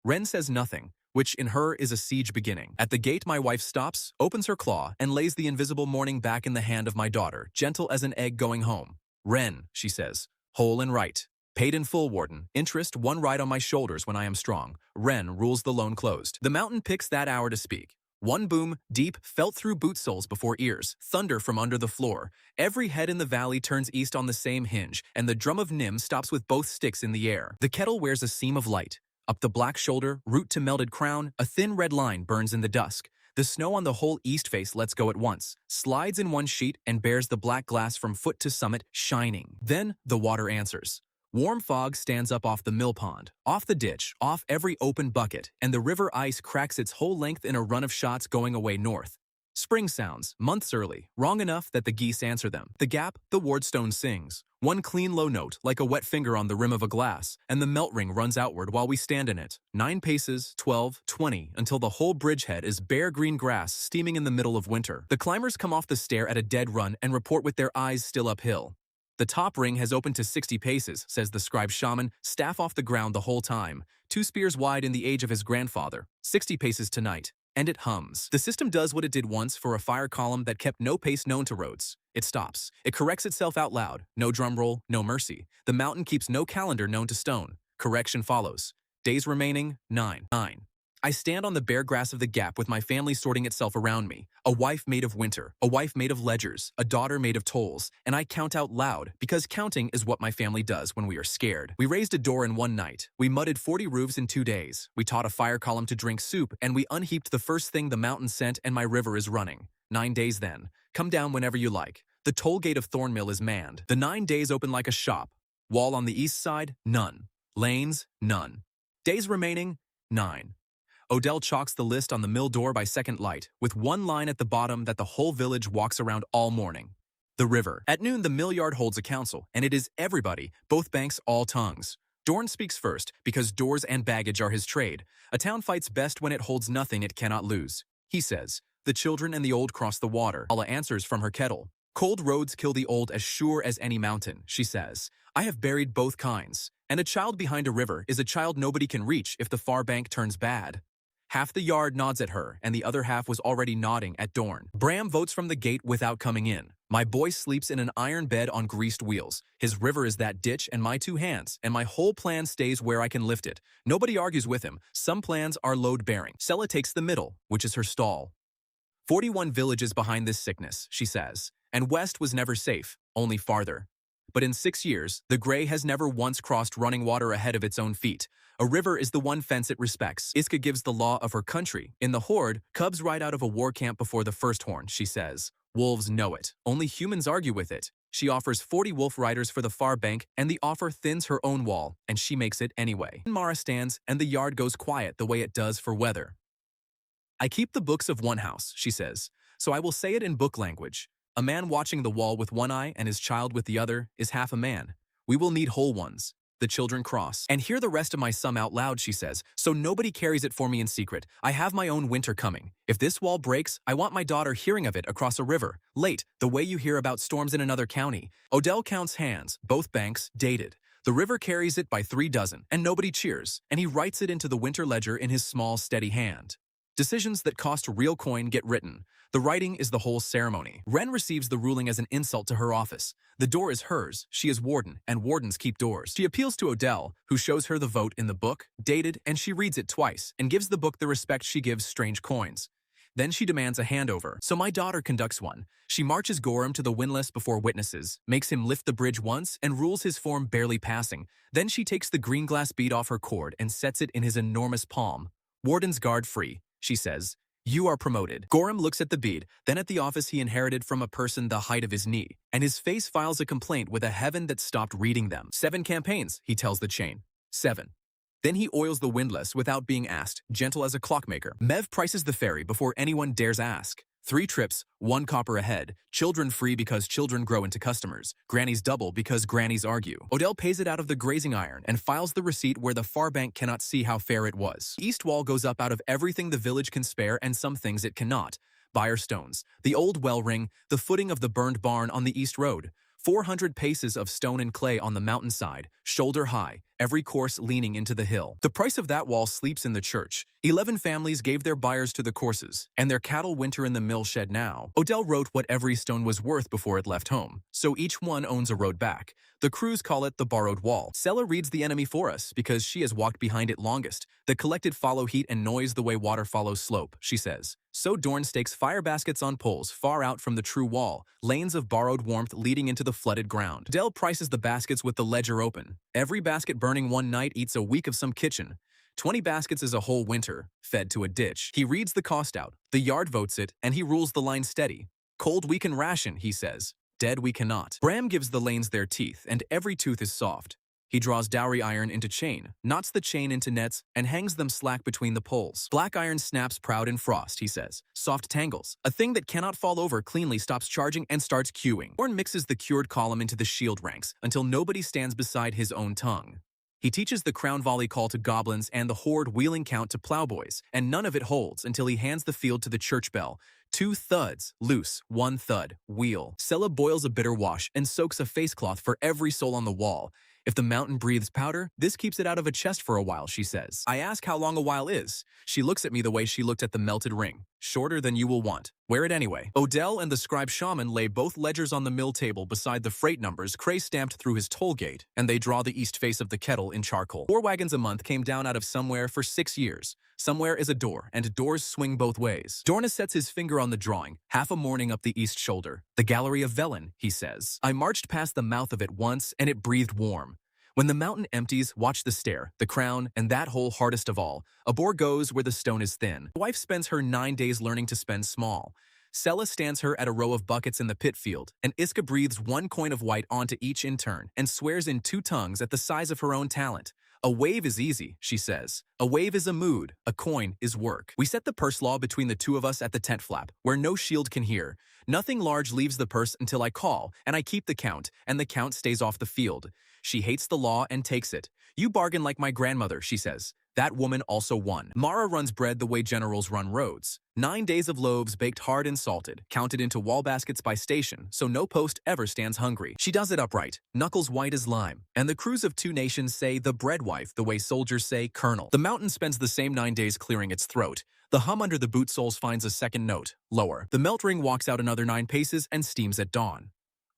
Wren says nothing, which in her is a siege beginning. At the gate my wife stops, opens her claw, and lays the invisible morning back in the hand of my daughter, gentle as an egg going home. Wren, she says, whole and right. Paid in full, warden. Interest, 1 ride on my shoulders when I am strong. Wren rules the loan closed. The mountain picks that hour to speak. 1 boom, deep, felt through boot soles before ears, thunder from under the floor. Every head in the valley turns east on the same hinge, and the drum of Nim stops with both sticks in the air. The kettle wears a seam of light. Up the black shoulder, root to melted crown, a thin red line burns in the dusk. The snow on the whole east face lets go at once, slides in one sheet, and bears the black glass from foot to summit, shining. Then the water answers. Warm fog stands up off the mill pond, off the ditch, off every open bucket, and the river ice cracks its whole length in a run of shots going away north. Spring sounds, months early, wrong enough that the geese answer them. The gap, the wardstone sings. 1 clean low note, like a wet finger on the rim of a glass, and the melt ring runs outward while we stand in it. 9 paces, 12, 20, until the whole bridgehead is bare green grass steaming in the middle of winter. The climbers come off the stair at a dead run and report with their eyes still uphill. The top ring has opened to 60 paces, says the scribe shaman, staff off the ground the whole time. 2 spears wide in the age of his grandfather. 60 paces tonight. And it hums. The system does what it did once for a fire column that kept no pace known to roads. It stops. It corrects itself out loud. No drum roll, no mercy. The mountain keeps no calendar known to stone. Correction follows. Days remaining, 9. I stand on the bare grass of the gap with my family sorting itself around me. A wife made of winter, a wife made of ledgers, a daughter made of tolls, and I count out loud, because counting is what my family does when we are scared. We raised a door in 1 night. We mudded 40 roofs in 2 days. We taught a fire column to drink soup, and we unheaped the first thing the mountain sent, and my river is running. 9 days then. Come down whenever you like. The toll gate of Thornmill is manned. The 9 days open like a shop. Wall on the east side, none. Lanes, none. Days remaining, 9. Odell chalks the list on the mill door by second light, with 1 line at the bottom that the whole village walks around all morning. The river. At noon, the mill yard holds a council, and it is everybody, both banks, all tongues. Dorn speaks first, because doors and baggage are his trade. A town fights best when it holds nothing it cannot lose. He says, The children and the old cross the water. Allah answers from her kettle. Cold roads kill the old as sure as any mountain, she says. I have buried both kinds. And a child behind a river is a child nobody can reach if the far bank turns bad. Half the yard nods at her, and the other half was already nodding at Dorn. Bram votes from the gate without coming in. My boy sleeps in an iron bed on greased wheels. His river is that ditch and my 2 hands, and my whole plan stays where I can lift it. Nobody argues with him. Some plans are load-bearing. Sella takes the middle, which is her stall. 41 villages behind this sickness, she says. And west was never safe, only farther. But in 6 years, the Grey has never once crossed running water ahead of its own feet. A river is the one fence it respects. Iska gives the law of her country. In the Horde, cubs ride out of a war camp before the first horn, she says. Wolves know it. Only humans argue with it. She offers 40 wolf riders for the far bank, and the offer thins her own wall, and she makes it anyway. Mara stands, and the yard goes quiet the way it does for weather. I keep the books of one house, she says, so I will say it in book language. A man watching the wall with one eye and his child with the other is half a man. We will need whole ones. The children cross. And hear the rest of my sum out loud, she says, so nobody carries it for me in secret. I have my own winter coming. If this wall breaks, I want my daughter hearing of it across a river. Late, the way you hear about storms in another county. Odell counts hands, both banks, dated. The river carries it by 3 dozen, and nobody cheers, and he writes it into the winter ledger in his small, steady hand. Decisions that cost real coin get written. The writing is the whole ceremony. Wren receives the ruling as an insult to her office. The door is hers. She is warden, and wardens keep doors. She appeals to Odell, who shows her the vote in the book, dated, and she reads it twice, and gives the book the respect she gives strange coins. Then she demands a handover. So my daughter conducts one. She marches Gorham to the windlass before witnesses, makes him lift the bridge once, and rules his form barely passing. Then she takes the green glass bead off her cord and sets it in his enormous palm. Warden's guard free, she says. You are promoted. Gorham looks at the bead, then at the office he inherited from a person the height of his knee, and his face files a complaint with a heaven that stopped reading them. 7 campaigns, he tells the chain. 7. Then he oils the windlass without being asked, gentle as a clockmaker. Mev prices the ferry before anyone dares ask. 3 trips, 1 copper a head. Children free because children grow into customers. Grannies double because grannies argue. Odell pays it out of the grazing iron and files the receipt where the far bank cannot see how fair it was. The east wall goes up out of everything the village can spare and some things it cannot. Byre stones, the old well ring, the footing of the burned barn on the east road. 400 paces of stone and clay on the mountainside, shoulder high, every course leaning into the hill. The price of that wall sleeps in the church. 11 families gave their byres to the courses, and their cattle winter in the mill shed now. Odell wrote what every stone was worth before it left home, so each one owns a road back. The crews call it the borrowed wall. Sella reads the enemy for us because she has walked behind it longest. The collected follow heat and noise the way water follows slope, she says. So Dorn stakes fire baskets on poles far out from the true wall, lanes of borrowed warmth leading into the flooded ground. Dell prices the baskets with the ledger open. Every basket burning one night eats a week of some kitchen. 20 baskets is a whole winter, fed to a ditch. He reads the cost out, the yard votes it, and he rules the line steady. Cold we can ration, he says. Dead we cannot. Bram gives the lanes their teeth, and every tooth is soft. He draws dowry iron into chain, knots the chain into nets, and hangs them slack between the poles. Black iron snaps proud in frost, he says. Soft tangles. A thing that cannot fall over cleanly stops charging and starts queuing. Orn mixes the cured column into the shield ranks until nobody stands beside his own tongue. He teaches the crown volley call to goblins and the horde wheeling count to plowboys, and none of it holds until he hands the field to the church bell. 2 thuds, loose, 1 thud, wheel. Sella boils a bitter wash and soaks a face cloth for every soul on the wall. If the mountain breathes powder, this keeps it out of a chest for a while, she says. I ask how long a while is. She looks at me the way she looked at the melted ring. Shorter than you will want. Wear it anyway. Odell and the scribe shaman lay both ledgers on the mill table beside the freight numbers Cray stamped through his toll gate, and they draw the east face of the kettle in charcoal. 4 wagons a month came down out of somewhere for 6 years. Somewhere is a door, and doors swing both ways. Dorna sets his finger on the drawing, half a morning up the east shoulder. The gallery of Velen, he says. I marched past the mouth of it once, and it breathed warm. When the mountain empties, watch the stair, the crown, and that hole hardest of all. A boar goes where the stone is thin. The wife spends her 9 days learning to spend small. Sella stands her at a row of buckets in the pit field, and Iska breathes 1 coin of white onto each in turn, and swears in 2 tongues at the size of her own talent. A wave is easy, she says. A wave is a mood, a coin is work. We set the purse law between the 2 of us at the tent flap, where no shield can hear. Nothing large leaves the purse until I call, and I keep the count, and the count stays off the field. She hates the law and takes it. You bargain like my grandmother, she says. That woman also won. Mara runs bread the way generals run roads. 9 days of loaves baked hard and salted, counted into wall baskets by station, so no post ever stands hungry. She does it upright, knuckles white as lime, and the crews of 2 nations say the bread wife the way soldiers say colonel. The mountain spends the same 9 days clearing its throat. The hum under the boot soles finds a second note, lower. The melt ring walks out another 9 paces and steams at dawn.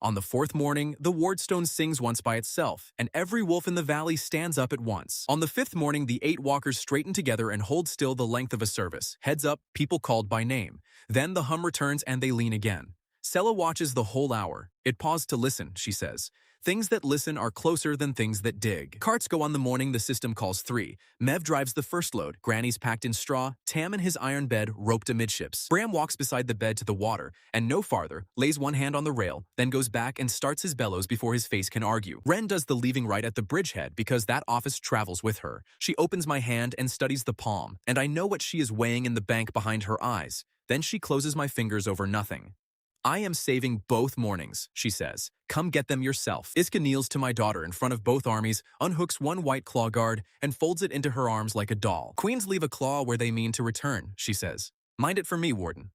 On the 4th morning, the wardstone sings once by itself, and every wolf in the valley stands up at once. On the 5th morning, the 8 walkers straighten together and hold still the length of a service. Heads up, people called by name. Then the hum returns and they lean again. Sella watches the whole hour. It paused to listen, she says. Things that listen are closer than things that dig. Carts go on the morning the system calls 3. Mev drives the first load, Granny's packed in straw, Tam in his iron bed roped amidships. Bram walks beside the bed to the water, and no farther, lays one hand on the rail, then goes back and starts his bellows before his face can argue. Ren does the leaving right at the bridgehead because that office travels with her. She opens my hand and studies the palm, and I know what she is weighing in the bank behind her eyes. Then she closes my fingers over nothing. I am saving both mornings, she says. Come get them yourself. Iska kneels to my daughter in front of both armies, unhooks one white claw guard, and folds it into her arms like a doll. Queens leave a claw where they mean to return, she says. Mind it for me, Warden.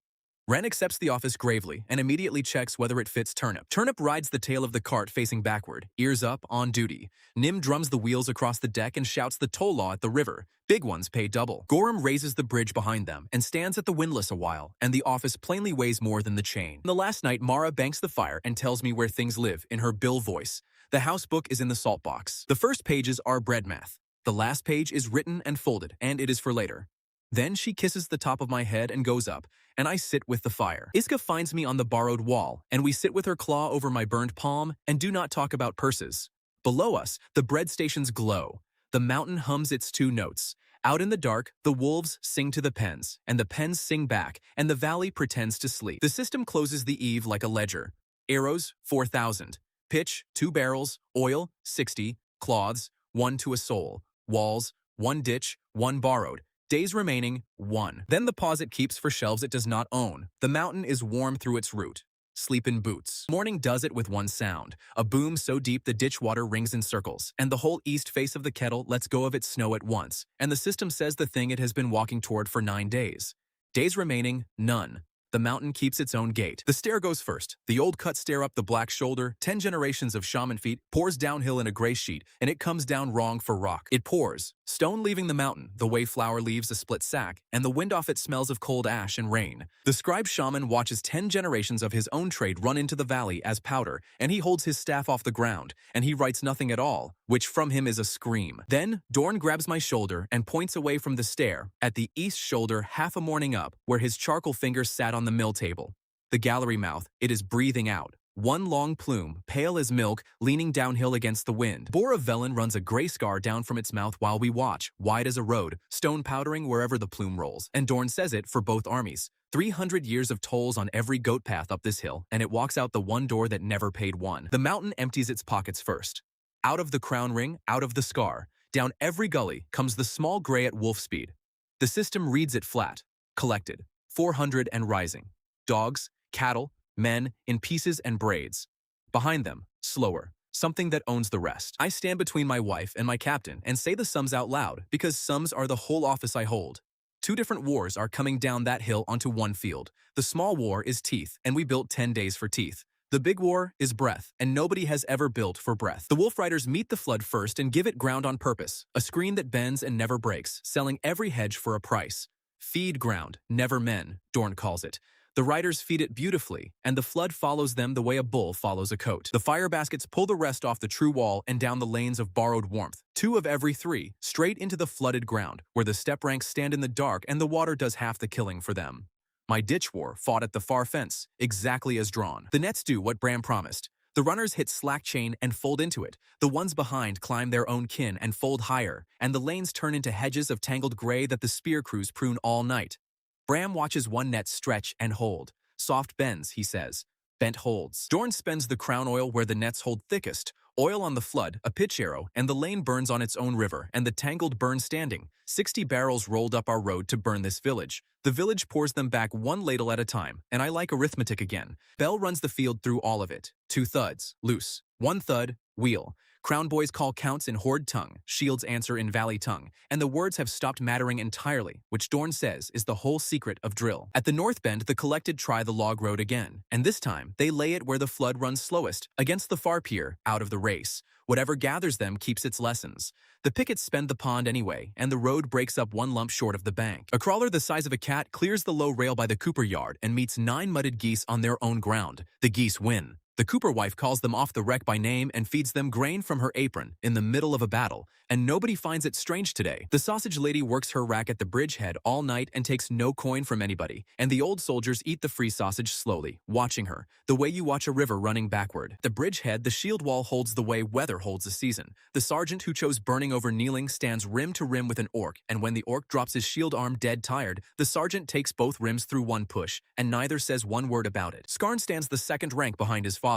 Ren accepts the office gravely and immediately checks whether it fits Turnip. Turnip rides the tail of the cart facing backward, ears up, on duty. Nim drums the wheels across the deck and shouts the toll law at the river. Big ones pay double. Gorham raises the bridge behind them and stands at the windlass a while, and the office plainly weighs more than the chain. The last night, Mara banks the fire and tells me where things live in her Bill voice. The house book is in the salt box. The first pages are bread math. The last page is written and folded, and it is for later. Then she kisses the top of my head and goes up, and I sit with the fire. Iska finds me on the borrowed wall, and we sit with her claw over my burned palm and do not talk about purses. Below us, the bread stations glow. The mountain hums its 2 notes. Out in the dark, the wolves sing to the pens, and the pens sing back, and the valley pretends to sleep. The system closes the eve like a ledger. Arrows, 4,000. Pitch, 2 barrels. Oil, 60. Cloths, 1 to a soul. Walls, 1 ditch, 1 borrowed. Days remaining, 1. Then the pause it keeps for shelves it does not own. The mountain is warm through its root. Sleep in boots. Morning does it with one sound. A boom so deep the ditch water rings in circles, and the whole east face of the kettle lets go of its snow at once, and the system says the thing it has been walking toward for 9 days. Days remaining, none. The mountain keeps its own gait. The stair goes first. The old cut stair up the black shoulder, 10 generations of shaman feet, pours downhill in a gray sheet, and it comes down wrong for rock. It pours. Stone leaving the mountain, the way flour leaves a split sack, and the wind off it smells of cold ash and rain. The scribe shaman watches 10 generations of his own trade run into the valley as powder, and he holds his staff off the ground, and he writes nothing at all, which from him is a scream. Then Dorn grabs my shoulder and points away from the stair, at the east shoulder half a morning up, where his charcoal fingers sat on the mill table. The gallery mouth, it is breathing out. One long plume, pale as milk, leaning downhill against the wind. Bora Velen runs a gray scar down from its mouth while we watch, wide as a road, stone powdering wherever the plume rolls. And Dorn says it for both armies. 300 years of tolls on every goat path up this hill, and it walks out the one door that never paid one. The mountain empties its pockets first. Out of the crown ring, out of the scar, down every gully comes the small gray at wolf speed. The system reads it flat, collected, 400 and rising. Dogs, cattle, men, in pieces and braids. Behind them, slower, something that owns the rest. I stand between my wife and my captain and say the sums out loud, because sums are the whole office I hold. 2 different wars are coming down that hill onto one field. The small war is teeth, and we built 10 days for teeth. The big war is breath, and nobody has ever built for breath. The wolf riders meet the flood first and give it ground on purpose, a screen that bends and never breaks, selling every hedge for a price. Feed ground, never men, Dorn calls it. The riders feed it beautifully, and the flood follows them the way a bull follows a coat. The fire baskets pull the rest off the true wall and down the lanes of borrowed warmth, 2 of every 3, straight into the flooded ground, where the step ranks stand in the dark and the water does half the killing for them. My ditch war fought at the far fence, exactly as drawn. The nets do what Bram promised. The runners hit slack chain and fold into it. The ones behind climb their own kin and fold higher, and the lanes turn into hedges of tangled gray that the spear crews prune all night. Bram watches one net stretch and hold. Soft bends, he says. Bent holds. Dorn spends the crown oil where the nets hold thickest. Oil on the flood, a pitch arrow, and the lane burns on its own river, and the tangled burn standing. 60 barrels rolled up our road to burn this village. The village pours them back 1 ladle at a time, and I like arithmetic again. Bell runs the field through all of it. 2 thuds, loose. 1 thud, wheel. Crown boys call counts in horde tongue, shields answer in valley tongue, and the words have stopped mattering entirely, which Dorn says is the whole secret of drill. At the North Bend, the collected try the log road again, and this time they lay it where the flood runs slowest, against the far pier, out of the race. Whatever gathers them keeps its lessons. The pickets spend the pond anyway, and the road breaks up one lump short of the bank. A crawler the size of a cat clears the low rail by the Cooper yard and meets 9 mudded geese on their own ground. The geese win. The Cooper wife calls them off the wreck by name and feeds them grain from her apron in the middle of a battle, and nobody finds it strange today. The sausage lady works her rack at the bridgehead all night and takes no coin from anybody, and the old soldiers eat the free sausage slowly, watching her, the way you watch a river running backward. At the bridgehead, the shield wall holds the way weather holds a season. The sergeant who chose burning over kneeling stands rim to rim with an orc, and when the orc drops his shield arm dead tired, the sergeant takes both rims through one push, and neither says one word about it. Skarn stands the second rank behind his father.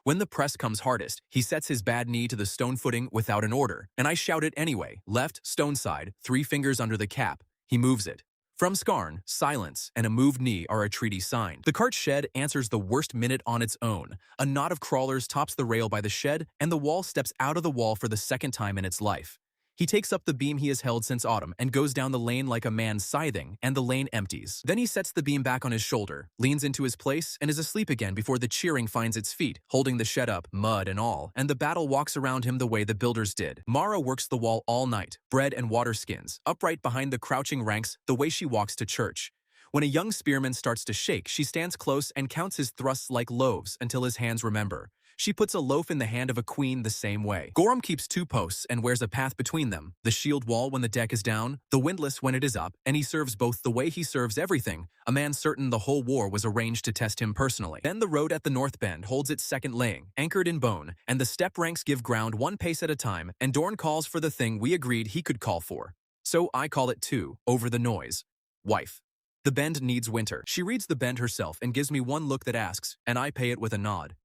When the press comes hardest, he sets his bad knee to the stone footing without an order, and I shout it anyway. Left, stone side, 3 fingers under the cap. He moves it. From Skarn, silence and a moved knee are a treaty signed. The cart shed answers the worst minute on its own. A knot of crawlers tops the rail by the shed, and the wall steps out of the wall for the second time in its life. He takes up the beam he has held since autumn and goes down the lane like a man scything, and the lane empties. Then he sets the beam back on his shoulder, leans into his place, and is asleep again before the cheering finds its feet, holding the shed up, mud and all, and the battle walks around him the way the builders did. Mara works the wall all night, bread and water skins, upright behind the crouching ranks the way she walks to church. When a young spearman starts to shake, she stands close and counts his thrusts like loaves until his hands remember. She puts a loaf in the hand of a queen the same way. Gorham keeps 2 posts and wears a path between them, the shield wall when the deck is down, the windlass when it is up, and he serves both the way he serves everything, a man certain the whole war was arranged to test him personally. Then the road at the North Bend holds its second laying, anchored in bone, and the step ranks give ground 1 pace at a time, and Dorn calls for the thing we agreed he could call for. So I call it too, over the noise. Wife. The bend needs winter. She reads the bend herself and gives me one look that asks, and I pay it with a nod.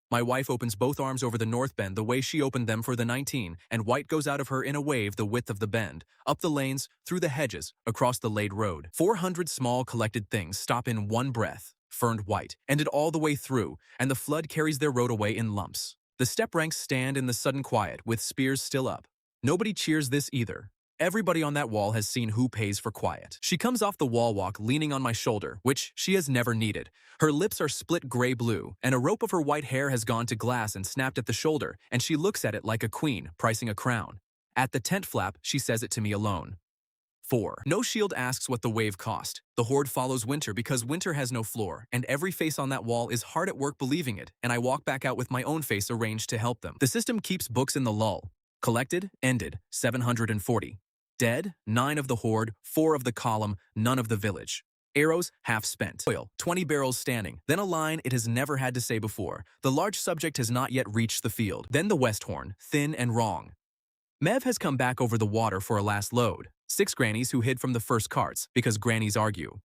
My wife opens both arms over the North Bend the way she opened them for the 19, and white goes out of her in a wave the width of the bend, up the lanes, through the hedges, across the laid road. 400 small collected things stop in one breath, ferned white, and it all the way through, and the flood carries their road away in lumps. The step ranks stand in the sudden quiet, with spears still up. Nobody cheers this either. Everybody on that wall has seen who pays for quiet. She comes off the wall walk leaning on my shoulder, which she has never needed. Her lips are split gray-blue, and a rope of her white hair has gone to glass and snapped at the shoulder, and she looks at it like a queen, pricing a crown. At the tent flap, she says it to me alone. 4. No shield asks what the wave cost. The horde follows winter because winter has no floor, and every face on that wall is hard at work believing it, and I walk back out with my own face arranged to help them. The system keeps books in the lull. Collected, ended, 740. Dead, 9 of the horde, 4 of the column, none of the village. Arrows, half spent. Oil, 20 barrels standing. Then a line it has never had to say before. The large subject has not yet reached the field. Then the West Horn, thin and wrong. Mev has come back over the water for a last load. 6 grannies who hid from the first carts, because grannies argue.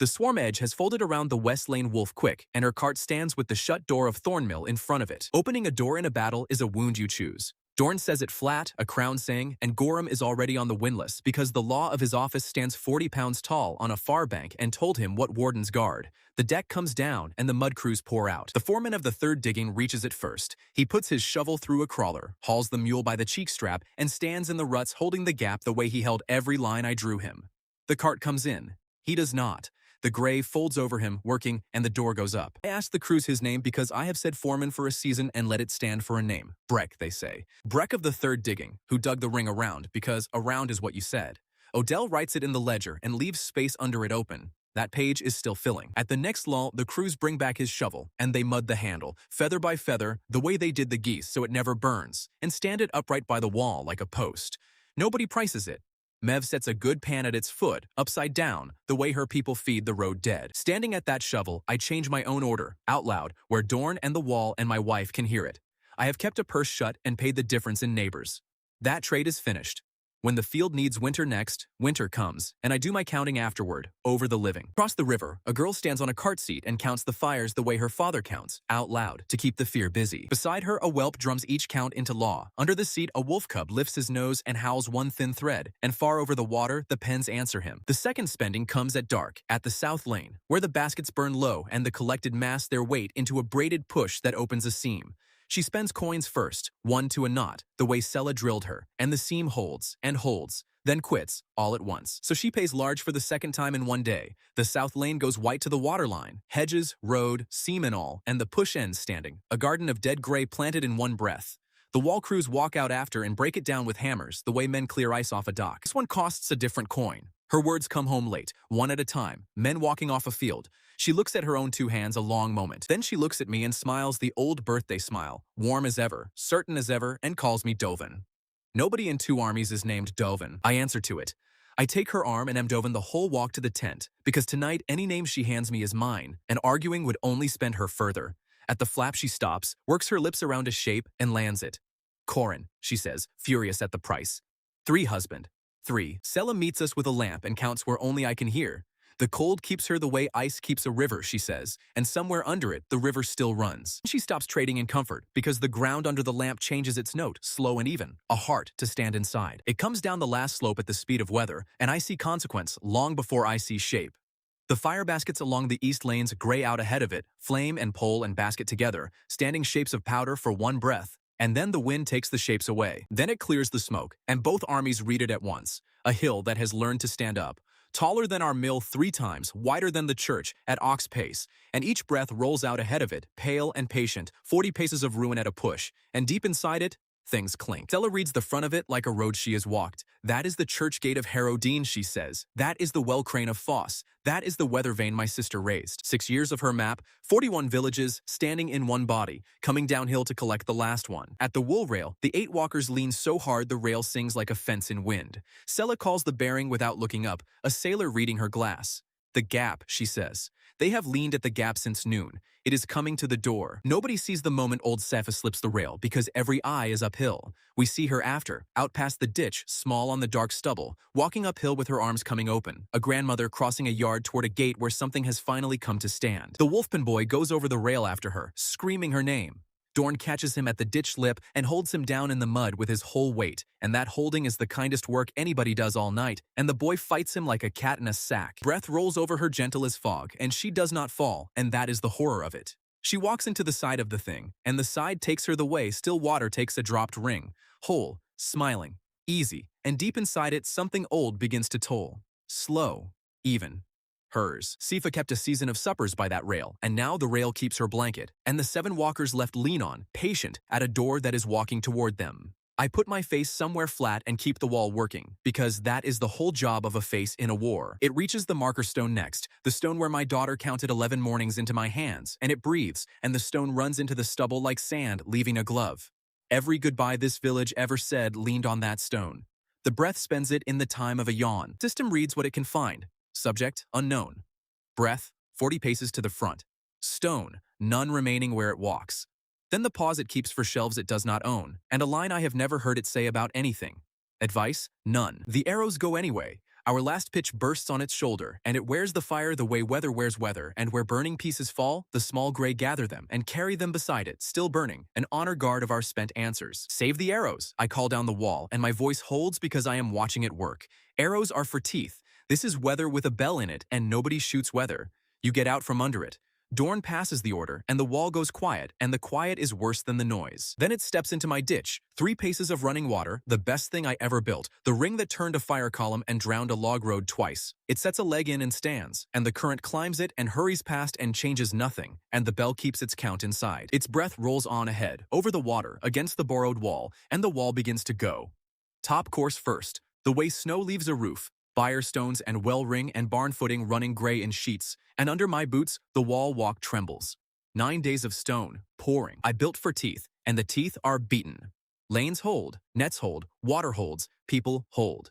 The swarm edge has folded around the West Lane wolf quick, and her cart stands with the shut door of Thornmill in front of it. Opening a door in a battle is a wound you choose. Dorn says it flat, a crown saying, and Gorham is already on the windlass because the law of his office stands 40 pounds tall on a far bank and told him what wardens guard. The deck comes down and the mud crews pour out. The foreman of the third digging reaches it first. He puts his shovel through a crawler, hauls the mule by the cheek strap, and stands in the ruts holding the gap the way he held every line I drew him. The cart comes in. He does not. The gray folds over him, working, and the door goes up. I ask the crews his name because I have said foreman for a season and let it stand for a name. Breck, they say. Breck of the third digging, who dug the ring around, because around is what you said. Odell writes it in the ledger and leaves space under it open. That page is still filling. At the next lull, the crews bring back his shovel, and they mud the handle, feather by feather, the way they did the geese so it never burns, and stand it upright by the wall like a post. Nobody prices it. Mev sets a good pan at its foot, upside down, the way her people feed the road dead. Standing at that shovel, I change my own order, out loud, where Dorn and the wall and my wife can hear it. I have kept a purse shut and paid the difference in neighbors. That trade is finished. When the field needs winter next, winter comes, and I do my counting afterward, over the living. Across the river, a girl stands on a cart seat and counts the fires the way her father counts, out loud, to keep the fear busy. Beside her, a whelp drums each count into law. Under the seat, a wolf cub lifts his nose and howls one thin thread, and far over the water, the pens answer him. The second spending comes at dark, at the south lane, where the baskets burn low and the collected mass their weight into a braided push that opens a seam. She spends coins first, one to a knot, the way Sella drilled her, and the seam holds, and holds, then quits, all at once. So she pays large for the second time in one day. The south lane goes white to the waterline, hedges, road, seam and all, and the push ends standing, a garden of dead gray planted in one breath. The wall crews walk out after and break it down with hammers, the way men clear ice off a dock. This one costs a different coin. Her words come home late, one at a time, men walking off a field. She looks at her own two hands a long moment. Then she looks at me and smiles the old birthday smile, warm as ever, certain as ever, and calls me Dovin. Nobody in two armies is named Dovin. I answer to it. I take her arm and am Dovin the whole walk to the tent, because tonight any name she hands me is mine, and arguing would only spend her further. At the flap she stops, works her lips around a shape, and lands it. Corin, she says, furious at the price. 3 husband. 3. Sella meets us with a lamp and counts where only I can hear. The cold keeps her the way ice keeps a river, she says, and somewhere under it, the river still runs. She stops trading in comfort, because the ground under the lamp changes its note, slow and even, a heart to stand inside. It comes down the last slope at the speed of weather, and I see consequence long before I see shape. The fire baskets along the east lanes gray out ahead of it, flame and pole and basket together, standing shapes of powder for one breath, and then the wind takes the shapes away. Then it clears the smoke, and both armies read it at once. A hill that has learned to stand up. Taller than our mill 3 times, wider than the church, at ox pace, and each breath rolls out ahead of it, pale and patient, 40 paces of ruin at a push, and deep inside it, things clink. Stella reads the front of it like a road she has walked. That is the church gate of Herodine, she says. That is the well crane of Foss. That is the weather vane my sister raised. 6 years of her map, 41 villages, standing in one body, coming downhill to collect the last one. At the wool rail, the 8 walkers lean so hard the rail sings like a fence in wind. Sella calls the bearing without looking up, a sailor reading her glass. The gap, she says. They have leaned at the gap since noon. It is coming to the door. Nobody sees the moment old Cephas slips the rail, because every eye is uphill. We see her after, out past the ditch, small on the dark stubble, walking uphill with her arms coming open, a grandmother crossing a yard toward a gate where something has finally come to stand. The wolfman boy goes over the rail after her, screaming her name. Dorn catches him at the ditch lip and holds him down in the mud with his whole weight, and that holding is the kindest work anybody does all night, and the boy fights him like a cat in a sack. Breath rolls over her gentle as fog, and she does not fall, and that is the horror of it. She walks into the side of the thing, and the side takes her the way still water takes a dropped ring, whole, smiling, easy, and deep inside it something old begins to toll. Slow, even. Hers. Sifa kept a season of suppers by that rail, and now the rail keeps her blanket, and the 7 walkers left lean on, patient, at a door that is walking toward them. I put my face somewhere flat and keep the wall working, because that is the whole job of a face in a war. It reaches the marker stone next, the stone where my daughter counted 11 mornings into my hands, and it breathes, and the stone runs into the stubble like sand, leaving a glove. Every goodbye this village ever said leaned on that stone. The breath spends it in the time of a yawn. System reads what it can find. Subject, unknown. Breath, 40 paces to the front. Stone, none remaining where it walks. Then the pause it keeps for shelves it does not own, and a line I have never heard it say about anything. Advice, none. The arrows go anyway. Our last pitch bursts on its shoulder, and it wears the fire the way weather wears weather, and where burning pieces fall, the small gray gather them and carry them beside it, still burning, an honor guard of our spent answers. Save the arrows, I call down the wall, and my voice holds because I am watching it work. Arrows are for teeth. This is weather with a bell in it, and nobody shoots weather. You get out from under it. Dorn passes the order, and the wall goes quiet, and the quiet is worse than the noise. Then it steps into my ditch. 3 paces of running water, the best thing I ever built, the ring that turned a fire column and drowned a log road twice. It sets a leg in and stands, and the current climbs it and hurries past and changes nothing, and the bell keeps its count inside. Its breath rolls on ahead, over the water, against the borrowed wall, and the wall begins to go. Top course first, the way snow leaves a roof. Fire stones and well ring and barn footing running gray in sheets, and under my boots, the wall walk trembles. 9 days of stone, pouring. I built for teeth, and the teeth are beaten. Lanes hold, nets hold, water holds, people hold.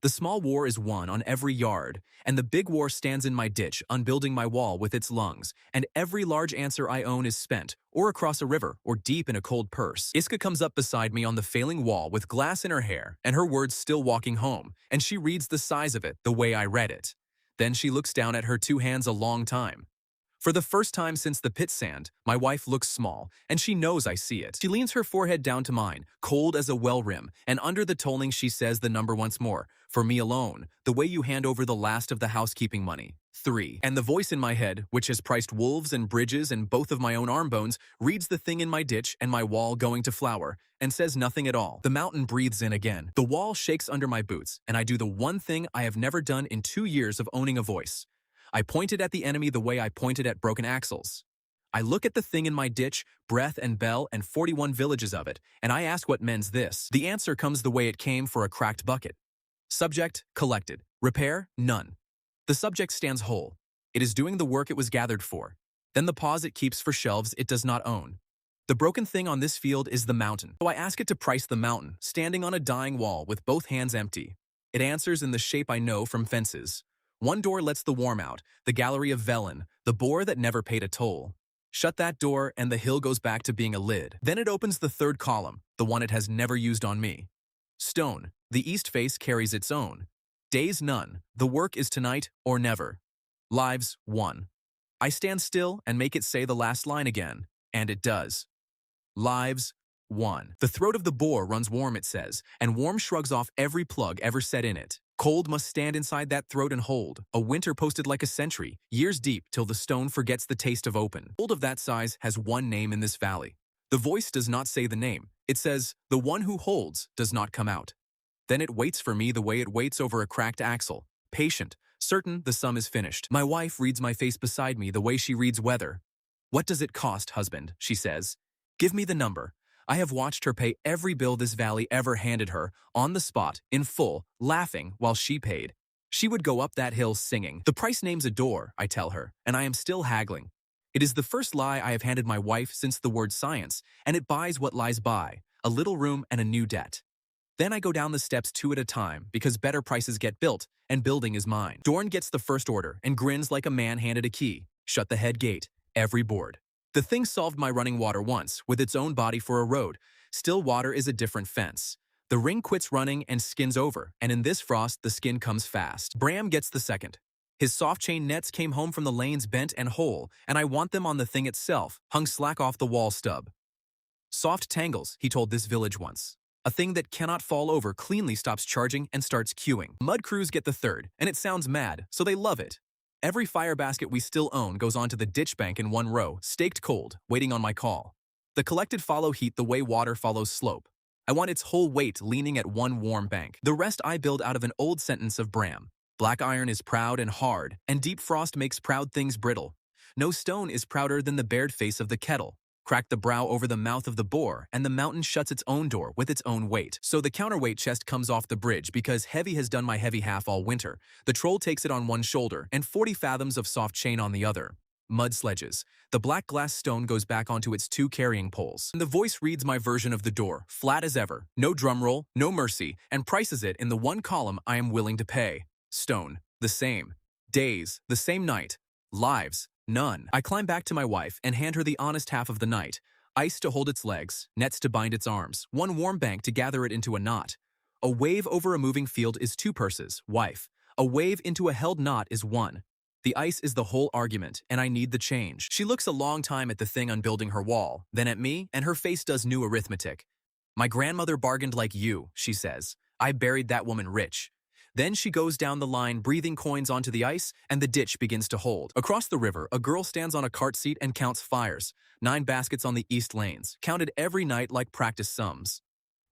The small war is won on every yard, and the big war stands in my ditch, unbuilding my wall with its lungs, and every large answer I own is spent, or across a river, or deep in a cold purse. Iska comes up beside me on the failing wall with glass in her hair, and her words still walking home, and she reads the size of it the way I read it. Then she looks down at her 2 hands a long time. For the first time since the pit sand, my wife looks small, and she knows I see it. She leans her forehead down to mine, cold as a well rim, and under the tolling she says the number once more, for me alone, the way you hand over the last of the housekeeping money. 3. And the voice in my head, which has priced wolves and bridges and both of my own arm bones, reads the thing in my ditch and my wall going to flower, and says nothing at all. The mountain breathes in again. The wall shakes under my boots, and I do the one thing I have never done in 2 years of owning a voice. I pointed at the enemy the way I pointed at broken axles. I look at the thing in my ditch, breath and bell and 41 villages of it, and I ask what mends this. The answer comes the way it came for a cracked bucket. Subject, collected. Repair, none. The subject stands whole. It is doing the work it was gathered for. Then the pause it keeps for shelves it does not own. The broken thing on this field is the mountain. So I ask it to price the mountain, standing on a dying wall with both hands empty. It answers in the shape I know from fences. One door lets the warm out, the gallery of Velen, the boar that never paid a toll. Shut that door and the hill goes back to being a lid. Then it opens the third column, the one it has never used on me. Stone, the east face carries its own. Days none, the work is tonight or never. Lives 1. I stand still and make it say the last line again, and it does. Lives 1. The throat of the boar runs warm, it says, and warm shrugs off every plug ever set in it. Cold must stand inside that throat and hold, a winter posted like a century, years deep till the stone forgets the taste of open. Cold of that size has one name in this valley. The voice does not say the name. It says, the one who holds does not come out. Then it waits for me the way it waits over a cracked axle, patient, certain the sum is finished. My wife reads my face beside me the way she reads weather. What does it cost, husband? She says. Give me the number. I have watched her pay every bill this valley ever handed her, on the spot, in full, laughing while she paid. She would go up that hill singing. The price names a door, I tell her, and I am still haggling. It is the first lie I have handed my wife since the word science, and it buys what lies by, a little room and a new debt. Then I go down the steps 2 at a time, because better prices get built, and building is mine. Dorn gets the first order, and grins like a man handed a key. Shut the head gate, every board. The thing solved my running water once, with its own body for a road. Still water is a different fence. The ring quits running and skins over, and in this frost the skin comes fast. Bram gets the second. His soft chain nets came home from the lanes bent and whole, and I want them on the thing itself, hung slack off the wall stub. Soft tangles, he told this village once. A thing that cannot fall over cleanly stops charging and starts queuing. Mud crews get the third, and it sounds mad, so they love it. Every fire basket we still own goes onto the ditch bank in one row, staked cold, waiting on my call. The collected follow heat the way water follows slope. I want its whole weight leaning at one warm bank. The rest I build out of an old sentence of Bram. Black iron is proud and hard, and deep frost makes proud things brittle. No stone is prouder than the bared face of the kettle. Crack the brow over the mouth of the boar, and the mountain shuts its own door with its own weight. So the counterweight chest comes off the bridge because heavy has done my heavy half all winter. The troll takes it on one shoulder, and 40 fathoms of soft chain on the other. Mud sledges. The black glass stone goes back onto its 2 carrying poles. And the voice reads my version of the door, flat as ever, no drumroll, no mercy, and prices it in the one column I am willing to pay. Stone, the same. Days, the same night. Lives, none. I climb back to my wife and hand her the honest half of the night. Ice to hold its legs, nets to bind its arms, one warm bank to gather it into a knot. A wave over a moving field is 2 purses, wife. A wave into a held knot is 1. The ice is the whole argument, and I need the change. She looks a long time at the thing unbuilding her wall, then at me, and her face does new arithmetic. My grandmother bargained like you, she says. I buried that woman rich. Then she goes down the line, breathing coins onto the ice, and the ditch begins to hold. Across the river, a girl stands on a cart seat and counts fires. 9 baskets on the east lanes, counted every night like practice sums.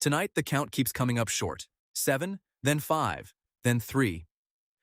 Tonight, the count keeps coming up short. 7, then 5, then 3.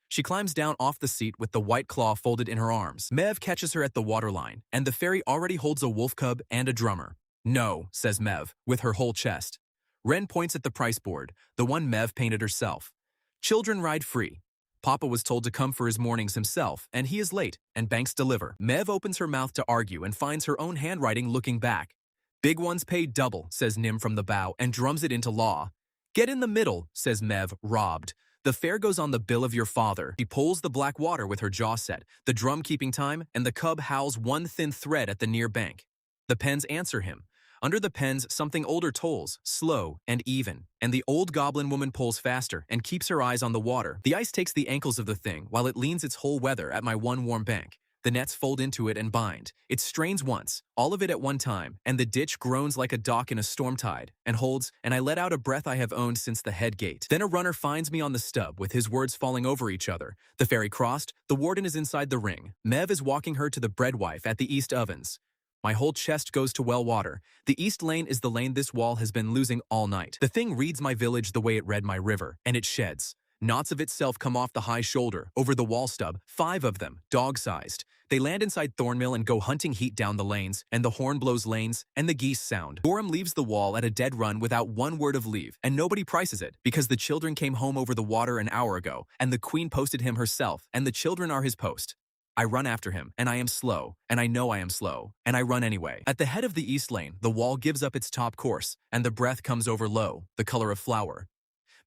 She climbs down off the seat with the white claw folded in her arms. Mev catches her at the waterline, and the fairy already holds a wolf cub and a drummer. No, says Mev, with her whole chest. Ren points at the price board, the one Mev painted herself. Children ride free. Papa was told to come for his mornings himself, and he is late, and banks deliver. Mev opens her mouth to argue and finds her own handwriting looking back. Big ones pay double, says Nim from the bow, and drums it into law. Get in the middle, says Mev, robbed. The fare goes on the bill of your father. She pulls the black water with her jaw set, the drum keeping time, and the cub howls one thin thread at the near bank. The pens answer him. Under the pens, something older tolls, slow and even, and the old goblin woman pulls faster and keeps her eyes on the water. The ice takes the ankles of the thing while it leans its whole weather at my one warm bank. The nets fold into it and bind. It strains once, all of it at one time, and the ditch groans like a dock in a storm tide, and holds, and I let out a breath I have owned since the head gate. Then a runner finds me on the stub, with his words falling over each other. The ferry crossed, the warden is inside the ring. Mev is walking her to the breadwife at the east ovens. My whole chest goes to well water. The east lane is the lane this wall has been losing all night. The thing reads my village the way it read my river, and it sheds. Knots of itself come off the high shoulder, over the wall stub, 5 of them, dog-sized. They land inside Thornmill and go hunting heat down the lanes, and the horn blows lanes, and the geese sound. Gorham leaves the wall at a dead run without one word of leave, and nobody prices it, because the children came home over the water an hour ago, and the queen posted him herself, and the children are his post. I run after him, and I am slow, and I know I am slow, and I run anyway. At the head of the east lane, the wall gives up its top course, and the breath comes over low, the color of flour.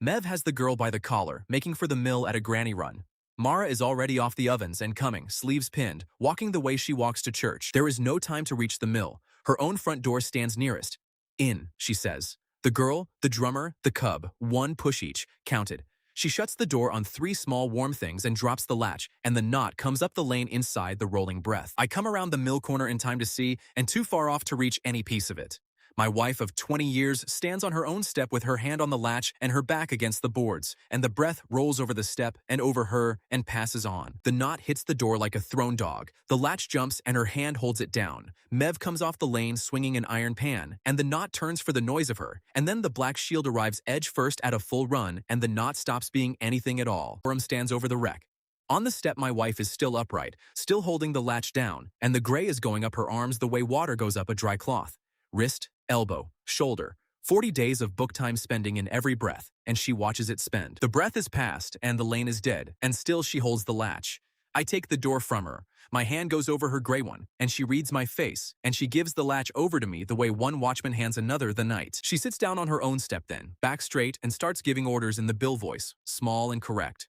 Mev has the girl by the collar, making for the mill at a granny run. Mara is already off the ovens and coming, sleeves pinned, walking the way she walks to church. There is no time to reach the mill. Her own front door stands nearest. "In," she says. The girl, the drummer, the cub, 1 push each, counted. She shuts the door on 3 small warm things and drops the latch, and the knot comes up the lane inside the rolling breath. I come around the mill corner in time to see, and too far off to reach any piece of it. My wife of 20 years stands on her own step with her hand on the latch and her back against the boards, and the breath rolls over the step and over her and passes on. The knot hits the door like a thrown dog. The latch jumps and her hand holds it down. Mev comes off the lane swinging an iron pan, and the knot turns for the noise of her, and then the black shield arrives edge first at a full run, and the knot stops being anything at all. Gorham stands over the wreck. On the step my wife is still upright, still holding the latch down, and the gray is going up her arms the way water goes up a dry cloth. Wrist, elbow, shoulder, 40 days of book time spending in every breath, and she watches it spend. The breath is past, and the lane is dead, and still she holds the latch. I take the door from her. My hand goes over her gray one, and she reads my face, and she gives the latch over to me the way one watchman hands another the night. She sits down on her own step then, back straight, and starts giving orders in the bill voice, small and correct.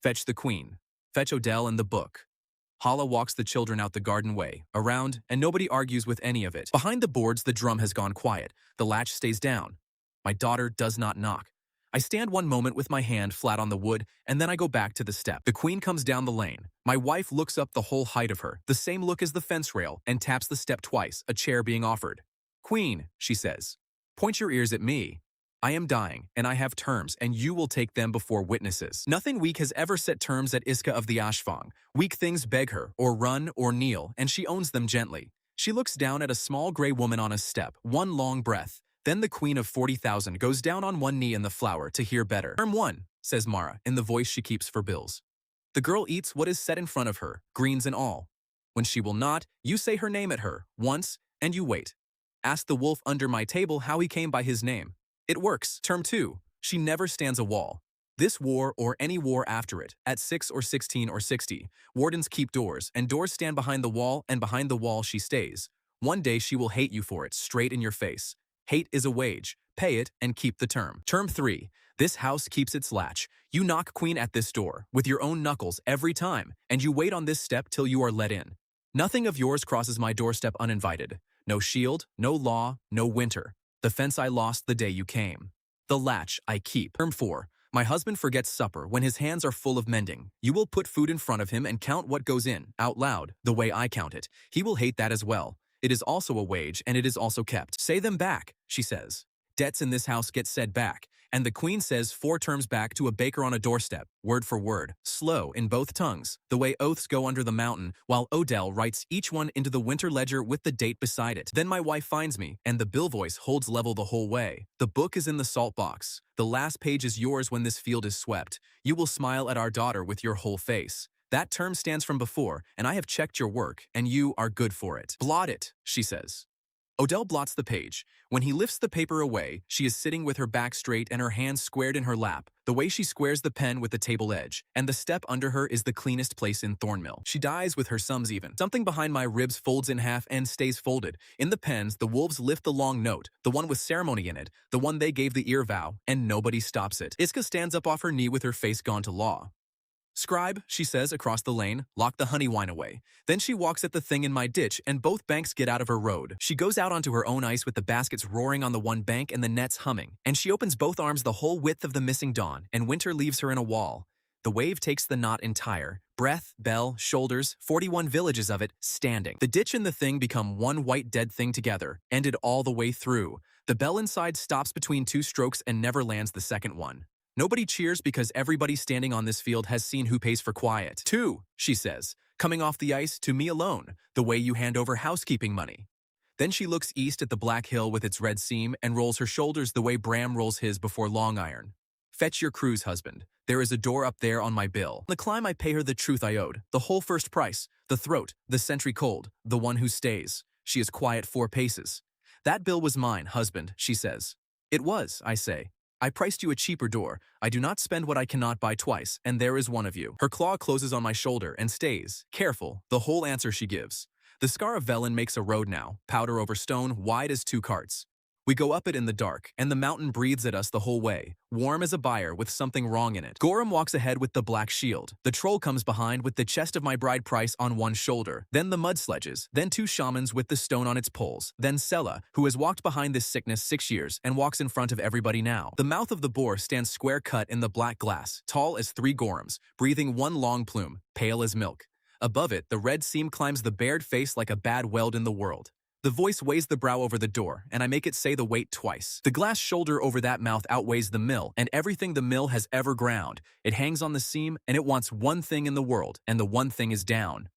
Fetch the queen. Fetch Odell and the book. Hala walks the children out the garden way, around, and nobody argues with any of it. Behind the boards, the drum has gone quiet. The latch stays down. My daughter does not knock. I stand one moment with my hand flat on the wood, and then I go back to the step. The queen comes down the lane. My wife looks up the whole height of her, the same look as the fence rail, and taps the step twice, a chair being offered. "Queen," she says, "point your ears at me. I am dying, and I have terms, and you will take them before witnesses." Nothing weak has ever set terms at Iska of the Ashfang. Weak things beg her, or run, or kneel, and she owns them gently. She looks down at a small gray woman on a step, one long breath. Then the queen of 40,000 goes down on one knee in the flower to hear better. "Term 1, says Mara, in the voice she keeps for bills. The girl eats what is set in front of her, greens and all. When she will not, you say her name at her, once, and you wait. Ask the wolf under my table how he came by his name. It works. Term 2, she never stands a wall. This war, or any war after it, at 6 or 16 or 60, wardens keep doors, and doors stand behind the wall, and behind the wall she stays. One day she will hate you for it, straight in your face. Hate is a wage. Pay it, and keep the term. Term 3, this house keeps its latch. You knock queen at this door, with your own knuckles, every time, and you wait on this step till you are let in. Nothing of yours crosses my doorstep uninvited. No shield, no law, no winter. The fence I lost the day you came. The latch I keep. Term 4, my husband forgets supper when his hands are full of mending. You will put food in front of him and count what goes in, out loud, the way I count it. He will hate that as well. It is also a wage, and it is also kept. Say them back, she says. Debts in this house get said back, and the queen says 4 terms back to a baker on a doorstep, word for word, slow in both tongues, the way oaths go under the mountain, while Odell writes each one into the winter ledger with the date beside it. Then my wife finds me, and the bill voice holds level the whole way. The book is in the salt box. The last page is yours when this field is swept. You will smile at our daughter with your whole face. That term stands from before, and I have checked your work, and you are good for it. Blot it, she says. Odell blots the page. When he lifts the paper away, she is sitting with her back straight and her hands squared in her lap, the way she squares the pen with the table edge, and the step under her is the cleanest place in Thornmill. She dies with her sums even. Something behind my ribs folds in half and stays folded. In the pens, the wolves lift the long note, the one with ceremony in it, the one they gave the ear vow, and nobody stops it. Iska stands up off her knee with her face gone to law. Scribe, she says across the lane, lock the honey wine away. Then she walks at the thing in my ditch, and both banks get out of her road. She goes out onto her own ice with the baskets roaring on the one bank and the nets humming, and she opens both arms the whole width of the missing dawn, and winter leaves her in a wall. The wave takes the knot entire, breath, bell, shoulders, 41 villages of it, standing. The ditch and the thing become one white dead thing together, ended all the way through. The bell inside stops between 2 strokes and never lands the second one. Nobody cheers because everybody standing on this field has seen who pays for quiet. 2, she says, coming off the ice to me alone, the way you hand over housekeeping money. Then she looks east at the black hill with its red seam and rolls her shoulders the way Bram rolls his before Long Iron. Fetch your cruise, husband. There is a door up there on my bill. On the climb I pay her the truth I owed, the whole first price, the throat, the sentry cold, the one who stays. She is quiet 4 paces. That bill was mine, husband, she says. It was, I say. I priced you a cheaper door. I do not spend what I cannot buy twice, and there is one of you. Her claw closes on my shoulder and stays, careful, the whole answer she gives. The scar of Velen makes a road now, powder over stone, wide as 2 carts. We go up it in the dark, and the mountain breathes at us the whole way, warm as a byre with something wrong in it. Gorham walks ahead with the black shield. The troll comes behind with the chest of my bride price on one shoulder, then the mud sledges, then 2 shamans with the stone on its poles, then Sella, who has walked behind this sickness 6 years and walks in front of everybody now. The mouth of the boar stands square cut in the black glass, tall as 3 Gorhams, breathing one long plume, pale as milk. Above it, the red seam climbs the bared face like a bad weld in the world. The voice weighs the brow over the door, and I make it say the weight twice. The glass shoulder over that mouth outweighs the mill, and everything the mill has ever ground. It hangs on the seam, and it wants one thing in the world, and the one thing is down.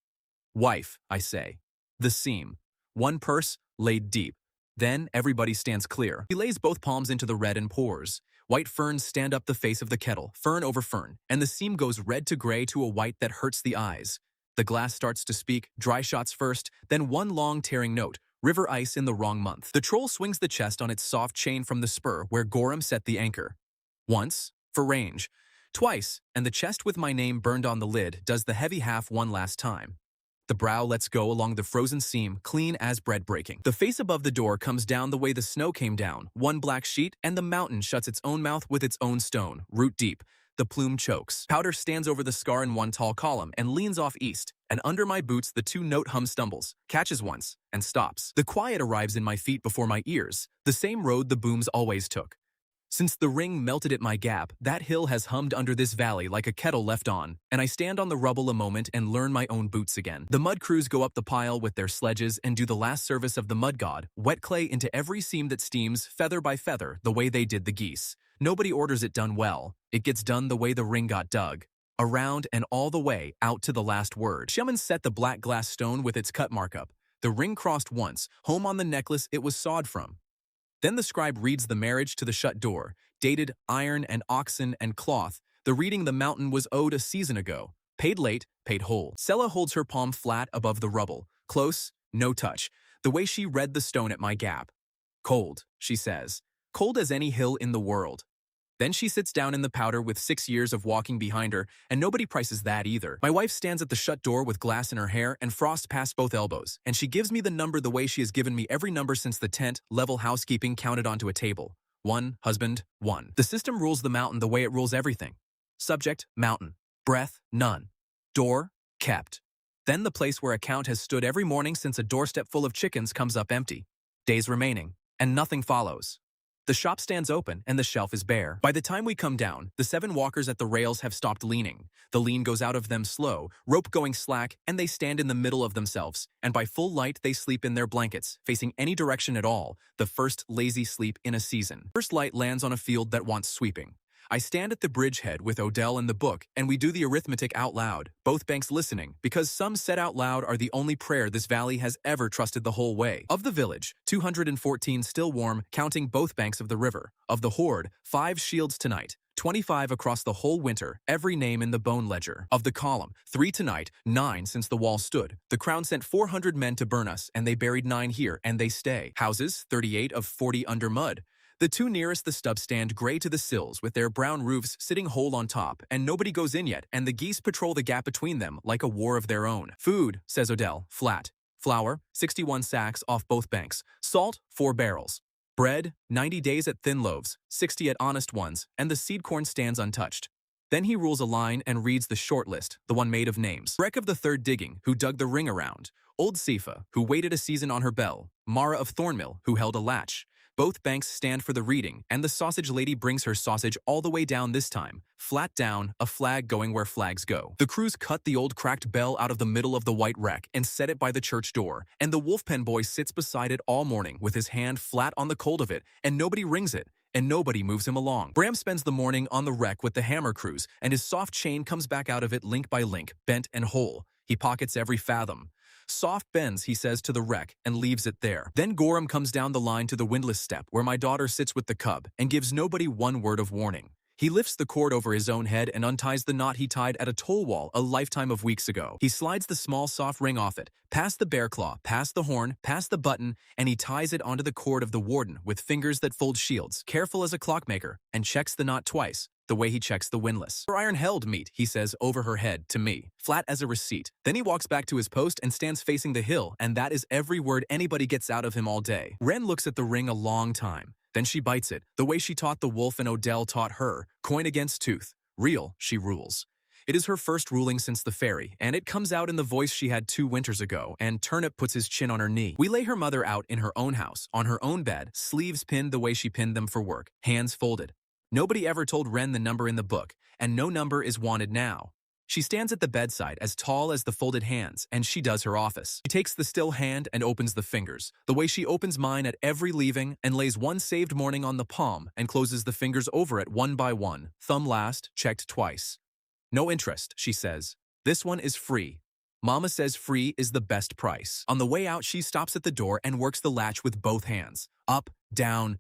Wife, I say. The seam. 1 purse, laid deep. Then everybody stands clear. He lays both palms into the red and pours. White ferns stand up the face of the kettle, fern over fern, and the seam goes red to gray to a white that hurts the eyes. The glass starts to speak, dry shots first, then one long tearing note. River ice in the wrong month. The troll swings the chest on its soft chain from the spur where Gorham set the anchor. Once, for range. Twice, and the chest with my name burned on the lid does the heavy half one last time. The brow lets go along the frozen seam, clean as bread breaking. The face above the door comes down the way the snow came down, one black sheet, and the mountain shuts its own mouth with its own stone, root deep. The plume chokes. Powder stands over the scar in one tall column and leans off east, and under my boots the 2-note hum stumbles, catches once, and stops. The quiet arrives in my feet before my ears, the same road the booms always took. Since the ring melted at my gap, that hill has hummed under this valley like a kettle left on, and I stand on the rubble a moment and learn my own boots again. The mud crews go up the pile with their sledges and do the last service of the mud god, wet clay into every seam that steams, feather by feather, the way they did the geese. Nobody orders it done well. It gets done the way the ring got dug. Around and all the way, out to the last word. Shamans set the black glass stone with its cut markup. The ring crossed once, home on the necklace it was sawed from. Then the scribe reads the marriage to the shut door, dated iron and oxen and cloth. The reading the mountain was owed a season ago. Paid late, paid whole. Sella holds her palm flat above the rubble. Close, no touch. The way she read the stone at my gap. Cold, she says. Cold as any hill in the world. Then she sits down in the powder with 6 years of walking behind her, and nobody prices that either. My wife stands at the shut door with glass in her hair and frost past both elbows, and she gives me the number the way she has given me every number since the tent, level housekeeping counted onto a table. 1, husband, 1. The system rules the mountain the way it rules everything. Subject, mountain. Breath, none. Door, kept. Then the place where a count has stood every morning since a doorstep full of chickens comes up empty. Days remaining, and nothing follows. The shop stands open and the shelf is bare. By the time we come down, the 7 walkers at the rails have stopped leaning. The lean goes out of them slow, rope going slack, and they stand in the middle of themselves. And by full light, they sleep in their blankets, facing any direction at all, the first lazy sleep in a season. First light lands on a field that wants sweeping. I stand at the bridgehead with Odell and the book, and we do the arithmetic out loud, both banks listening, because some said out loud are the only prayer this valley has ever trusted the whole way. Of the village, 214 still warm, counting both banks of the river. Of the horde, 5 shields tonight, 25 across the whole winter, every name in the bone ledger. Of the column, 3 tonight, 9 since the wall stood. The crown sent 400 men to burn us, and they buried 9 here, and they stay. Houses, 38 of 40 under mud. The 2 nearest the stub stand gray to the sills with their brown roofs sitting whole on top, and nobody goes in yet, and the geese patrol the gap between them like a war of their own. Food, says Odell, flat. Flour, 61 sacks off both banks. Salt, 4 barrels. Bread, 90 days at thin loaves, 60 at honest ones, and the seed corn stands untouched. Then he rules a line and reads the short list, the one made of names. Breck of the 3rd digging, who dug the ring around. Old Sifa, who waited a season on her bell. Mara of Thornmill, who held a latch. Both banks stand for the reading, and the sausage lady brings her sausage all the way down this time, flat down, a flag going where flags go. The crews cut the old cracked bell out of the middle of the white wreck and set it by the church door, and the wolfpen boy sits beside it all morning with his hand flat on the cold of it, and nobody rings it, and nobody moves him along. Bram spends the morning on the wreck with the hammer crews, and his soft chain comes back out of it link by link, bent and whole. He pockets every fathom. Soft bends, he says, to the wreck and leaves it there. Then Gorham comes down the line to the windlass step where my daughter sits with the cub and gives nobody one word of warning. He lifts the cord over his own head and unties the knot he tied at a toll wall a lifetime of weeks ago. He slides the small soft ring off it, past the bear claw, past the horn, past the button, and he ties it onto the cord of the warden with fingers that fold shields, careful as a clockmaker, and checks the knot twice, the way he checks the windlass. "Her iron held, meat," he says over her head to me, flat as a receipt. Then he walks back to his post and stands facing the hill, and that is every word anybody gets out of him all day. Wren looks at the ring a long time. Then she bites it, the way she taught the wolf and Odell taught her, coin against tooth. Real, she rules. It is her first ruling since the ferry, and it comes out in the voice she had 2 winters ago, and Turnip puts his chin on her knee. We lay her mother out in her own house, on her own bed, sleeves pinned the way she pinned them for work, hands folded. Nobody ever told Wren the number in the book, and no number is wanted now. She stands at the bedside as tall as the folded hands, and she does her office. She takes the still hand and opens the fingers, the way she opens mine at every leaving, and lays one saved morning on the palm and closes the fingers over it one by one, thumb last, checked twice. "No interest," she says. "This one is free. Mama says free is the best price." On the way out, she stops at the door and works the latch with both hands. Up, down,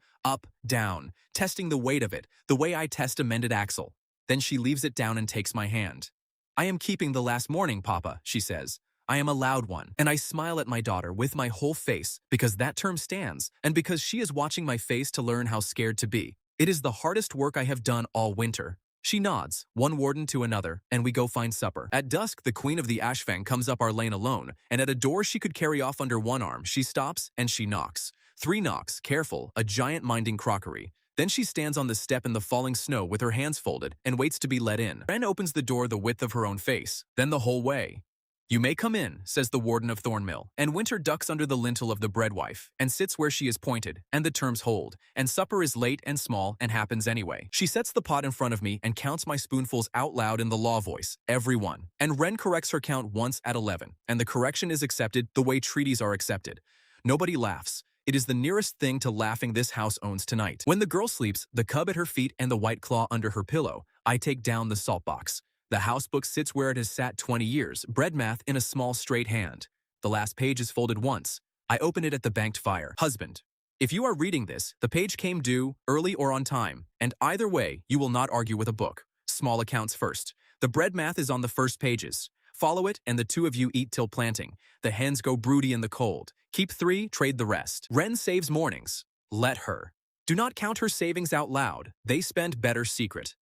testing the weight of it, the way I test a mended axle. Then she leaves it down and takes my hand. "I am keeping the last morning, Papa," she says. I am a loud one, and I smile at my daughter with my whole face because that term stands, and because she is watching my face to learn how scared to be. It is the hardest work I have done all winter. She nods, one warden to another, and we go find supper. At dusk, the queen of the Ashfang comes up our lane alone, and at a door she could carry off under one arm, she stops and she knocks. 3 knocks, careful, a giant minding crockery. Then she stands on the step in the falling snow with her hands folded and waits to be let in. Wren opens the door the width of her own face, then the whole way. "You may come in," says the warden of Thornmill, and Winter ducks under the lintel of the breadwife and sits where she is pointed, and the terms hold, and supper is late and small and happens anyway. She sets the pot in front of me and counts my spoonfuls out loud in the law voice, every one. And Wren corrects her count once at 11, and the correction is accepted the way treaties are accepted. Nobody laughs. It is the nearest thing to laughing this house owns tonight. When the girl sleeps, the cub at her feet and the white claw under her pillow, I take down the salt box. The house book sits where it has sat 20 years, bread math in a small straight hand. The last page is folded once. I open it at the banked fire. Husband, if you are reading this, the page came due, early or on time, and either way, you will not argue with a book. Small accounts first. The bread math is on the first pages. Follow it, and the 2 of you eat till planting. The hens go broody in the cold. Keep 3, trade the rest. Wren saves mornings. Let her. Do not count her savings out loud. They spend better secret.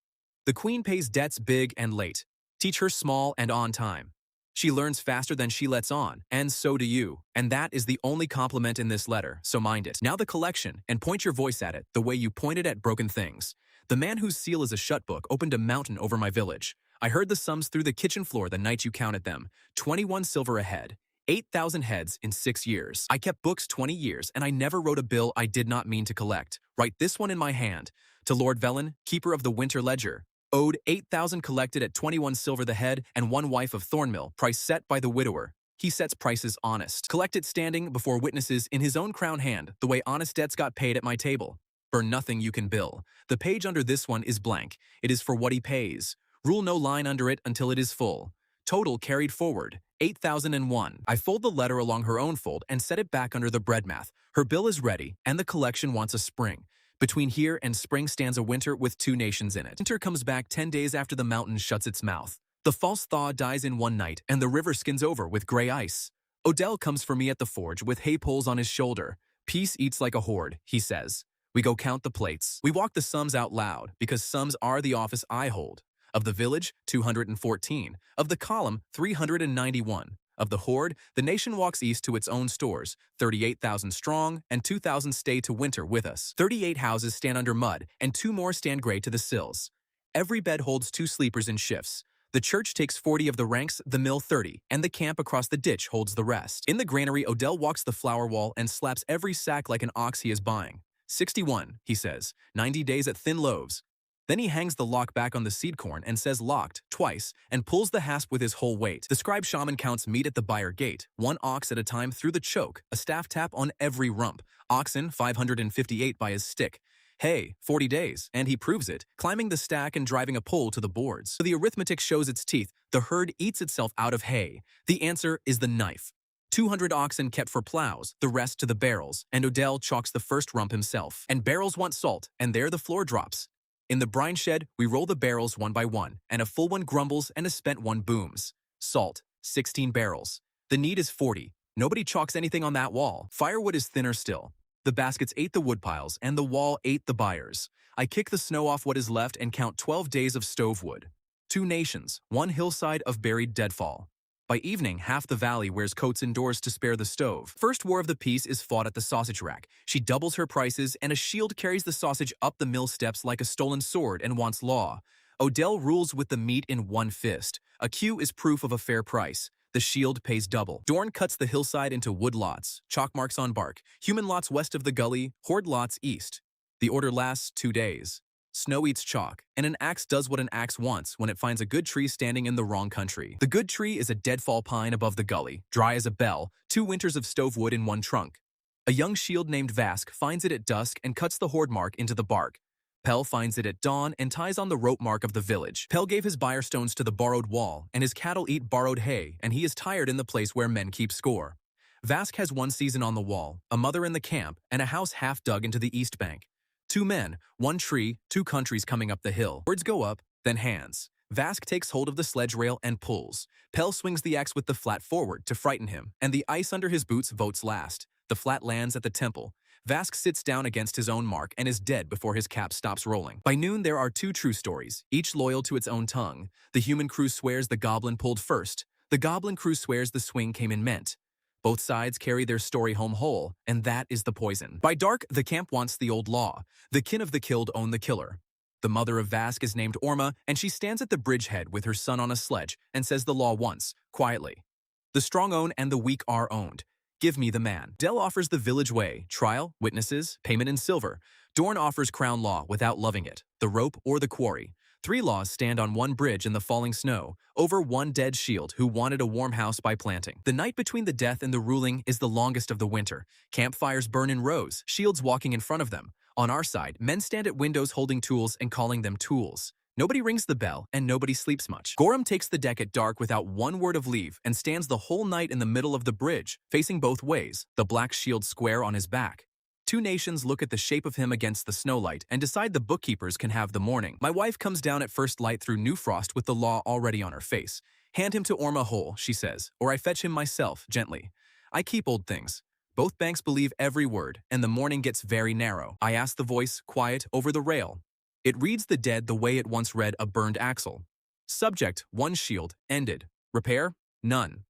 The queen pays debts big and late. Teach her small and on time. She learns faster than she lets on, and so do you. And that is the only compliment in this letter, so mind it. Now the collection, and point your voice at it, the way you pointed at broken things. The man whose seal is a shut book opened a mountain over my village. I heard the sums through the kitchen floor the night you counted them. 21 silver a head. 8,000 heads in 6 years. I kept books 20 years, and I never wrote a bill I did not mean to collect. Write this one in my hand. To Lord Velen, keeper of the winter ledger. Owed 8,000 collected at 21 silver the head, and 1 wife of Thornmill, price set by the widower. He sets prices honest. Collect it standing before witnesses in his own crown hand, the way honest debts got paid at my table. Burn nothing you can bill. The page under this one is blank. It is for what he pays. Rule no line under it until it is full. Total carried forward, 8,001. I fold the letter along her own fold and set it back under the bread math. Her bill is ready, and the collection wants a spring. Between here and spring stands a winter with 2 nations in it. Winter comes back 10 days after the mountain shuts its mouth. The false thaw dies in one night, and the river skins over with gray ice. Odell comes for me at the forge with hay poles on his shoulder. Peace eats like a horde, he says. We go count the plates. We walk the sums out loud, because sums are the office I hold. Of the village, 214. Of the column, 391. Of the horde, the nation walks east to its own stores, 38,000 strong, and 2,000 stay to winter with us. 38 houses stand under mud, and 2 more stand gray to the sills. Every bed holds 2 sleepers in shifts. The church takes 40 of the ranks, the mill 30, and the camp across the ditch holds the rest. In the granary, Odell walks the flour wall and slaps every sack like an ox he is buying. 61, he says, 90 days at thin loaves. Then he hangs the lock back on the seed corn and says locked, twice, and pulls the hasp with his whole weight. The scribe shaman counts meat at the buyer gate, one ox at a time through the choke, a staff tap on every rump, oxen 558 by his stick. Hey, 40 days, and he proves it, climbing the stack and driving a pole to the boards. The arithmetic shows its teeth. The herd eats itself out of hay. The answer is the knife. 200 oxen kept for plows, the rest to the barrels, and Odell chalks the first rump himself. And barrels want salt, and there the floor drops. In the brine shed, we roll the barrels one by one, and a full one grumbles and a spent one booms. Salt, 16 barrels. The need is 40. Nobody chalks anything on that wall. Firewood is thinner still. The baskets ate the wood piles, and the wall ate the buyers. I kick the snow off what is left and count 12 days of stove wood. 2 nations, 1 hillside of buried deadfall. By evening, half the valley wears coats indoors to spare the stove. First war of the peace is fought at the sausage rack. She doubles her prices, and a shield carries the sausage up the mill steps like a stolen sword and wants law. Odell rules with the meat in one fist. A queue is proof of a fair price. The shield pays double. Dorn cuts the hillside into wood lots, chalk marks on bark, human lots west of the gully, horde lots east. The order lasts 2 days. Snow eats chalk, and an axe does what an axe wants when it finds a good tree standing in the wrong country. The good tree is a deadfall pine above the gully, dry as a bell, 2 winters of stove wood in one trunk. A young shield named Vask finds it at dusk and cuts the horde mark into the bark. Pell finds it at dawn and ties on the rope mark of the village. Pell gave his buyer stones to the borrowed wall, and his cattle eat borrowed hay, and he is tired in the place where men keep score. Vask has 1 season on the wall, a mother in the camp, and a house half dug into the east bank. 2 men, 1 tree, 2 countries coming up the hill. Words go up, then hands. Vask takes hold of the sledge rail and pulls. Pell swings the axe with the flat forward to frighten him, and the ice under his boots votes last. The flat lands at the temple. Vask sits down against his own mark and is dead before his cap stops rolling. By noon, there are 2 true stories, each loyal to its own tongue. The human crew swears the goblin pulled first. The goblin crew swears the swing came in meant. Both sides carry their story home whole, and that is the poison. By dark, the camp wants the old law. The kin of the killed own the killer. The mother of Vask is named Orma, and she stands at the bridgehead with her son on a sledge and says the law once, quietly. The strong own and the weak are owned. Give me the man. Dell offers the village way, trial, witnesses, payment in silver. Dorn offers crown law without loving it, the rope or the quarry. 3 laws stand on 1 bridge in the falling snow, over 1 dead shield who wanted a warm house by planting. The night between the death and the ruling is the longest of the winter. Campfires burn in rows, shields walking in front of them. On our side, men stand at windows holding tools and calling them tools. Nobody rings the bell, and nobody sleeps much. Gorham takes the deck at dark without 1 word of leave and stands the whole night in the middle of the bridge, facing both ways, the black shield square on his back. 2 nations look at the shape of him against the snowlight and decide the bookkeepers can have the morning. My wife comes down at first light through New Frost with the law already on her face. Hand him to Orma whole, she says, or I fetch him myself, gently. I keep old things. Both banks believe every word, and the morning gets very narrow. I ask the voice, quiet, over the rail. It reads the dead the way it once read a burned axle. Subject, 1 shield, ended. Repair, none.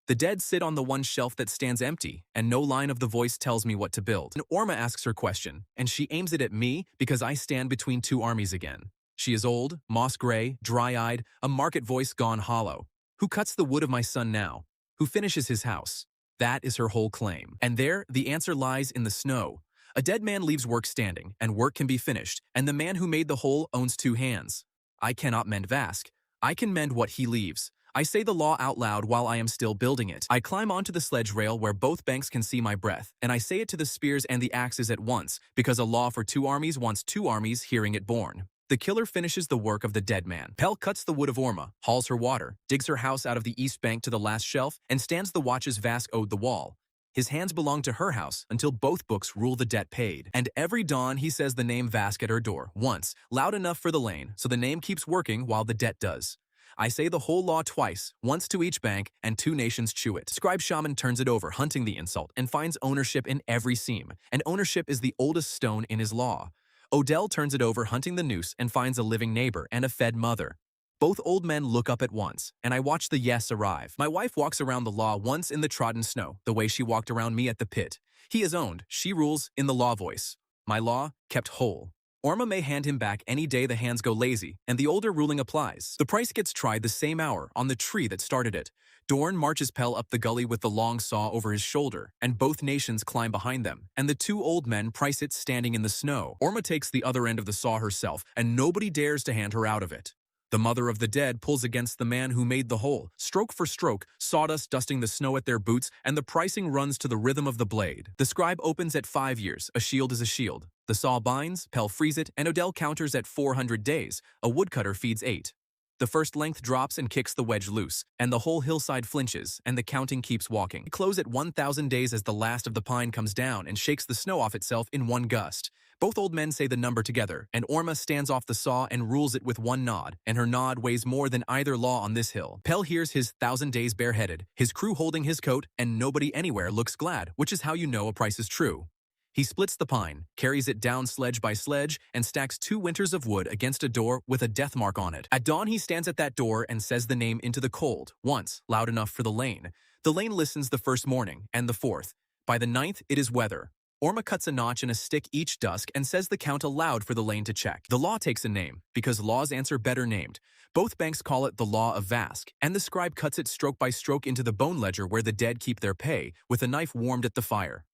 The dead sit on the 1 shelf that stands empty, and no line of the voice tells me what to build. And Orma asks her question, and she aims it at me because I stand between 2 armies again. She is old, moss-gray, dry-eyed, a market voice gone hollow. Who cuts the wood of my son now? Who finishes his house? That is her whole claim. And there, the answer lies in the snow. A dead man leaves work standing, and work can be finished, and the man who made the hole owns 2 hands. I cannot mend Vask. I can mend what he leaves. I say the law out loud while I am still building it. I climb onto the sledge rail where both banks can see my breath, and I say it to the spears and the axes at once, because a law for 2 armies wants 2 armies hearing it born. The killer finishes the work of the dead man. Pell cuts the wood of Orma, hauls her water, digs her house out of the east bank to the last shelf, and stands the watch as Vask owed the wall. His hands belong to her house until both books rule the debt paid. And every dawn he says the name Vask at her door, once, loud enough for the lane, so the name keeps working while the debt does. I say the whole law twice, once to each bank, and 2 nations chew it. Scribe Shaman turns it over, hunting the insult, and finds ownership in every seam, and ownership is the oldest stone in his law. Odell turns it over, hunting the noose, and finds a living neighbor and a fed mother. Both old men look up at once, and I watch the yes arrive. My wife walks around the law once in the trodden snow, the way she walked around me at the pit. He is owned, she rules, in the law voice. My law, kept whole. Orma may hand him back any day the hands go lazy, and the older ruling applies. The price gets tried the same hour on the tree that started it. Dorn marches Pell up the gully with the long saw over his shoulder, and both nations climb behind them, and the two old men price it standing in the snow. Orma takes the other end of the saw herself, and nobody dares to hand her out of it. The mother of the dead pulls against the man who made the hole, stroke for stroke, sawdust dusting the snow at their boots, and the pricing runs to the rhythm of the blade. The scribe opens at 5 years, a shield is a shield. The saw binds, Pell frees it, and Odell counters at 400 days. A woodcutter feeds 8. The first length drops and kicks the wedge loose, and the whole hillside flinches, and the counting keeps walking. Close at 1,000 days as the last of the pine comes down and shakes the snow off itself in one gust. Both old men say the number together, and Orma stands off the saw and rules it with one nod, and her nod weighs more than either law on this hill. Pell hears his 1,000 days bareheaded, his crew holding his coat, and nobody anywhere looks glad, which is how you know a price is true. He splits the pine, carries it down sledge by sledge, and stacks 2 winters of wood against a door with a death mark on it. At dawn, he stands at that door and says the name into the cold, once, loud enough for the lane. The lane listens the first morning, and the 4th. By the 9th, it is weather. Orma cuts a notch in a stick each dusk and says the count aloud for the lane to check. The law takes a name, because laws answer better named. Both banks call it the Law of Vask, and the scribe cuts it stroke by stroke into the bone ledger where the dead keep their pay, with a knife warmed at the fire.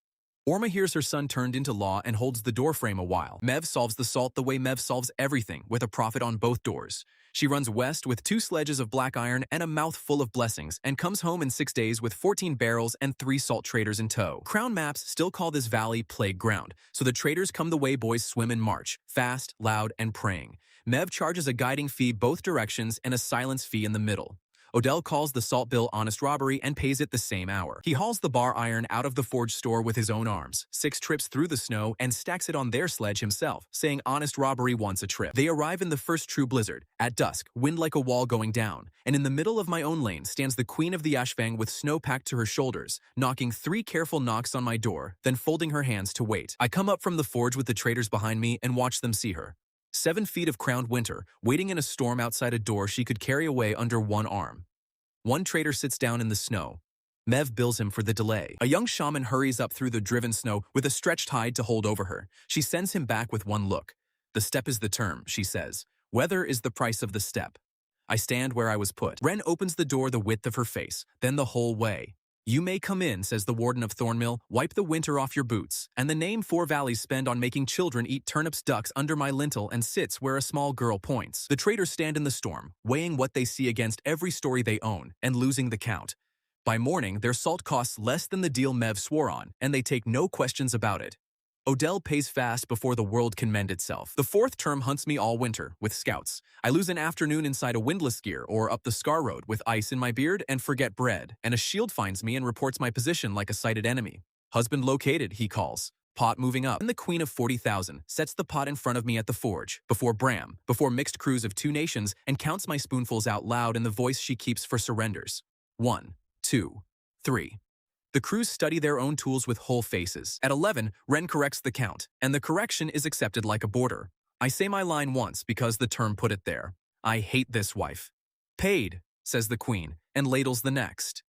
Orma hears her son turned into law and holds the doorframe a while. Mev solves the salt the way Mev solves everything, with a profit on both doors. She runs west with 2 sledges of black iron and a mouth full of blessings, and comes home in 6 days with 14 barrels and 3 salt traders in tow. Crown maps still call this valley plague ground, so the traders come the way boys swim and march, fast, loud, and praying. Mev charges a guiding fee both directions and a silence fee in the middle. Odell calls the salt bill honest robbery and pays it the same hour. He hauls the bar iron out of the forge store with his own arms, 6 trips through the snow, and stacks it on their sledge himself, saying honest robbery wants a trip. They arrive in the first true blizzard. At dusk, wind like a wall going down, and in the middle of my own lane stands the queen of the Ashfang with snow packed to her shoulders, knocking 3 careful knocks on my door, then folding her hands to wait. I come up from the forge with the traders behind me and watch them see her. 7 feet of crowned winter, waiting in a storm outside a door she could carry away under one arm. One trader sits down in the snow. Mev bills him for the delay. A young shaman hurries up through the driven snow with a stretched hide to hold over her. She sends him back with one look. The step is the term, she says. Weather is the price of the step. I stand where I was put. Wren opens the door the width of her face, then the whole way. You may come in, says the warden of Thornmill. Wipe the winter off your boots. And the name 4 valleys spend on making children eat turnips ducks under my lintel and sits where a small girl points. The traders stand in the storm, weighing what they see against every story they own, and losing the count. By morning, their salt costs less than the deal Mev swore on, and they take no questions about it. Odell pays fast before the world can mend itself. The 4th term hunts me all winter, with scouts. I lose an afternoon inside a windlass gear or up the Scar Road with ice in my beard and forget bread, and a shield finds me and reports my position like a sighted enemy. Husband located, he calls. Pot moving up. And the queen of 40,000 sets the pot in front of me at the forge, before Bram, before mixed crews of 2 nations, and counts my spoonfuls out loud in the voice she keeps for surrenders. 1, 2, 3. The crews study their own tools with whole faces. At 11, Wren corrects the count, and the correction is accepted like a border. I say my line once because the term put it there. I hate this wife. Paid, says the queen, and ladles the next.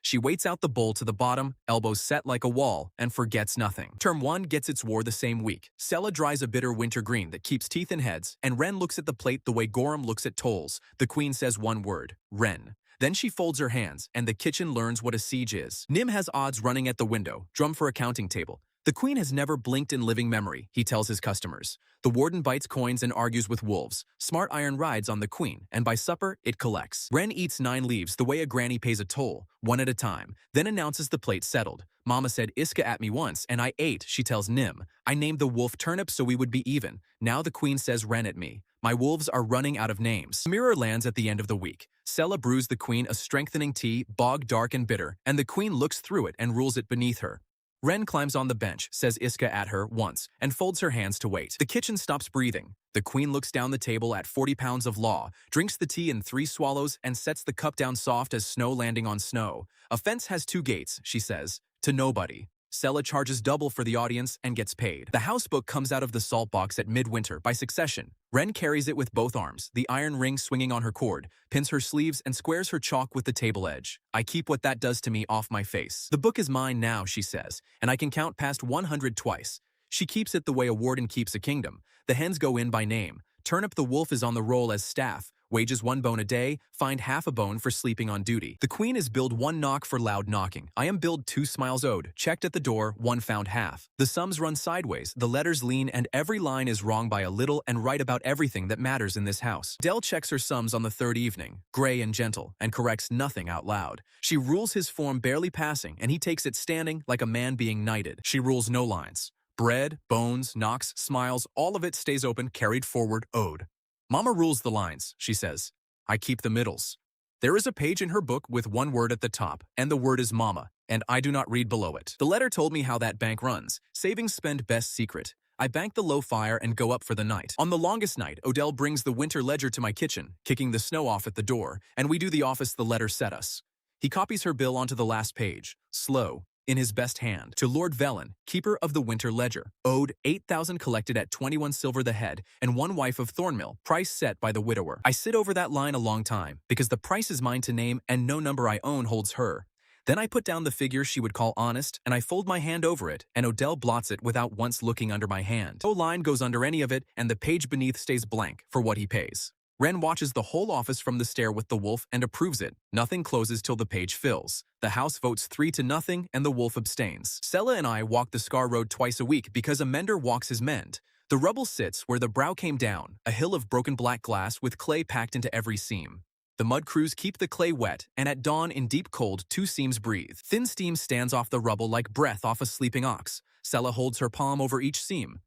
She waits out the bowl to the bottom, elbows set like a wall, and forgets nothing. Term 1 gets its war the same week. Sella dries a bitter winter green that keeps teeth in heads, and Wren looks at the plate the way Gorham looks at tolls. The queen says one word, Wren. Then she folds her hands, and the kitchen learns what a siege is. Nim has odds running at the window, drum for a counting table. The queen has never blinked in living memory, he tells his customers. The warden bites coins and argues with wolves. Smart Iron rides on the queen, and by supper, it collects. Wren eats 9 leaves the way a granny pays a toll, one at a time, then announces the plate settled. Mama said Iska at me once, and I ate, she tells Nim. I named the wolf Turnip so we would be even. Now the queen says Wren at me. My wolves are running out of names. The mirror lands at the end of the week. Sella brews the queen a strengthening tea, bog dark and bitter, and the queen looks through it and rules it beneath her. Wren climbs on the bench, says Iska at her once, and folds her hands to wait. The kitchen stops breathing. The queen looks down the table at 40 pounds of law, drinks the tea in 3 swallows, and sets the cup down soft as snow landing on snow. A fence has 2 gates, she says, to nobody. Sella charges double for the audience and gets paid. The housebook comes out of the salt box at midwinter by succession. Wren carries it with both arms, the iron ring swinging on her cord, pins her sleeves, and squares her chalk with the table edge. I keep what that does to me off my face. The book is mine now, she says, and I can count past 100 twice. She keeps it the way a warden keeps a kingdom. The hens go in by name. Turnip the wolf is on the roll as staff. Wages 1 bone a day, fined half a bone for sleeping on duty. The queen is billed 1 knock for loud knocking. I am billed 2 smiles owed, checked at the door, 1 found half. The sums run sideways, the letters lean, and every line is wrong by a little and right about everything that matters in this house. Dell checks her sums on the 3rd evening, gray and gentle, and corrects nothing out loud. She rules his form barely passing, and he takes it standing like a man being knighted. She rules no lines. Bread, bones, knocks, smiles, all of it stays open, carried forward, owed. Mama rules the lines, she says. I keep the middles. There is a page in her book with 1 word at the top, and the word is mama, and I do not read below it. The letter told me how that bank runs. Savings spend best secret. I bank the low fire and go up for the night. On the longest night, Odell brings the winter ledger to my kitchen, kicking the snow off at the door, and we do the office the letter set us. He copies her bill onto the last page, slow, in his best hand, to Lord Velen, keeper of the winter ledger, owed 8,000 collected at 21 silver the head, and 1 wife of Thornmill, price set by the widower. I sit over that line a long time, because the price is mine to name and no number I own holds her. Then I put down the figure she would call honest, and I fold my hand over it, and Odell blots it without once looking under my hand. No line goes under any of it, and the page beneath stays blank for what he pays. Wren watches the whole office from the stair with the wolf and approves it. Nothing closes till the page fills. The house votes 3-0, and the wolf abstains. Sella and I walk the Scar Road twice a week because a mender walks his mend. The rubble sits where the brow came down, a hill of broken black glass with clay packed into every seam. The mud crews keep the clay wet, and at dawn in deep cold 2 seams breathe. Thin steam stands off the rubble like breath off a sleeping ox. Sella holds her palm over each seam.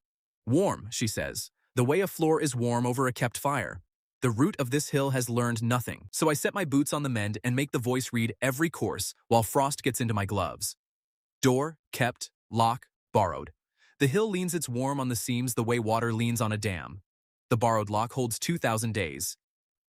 Warm, she says, the way a floor is warm over a kept fire. The root of this hill has learned nothing, so I set my boots on the mend and make the voice read every course while frost gets into my gloves. Door, kept, lock, borrowed. The hill leans its warm on the seams the way water leans on a dam. The borrowed lock holds 2,000 days.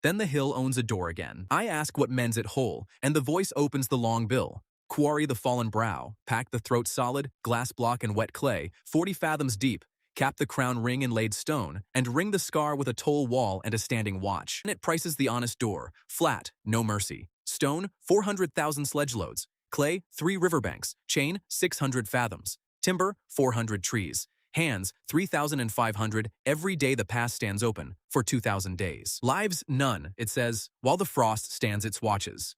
Then the hill owns a door again. I ask what mends it whole, and the voice opens the long bill. Quarry the fallen brow, pack the throat solid, glass block and wet clay, 40 fathoms deep, cap the crown ring in laid stone, and ring the scar with a toll wall and a standing watch. And it prices the honest door, flat, no mercy. Stone, 400,000 sledge loads. Clay, 3 riverbanks. Chain, 600 fathoms. Timber, 400 trees. Hands, 3,500. Every day the pass stands open, for 2,000 days. Lives, none, it says, while the frost stands its watches.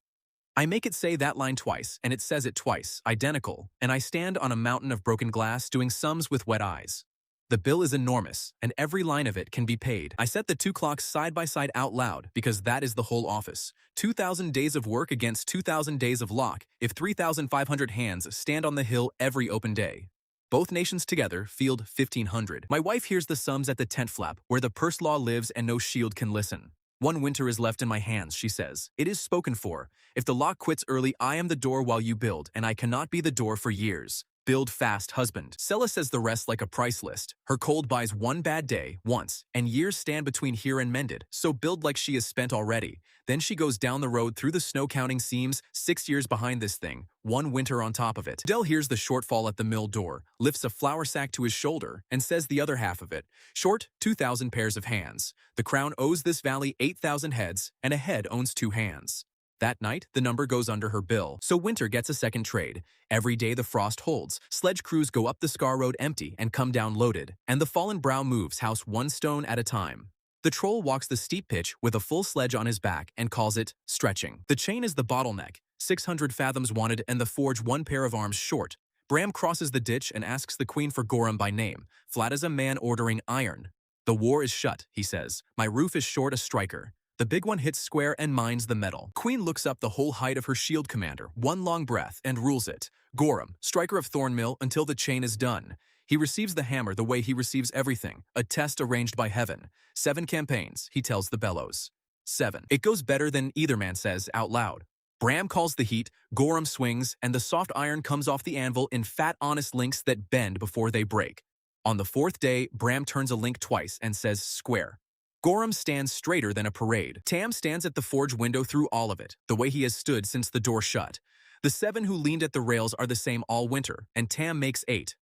I make it say that line twice, and it says it twice, identical, and I stand on a mountain of broken glass doing sums with wet eyes. The bill is enormous, and every line of it can be paid. I set the 2 clocks side by side out loud, because that is the whole office. 2,000 days of work against 2,000 days of lock, if 3,500 hands stand on the hill every open day. Both nations together field 1,500. My wife hears the sums at the tent flap, where the purse law lives and no shield can listen. 1 winter is left in my hands, she says. It is spoken for. If the lock quits early, I am the door while you build, and I cannot be the door for years. Build fast, husband. Sella says the rest like a price list. Her cold buys 1 bad day, once, and years stand between here and mended, so build like she is spent already. Then she goes down the road through the snow counting seams, 6 years behind this thing, 1 winter on top of it. Dell hears the shortfall at the mill door, lifts a flour sack to his shoulder, and says the other half of it. Short, 2,000 pairs of hands. The crown owes this valley 8,000 heads, and a head owns 2 hands. That night, the number goes under her bill, so winter gets a second trade. Every day the frost holds. Sledge crews go up the Scar Road empty and come down loaded, and the fallen brow moves house 1 stone at a time. The troll walks the steep pitch with a full sledge on his back and calls it stretching. The chain is the bottleneck, 600 fathoms wanted and the forge 1 pair of arms short. Bram crosses the ditch and asks the queen for Gorham by name, flat as a man ordering iron. The war is shut, he says. My roof is short a striker. The big one hits square and mines the metal. Queen looks up the whole height of her shield commander, 1 long breath, and rules it. Gorham, striker of Thornmill until the chain is done. He receives the hammer the way he receives everything, a test arranged by heaven. 7 campaigns, he tells the bellows. 7. It goes better than either man says out loud. Bram calls the heat, Gorham swings, and the soft iron comes off the anvil in fat honest links that bend before they break. On the 4th day, Bram turns a link twice and says square. Gorham stands straighter than a parade. Tam stands at the forge window through all of it, the way he has stood since the door shut. The 7 who leaned at the rails are the same all winter, and Tam makes 8.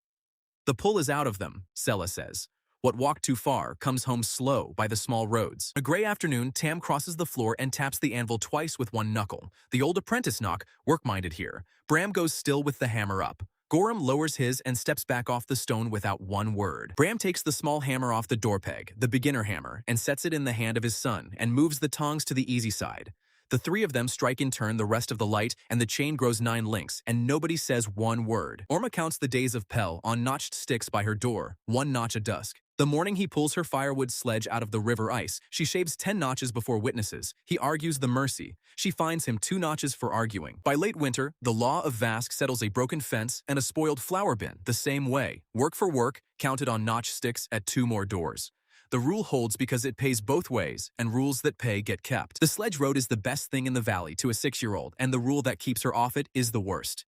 The pull is out of them, Sella says. What walked too far comes home slow by the small roads. A gray afternoon, Tam crosses the floor and taps the anvil twice with 1 knuckle. The old apprentice knock, work-minded here. Bram goes still with the hammer up. Gorham lowers his and steps back off the stone without one word. Bram takes the small hammer off the door peg, the beginner hammer, and sets it in the hand of his son and moves the tongs to the easy side. The three of them strike in turn the rest of the light, and the chain grows 9 links, and nobody says one word. Orma counts the days of Pell on notched sticks by her door, 1 notch a dusk. The morning he pulls her firewood sledge out of the river ice, she shaves 10 notches before witnesses. He argues the mercy. She fines him 2 notches for arguing. By late winter, the law of Vask settles a broken fence and a spoiled flour bin the same way. Work for work, counted on notch sticks at 2 more doors. The rule holds because it pays both ways, and rules that pay get kept. The sledge road is the best thing in the valley to a 6-year-old, and the rule that keeps her off it is the worst.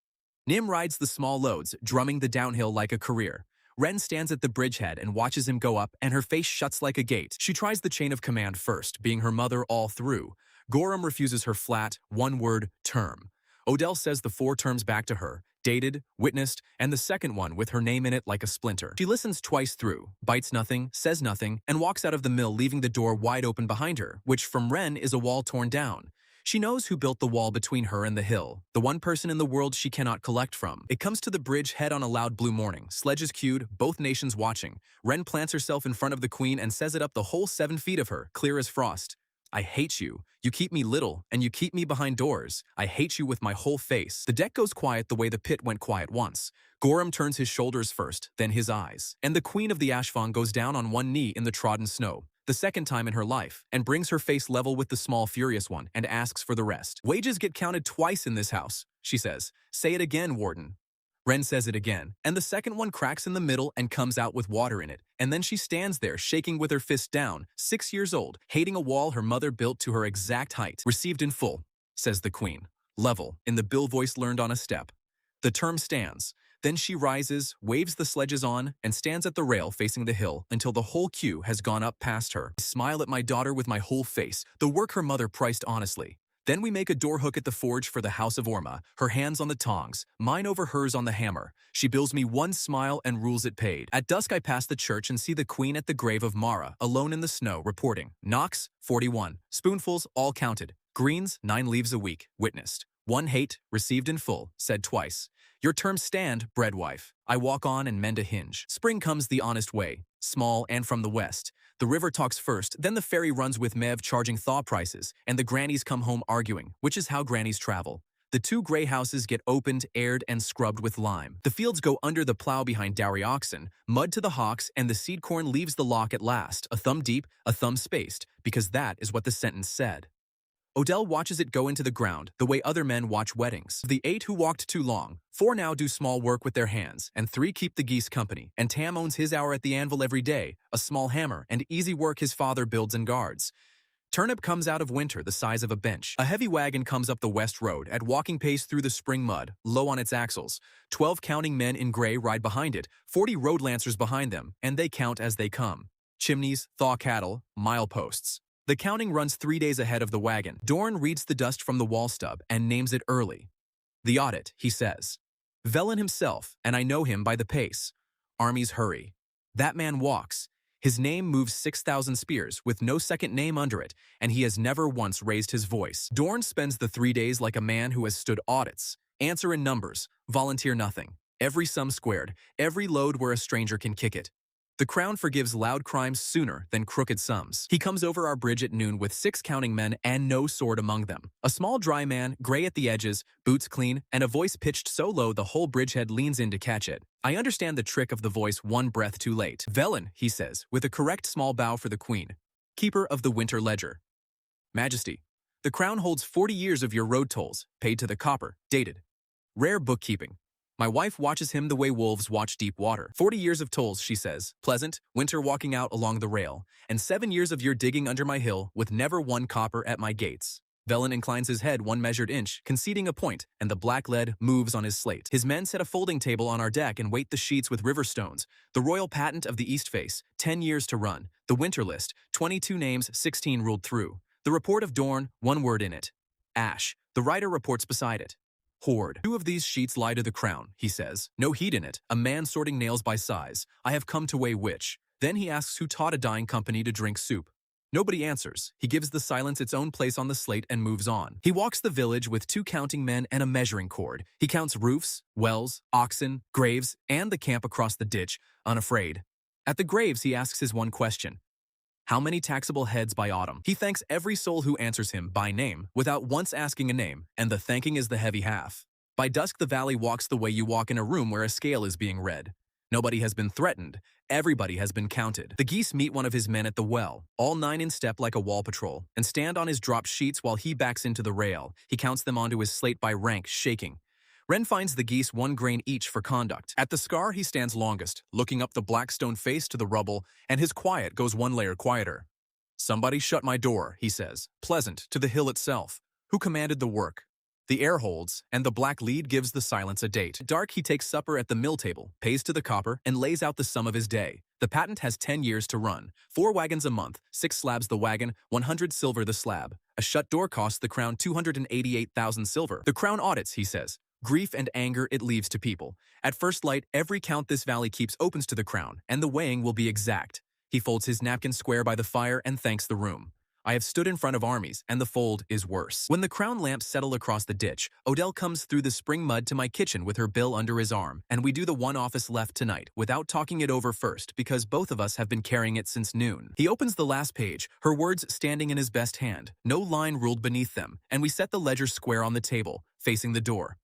Nim rides the small loads, drumming the downhill like a career. Ren stands at the bridgehead and watches him go up, and her face shuts like a gate. She tries the chain of command first, being her mother all through. Gorham refuses her flat, one-word term. Odell says the 4 terms back to her, dated, witnessed, and the second one with her name in it like a splinter. She listens twice through, bites nothing, says nothing, and walks out of the mill leaving the door wide open behind her, which from Ren is a wall torn down. She knows who built the wall between her and the hill, the one person in the world she cannot collect from. It comes to the bridge head on a loud blue morning. Sledges queued, both nations watching. Ren plants herself in front of the queen and says it up the whole 7 feet of her, clear as frost. I hate you. You keep me little, and you keep me behind doors. I hate you with my whole face. The deck goes quiet the way the pit went quiet once. Gorham turns his shoulders first, then his eyes. And the queen of the Ashfang goes down on one knee in the trodden snow, the second time in her life, and brings her face level with the small furious one and asks for the rest. Wages get counted twice in this house, she says. Say it again, Warden. Ren says it again, and the second one cracks in the middle and comes out with water in it. And then she stands there, shaking with her fist down, 6 years old, hating a wall her mother built to her exact height. Received in full, says the queen. Level, in the bill voice learned on a step. The term stands. Then she rises, waves the sledges on, and stands at the rail facing the hill until the whole queue has gone up past her. I smile at my daughter with my whole face, the work her mother priced honestly. Then we make a door hook at the forge for the house of Orma, her hands on the tongs, mine over hers on the hammer. She bills me 1 smile and rules it paid. At dusk I pass the church and see the queen at the grave of Mara, alone in the snow, reporting. Knocks, 41. Spoonfuls, all counted. Greens, 9 leaves a week, witnessed. 1 hate, received in full, said twice. Your terms stand, breadwife. I walk on and mend a hinge. Spring comes the honest way, small and from the west. The river talks first, then the ferry runs with Mev charging thaw prices, and the grannies come home arguing, which is how grannies travel. The 2 gray houses get opened, aired, and scrubbed with lime. The fields go under the plow behind dowry oxen, mud to the hocks, and the seed corn leaves the lock at last, a thumb deep, a thumb spaced, because that is what the sentence said. Odell watches it go into the ground, the way other men watch weddings. Of the 8 who walked too long, 4 now do small work with their hands, and 3 keep the geese company, and Tam owns his hour at the anvil every day, a small hammer, and easy work his father builds and guards. Turnip comes out of winter the size of a bench. A heavy wagon comes up the west road, at walking pace through the spring mud, low on its axles. 12 counting men in gray ride behind it, 40 road lancers behind them, and they count as they come. Chimneys, thaw cattle, mileposts. The counting runs 3 days ahead of the wagon. Dorn reads the dust from the wall stub and names it early. The audit, he says. Velen himself, and I know him by the pace. Armies hurry. That man walks. His name moves 6,000 spears with no second name under it, and he has never once raised his voice. Dorn spends the 3 days like a man who has stood audits. Answer in numbers, volunteer nothing. Every sum squared, every load where a stranger can kick it. The crown forgives loud crimes sooner than crooked sums. He comes over our bridge at noon with 6 counting men and no sword among them. A small dry man, gray at the edges, boots clean, and a voice pitched so low the whole bridgehead leans in to catch it. I understand the trick of the voice 1 breath too late. Velen, he says, with a correct small bow for the queen. Keeper of the winter ledger. Majesty, the crown holds 40 years of your road tolls, paid to the copper, dated. Rare bookkeeping. My wife watches him the way wolves watch deep water. 40 years of tolls, she says, pleasant, winter walking out along the rail, and 7 years of your digging under my hill with never 1 copper at my gates. Velen inclines his head 1 measured inch, conceding a point, and the black lead moves on his slate. His men set a folding table on our deck and weight the sheets with river stones. The royal patent of the east face, 10 years to run. The winter list, 22 names, 16 ruled through. The report of Dorn, 1 word in it. Ash. The writer reports beside it. Hoard. 2 of these sheets lie to the crown, he says. No heat in it. A man sorting nails by size. I have come to weigh which. Then he asks who taught a dying company to drink soup. Nobody answers. He gives the silence its own place on the slate and moves on. He walks the village with 2 counting men and a measuring cord. He counts roofs, wells, oxen, graves, and the camp across the ditch, unafraid. At the graves, he asks his one question. How many taxable heads by autumn? He thanks every soul who answers him by name, without once asking a name, and the thanking is the heavy half. By dusk, the valley walks the way you walk in a room where a scale is being read. Nobody has been threatened. Everybody has been counted. The geese meet one of his men at the well, all 9 in step like a wall patrol, and stand on his dropped sheets while he backs into the rail. He counts them onto his slate by rank, shaking. Wren finds the geese 1 grain each for conduct. At the scar, he stands longest, looking up the black stone face to the rubble, and his quiet goes 1 layer quieter. Somebody shut my door, he says, pleasant, to the hill itself. Who commanded the work? The air holds, and the black lead gives the silence a date. At dark, he takes supper at the mill table, pays to the copper, and lays out the sum of his day. The patent has 10 years to run. 4 wagons a month, 6 slabs the wagon, 100 silver the slab. A shut door costs the crown 288,000 silver. The crown audits, he says. Grief and anger it leaves to people. At first light, every count this valley keeps opens to the crown, and the weighing will be exact. He folds his napkin square by the fire and thanks the room. I have stood in front of armies, and the fold is worse. When the crown lamps settle across the ditch, Odell comes through the spring mud to my kitchen with her bill under his arm, and we do the one office left tonight without talking it over first because both of us have been carrying it since noon. He opens the last page, her words standing in his best hand, no line ruled beneath them, and we set the ledger square on the table, facing the door.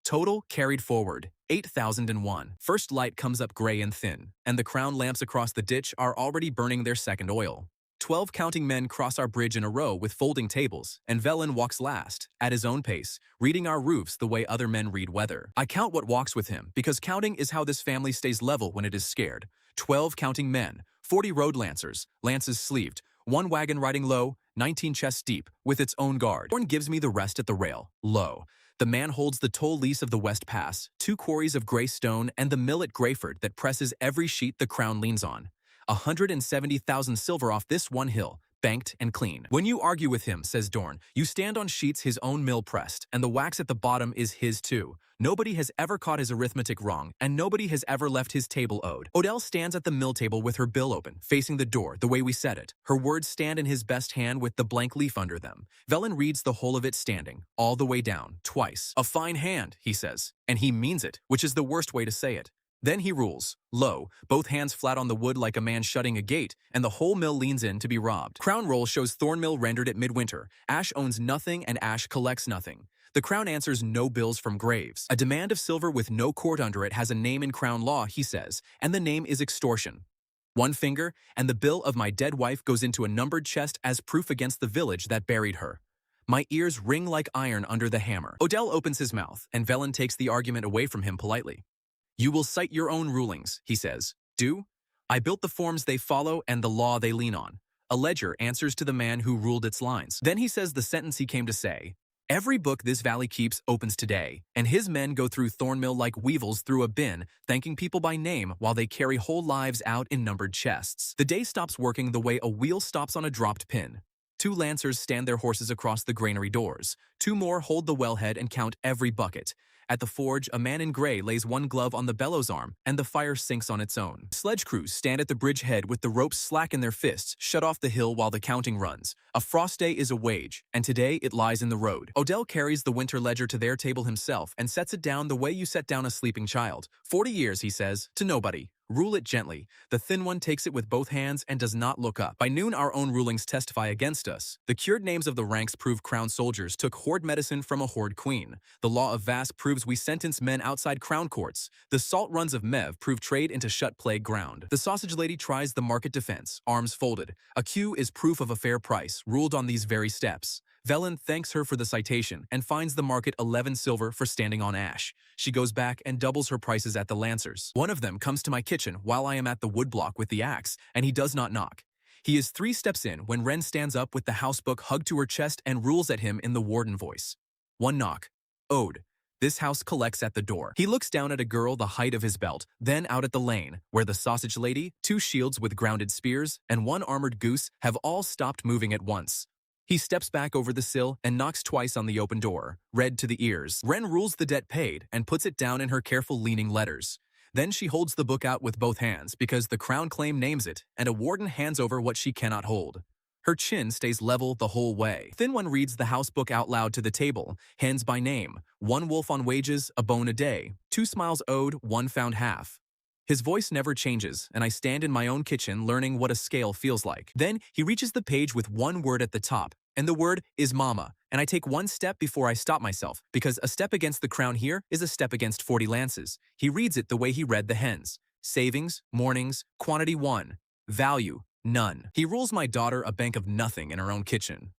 Total carried forward, 8,001. First light comes up gray and thin, and the crown lamps across the ditch are already burning their second oil. 12 counting men cross our bridge in a row with folding tables, and Velen walks last, at his own pace, reading our roofs the way other men read weather. I count what walks with him, because counting is how this family stays level when it is scared. 12 counting men, 40 road lancers, lances sleeved, 1 wagon riding low, 19 chests deep, with its own guard. Horn gives me the rest at the rail, low. The man holds the toll lease of the West Pass, 2 quarries of gray stone, and the mill at Grayford that presses every sheet the crown leans on. 170,000 silver off this one hill, banked and clean. When you argue with him, says Dorn, you stand on sheets his own mill pressed, and the wax at the bottom is his too. Nobody has ever caught his arithmetic wrong, and nobody has ever left his table owed. Odell stands at the mill table with her bill open, facing the door, the way we said it. Her words stand in his best hand with the blank leaf under them. Velen reads the whole of it standing, all the way down, twice. A fine hand, he says, and he means it, which is the worst way to say it. Then he rules, low, both hands flat on the wood like a man shutting a gate, and the whole mill leans in to be robbed. Crown roll shows Thornmill rendered at midwinter. Ash owns nothing and Ash collects nothing. The crown answers no bills from graves. A demand of silver with no court under it has a name in crown law, he says, and the name is extortion. 1 finger, and the bill of my dead wife goes into a numbered chest as proof against the village that buried her. My ears ring like iron under the hammer. Odell opens his mouth, and Velen takes the argument away from him politely. You will cite your own rulings, he says. Do? I built the forms they follow and the law they lean on. A ledger answers to the man who ruled its lines. Then he says the sentence he came to say. Every book this valley keeps opens today, and his men go through Thornmill like weevils through a bin, thanking people by name while they carry whole lives out in numbered chests. The day stops working the way a wheel stops on a dropped pin. 2 lancers stand their horses across the granary doors. 2 more hold the wellhead and count every bucket. At the forge, a man in gray lays 1 glove on the bellows arm, and the fire sinks on its own. Sledge crews stand at the bridge head with the ropes slack in their fists, shut off the hill while the counting runs. A frost day is a wage, and today it lies in the road. Odell carries the winter ledger to their table himself and sets it down the way you set down a sleeping child. 40 years, he says, to nobody. Rule it gently. The thin one takes it with both hands and does not look up. By noon, our own rulings testify against us. The cured names of the ranks prove crown soldiers took horde medicine from a horde queen. The law of Vask proves we sentence men outside crown courts. The salt runs of Mev prove trade into shut plague ground. The sausage lady tries the market defense, arms folded. A queue is proof of a fair price, ruled on these very steps. Velen thanks her for the citation and finds the market 11 silver for standing on ash. She goes back and doubles her prices at the lancers. One of them comes to my kitchen while I am at the woodblock with the axe, and he does not knock. He is 3 steps in when Wren stands up with the housebook hugged to her chest and rules at him in the warden voice. 1 knock. Ode. This house collects at the door. He looks down at a girl the height of his belt, then out at the lane, where the sausage lady, 2 shields with grounded spears, and 1 armored goose have all stopped moving at once. He steps back over the sill and knocks twice on the open door, red to the ears. Wren rules the debt paid and puts it down in her careful leaning letters. Then she holds the book out with both hands because the crown claim names it, and a warden hands over what she cannot hold. Her chin stays level the whole way. Thin One reads the house book out loud to the table, hands by name. 1 wolf on wages, a bone a day. 2 smiles owed, 1 found half. His voice never changes, and I stand in my own kitchen learning what a scale feels like. Then he reaches the page with 1 word at the top, and the word is mama, and I take 1 step before I stop myself, because a step against the crown here is a step against 40 lances. He reads it the way he read the hens. Savings, mornings, quantity 1. Value, none. He rules my daughter a bank of nothing in her own kitchen.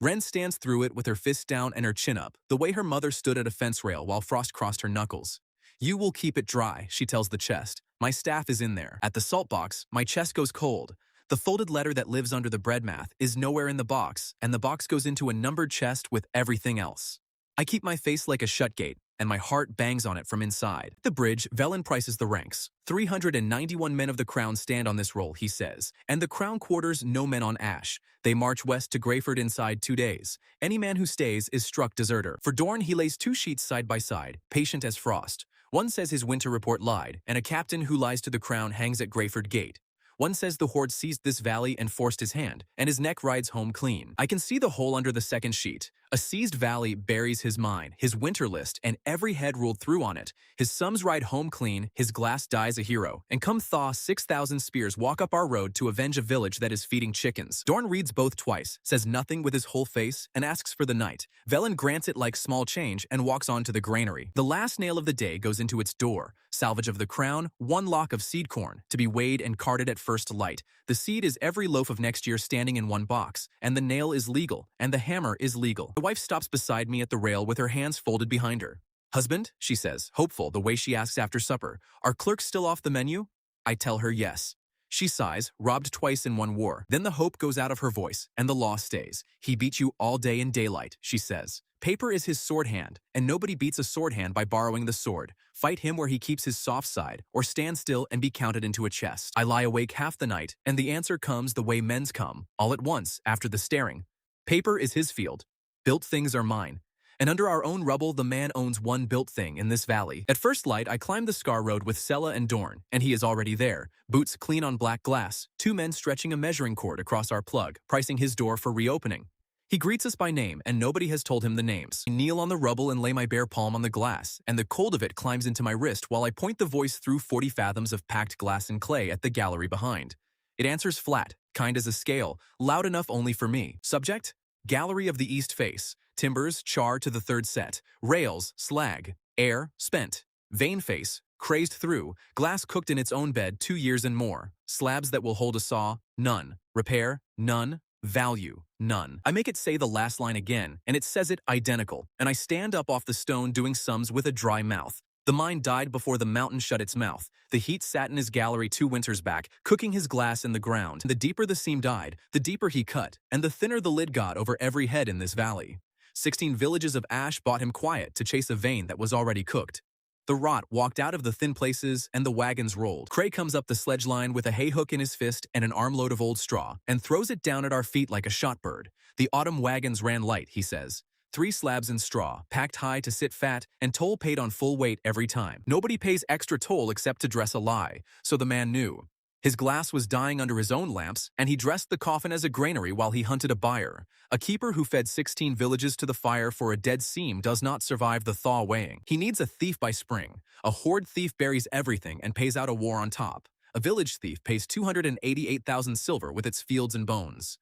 Ren stands through it with her fist down and her chin up, the way her mother stood at a fence rail while Frost crossed her knuckles. You will keep it dry, she tells the chest. My staff is in there. At the salt box, my chest goes cold. The folded letter that lives under the bread math is nowhere in the box, and the box goes into a numbered chest with everything else. I keep my face like a shut gate, and my heart bangs on it from inside. At the bridge, Velen prices the ranks. 391 men of the crown stand on this roll, he says, and the crown quarters no men on Ash. They march west to Greyford inside 2 days. Any man who stays is struck deserter. For Dorn, he lays 2 sheets side by side, patient as frost. One says his winter report lied, and a captain who lies to the crown hangs at Greyford Gate. One says the horde seized this valley and forced his hand, and his neck rides home clean. I can see the hole under the second sheet. A seized valley buries his mine, his winter list, and every head ruled through on it. His sums ride home clean, his glass dies a hero, and come thaw 6,000 spears walk up our road to avenge a village that is feeding chickens. Dorn reads both twice, says nothing with his whole face, and asks for the night. Velen grants it like small change and walks on to the granary. The last nail of the day goes into its door. Salvage of the crown, 1 lock of seed corn, to be weighed and carted at first light. The seed is every loaf of next year standing in 1 box, and the nail is legal, and the hammer is legal. My wife stops beside me at the rail with her hands folded behind her. Husband, she says, hopeful the way she asks after supper, are clerks still off the menu? I tell her yes. She sighs, robbed twice in 1 war. Then the hope goes out of her voice, and the law stays. He beat you all day in daylight, she says. Paper is his sword hand, and nobody beats a sword hand by borrowing the sword. Fight him where he keeps his soft side, or stand still and be counted into a chest. I lie awake half the night, and the answer comes the way men's come, all at once, after the staring. Paper is his field. Built things are mine. And under our own rubble, the man owns 1 built thing in this valley. At first light, I climb the scar road with Sella and Dorn, and he is already there. Boots clean on black glass, 2 men stretching a measuring cord across our plug, pricing his door for reopening. He greets us by name, and nobody has told him the names. I kneel on the rubble and lay my bare palm on the glass, and the cold of it climbs into my wrist while I point the voice through 40 fathoms of packed glass and clay at the gallery behind. It answers flat, kind as a scale, loud enough only for me. Subject? Gallery of the east face. Timbers, char to the 3rd set. Rails, slag. Air, spent. Vein face, crazed through. Glass cooked in its own bed 2 years and more. Slabs that will hold a saw, none. Repair, none. Value, none. I make it say the last line again, and it says it identical, and I stand up off the stone doing sums with a dry mouth. The mine died before the mountain shut its mouth. The heat sat in his gallery 2 winters back, cooking his glass in the ground. The deeper the seam died, the deeper he cut, and the thinner the lid got over every head in this valley. 16 villages of ash bought him quiet to chase a vein that was already cooked. The rot walked out of the thin places, and the wagons rolled. Cray comes up the sledge line with a hay hook in his fist and an armload of old straw, and throws it down at our feet like a shot bird. The autumn wagons ran light, he says. 3 slabs in straw, packed high to sit fat, and toll paid on full weight every time. Nobody pays extra toll except to dress a lie, so the man knew. His glass was dying under his own lamps, and he dressed the coffin as a granary while he hunted a buyer. A keeper who fed 16 villages to the fire for a dead seam does not survive the thaw weighing. He needs a thief by spring. A horde thief buries everything and pays out a war on top. A village thief pays 288,000 silver with its fields and bones.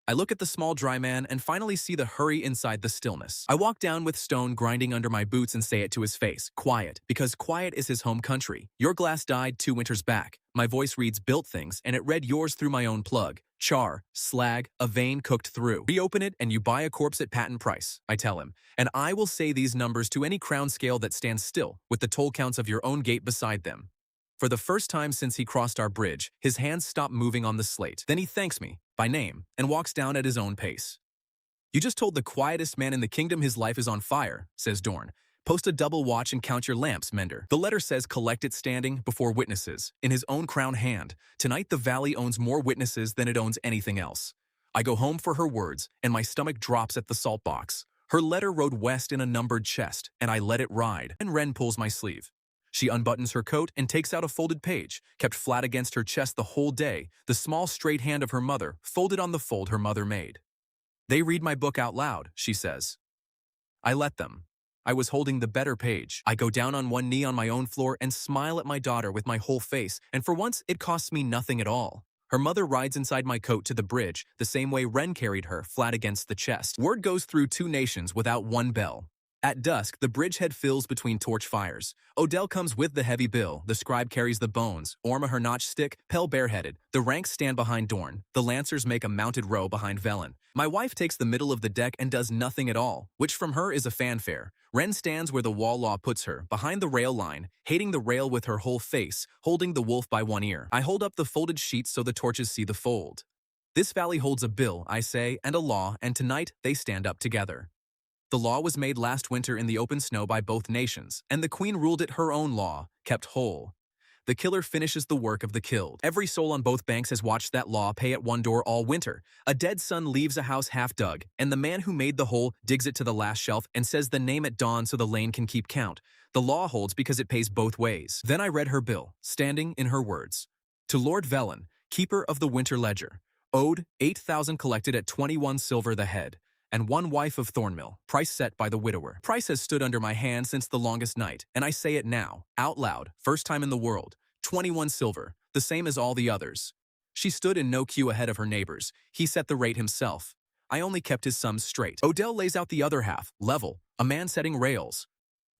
I look at the small dry man and finally see the hurry inside the stillness. I walk down with stone grinding under my boots and say it to his face, quiet, because quiet is his home country. Your glass died 2 winters back. My voice reads built things, and it read yours through my own plug. Char, slag, a vein cooked through. Reopen it and you buy a corpse at patent price, I tell him, and I will say these numbers to any crown scale that stands still, with the toll counts of your own gate beside them. For the first time since he crossed our bridge, his hands stop moving on the slate. Then he thanks me, by name, and walks down at his own pace. You just told the quietest man in the kingdom his life is on fire, says Dorn. Post a double watch and count your lamps, Mender. The letter says collect it standing before witnesses, in his own crown hand. Tonight the valley owns more witnesses than it owns anything else. I go home for her words, and my stomach drops at the salt box. Her letter rode west in a numbered chest, and I let it ride, and Ren pulls my sleeve. She unbuttons her coat and takes out a folded page, kept flat against her chest the whole day, the small straight hand of her mother folded on the fold her mother made. They read my book out loud, she says. I let them. I was holding the better page. I go down on one knee on my own floor and smile at my daughter with my whole face, and for once it costs me nothing at all. Her mother rides inside my coat to the bridge, the same way Ren carried her, flat against the chest. Word goes through 2 nations without one bell. At dusk, the bridgehead fills between torch fires. Odell comes with the heavy bill, the scribe carries the bones, Orma her notch stick, Pell bareheaded. The ranks stand behind Dorn. The lancers make a mounted row behind Velen. My wife takes the middle of the deck and does nothing at all, which from her is a fanfare. Ren stands where the wall law puts her, behind the rail line, hating the rail with her whole face, holding the wolf by one ear. I hold up the folded sheets so the torches see the fold. This valley holds a bill, I say, and a law, and tonight they stand up together. The law was made last winter in the open snow by both nations, and the queen ruled it her own law, kept whole. The killer finishes the work of the killed. Every soul on both banks has watched that law pay at one door all winter. A dead son leaves a house half dug, and the man who made the hole digs it to the last shelf and says the name at dawn so the lane can keep count. The law holds because it pays both ways. Then I read her bill, standing in her words. To Lord Velen, keeper of the winter ledger, owed 8,000 collected at 21 silver the head, and 1 wife of Thornmill, price set by the widower. Price has stood under my hand since the longest night, and I say it now, out loud, first time in the world, 21 silver, the same as all the others. She stood in no queue ahead of her neighbors. He set the rate himself. I only kept his sums straight. Odell lays out the other half, level, a man setting rails.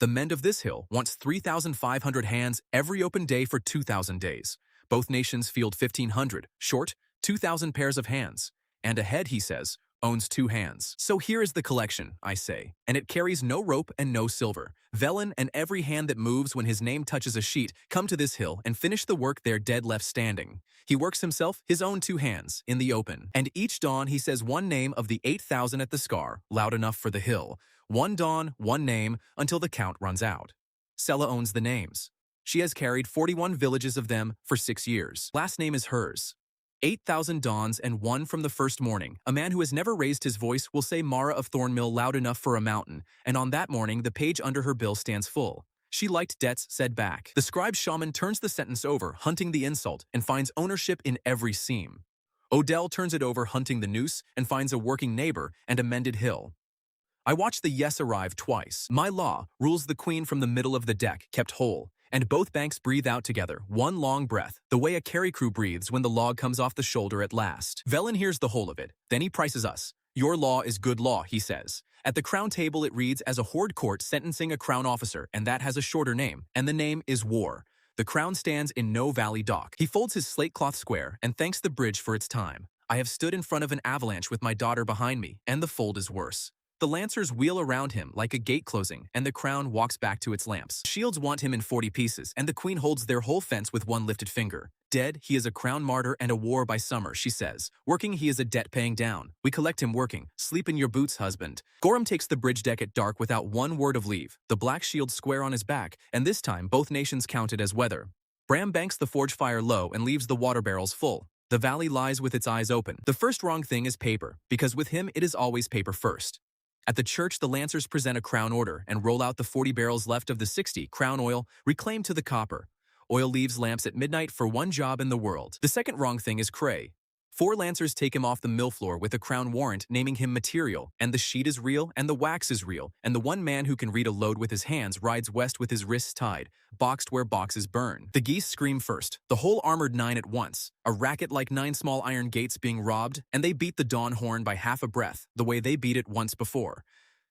The mend of this hill wants 3,500 hands every open day for 2,000 days. Both nations field 1,500, short, 2,000 pairs of hands. And ahead, he says, owns 2 hands. So here is the collection, I say, and it carries no rope and no silver. Velen and every hand that moves when his name touches a sheet come to this hill and finish the work their dead left standing. He works himself his own 2 hands in the open, and each dawn he says one name of the 8,000 at the scar, loud enough for the hill. One dawn, one name, until the count runs out. Sella owns the names. She has carried 41 villages of them for 6 years. Last name is hers. 8,000 dawns and one from the first morning. A man who has never raised his voice will say Mara of Thornmill loud enough for a mountain, and on that morning the page under her bill stands full. She liked debts said back. The scribe shaman turns the sentence over, hunting the insult, and finds ownership in every seam. Odell turns it over, hunting the noose, and finds a working neighbor and a mended hill. I watch the yes arrive twice. My law rules the queen from the middle of the deck, kept whole. And both banks breathe out together, one long breath, the way a carry crew breathes when the log comes off the shoulder at last. Velen hears the whole of it. Then he prices us. Your law is good law, he says. At the crown table it reads as a horde court sentencing a crown officer, and that has a shorter name, and the name is war. The crown stands in no valley dock. He folds his slate cloth square and thanks the bridge for its time. I have stood in front of an avalanche with my daughter behind me, and the fold is worse. The lancers wheel around him like a gate closing, and the crown walks back to its lamps. Shields want him in 40 pieces, and the queen holds their whole fence with one lifted finger. Dead, he is a crown martyr and a war by summer, she says. Working, he is a debt paying down. We collect him working. Sleep in your boots, husband. Gorham takes the bridge deck at dark without one word of leave, the black shield square on his back, and this time both nations count it as weather. Bram banks the forge fire low and leaves the water barrels full. The valley lies with its eyes open. The first wrong thing is paper, because with him it is always paper first. At the church, the lancers present a crown order and roll out the 40 barrels left of the 60 crown oil, reclaimed to the copper. Oil leaves lamps at midnight for one job in the world. The second wrong thing is Cray. 4 lancers take him off the mill floor with a crown warrant naming him material, and the sheet is real and the wax is real, and the one man who can read a load with his hands rides west with his wrists tied, boxed where boxes burn. The geese scream first, the whole armored 9 at once, a racket like 9 small iron gates being robbed, and they beat the dawn horn by half a breath, the way they beat it once before.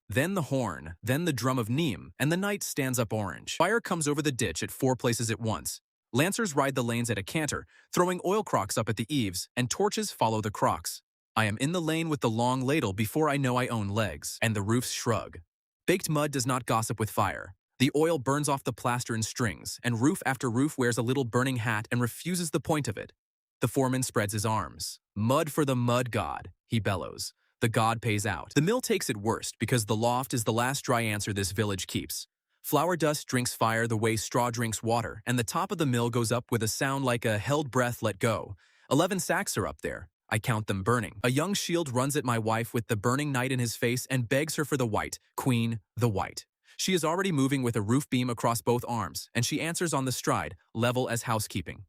Then the horn, then the drum of Neem, and the night stands up orange. Fire comes over the ditch at 4 places at once. Lancers ride the lanes at a canter, throwing oil crocks up at the eaves, and torches follow the crocks. I am in the lane with the long ladle before I know I own legs, and the roofs shrug. Baked mud does not gossip with fire. The oil burns off the plaster in strings, and roof after roof wears a little burning hat and refuses the point of it. The foreman spreads his arms. Mud for the mud god, he bellows. The god pays out. The mill takes it worst because the loft is the last dry answer this village keeps. Flour dust drinks fire the way straw drinks water, and the top of the mill goes up with a sound like a held breath let go. 11 sacks are up there. I count them burning. A young shield runs at my wife with the burning night in his face and begs her for the white, queen, the white. She is already moving with a roof beam across both arms, and she answers on the stride, level as housekeeping.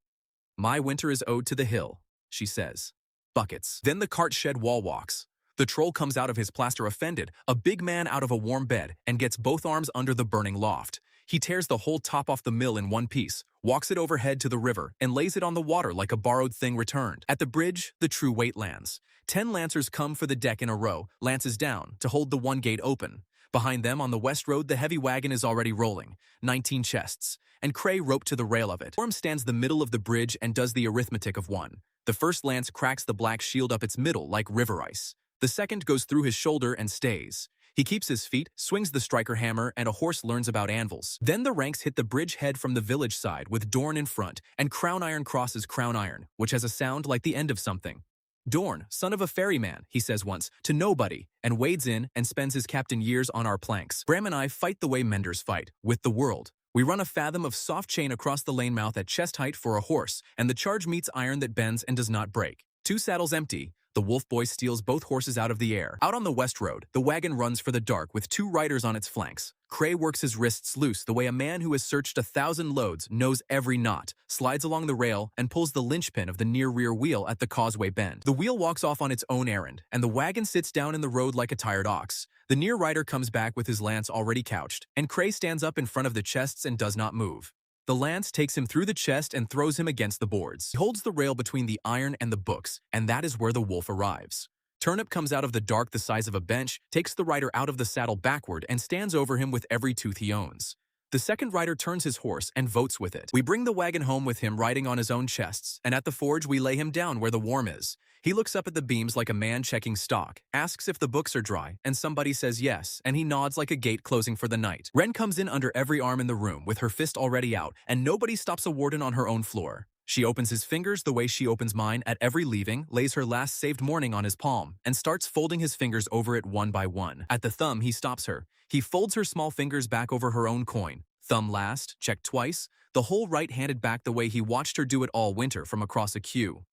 My winter is owed to the hill, she says. Buckets. Then the cart shed wall walks. The troll comes out of his plaster offended, a big man out of a warm bed, and gets both arms under the burning loft. He tears the whole top off the mill in one piece, walks it overhead to the river, and lays it on the water like a borrowed thing returned. At the bridge, the true weight lands. 10 lancers come for the deck in a row, lances down, to hold the one gate open. Behind them, on the west road, the heavy wagon is already rolling, 19 chests, and Cray roped to the rail of it. Orm stands the middle of the bridge and does the arithmetic of 1. The first lance cracks the black shield up its middle like river ice. The second goes through his shoulder and stays. He keeps his feet, swings the striker hammer, and a horse learns about anvils. Then the ranks hit the bridge head from the village side with Dorn in front, and Crown Iron crosses Crown Iron, which has a sound like the end of something. Dorn, son of a ferryman, he says once, to nobody, and wades in and spends his captain years on our planks. Bram and I fight the way menders fight, with the world. We run a fathom of soft chain across the lane mouth at chest height for a horse, and the charge meets iron that bends and does not break. 2 saddles empty. The wolf boy steals both horses out of the air. Out on the west road, the wagon runs for the dark with 2 riders on its flanks. Cray works his wrists loose the way a man who has searched 1,000 loads knows every knot, slides along the rail, and pulls the linchpin of the near rear wheel at the causeway bend. The wheel walks off on its own errand, and the wagon sits down in the road like a tired ox. The near rider comes back with his lance already couched, and Cray stands up in front of the chests and does not move. The lance takes him through the chest and throws him against the boards. He holds the rail between the iron and the books, and that is where the wolf arrives. Turnip comes out of the dark the size of a bench, takes the rider out of the saddle backward, and stands over him with every tooth he owns. The second rider turns his horse and votes with it. We bring the wagon home with him riding on his own chests, and at the forge we lay him down where the warm is. He looks up at the beams like a man checking stock, asks if the books are dry, and somebody says yes, and he nods like a gate closing for the night. Wren comes in under every arm in the room with her fist already out, and nobody stops a warden on her own floor. She opens his fingers the way she opens mine at every leaving, lays her last saved morning on his palm, and starts folding his fingers over it one by one. At the thumb, he stops her. He folds her small fingers back over her own coin. Thumb last, check twice, the whole right handed back the way he watched her do it all winter from across a queue.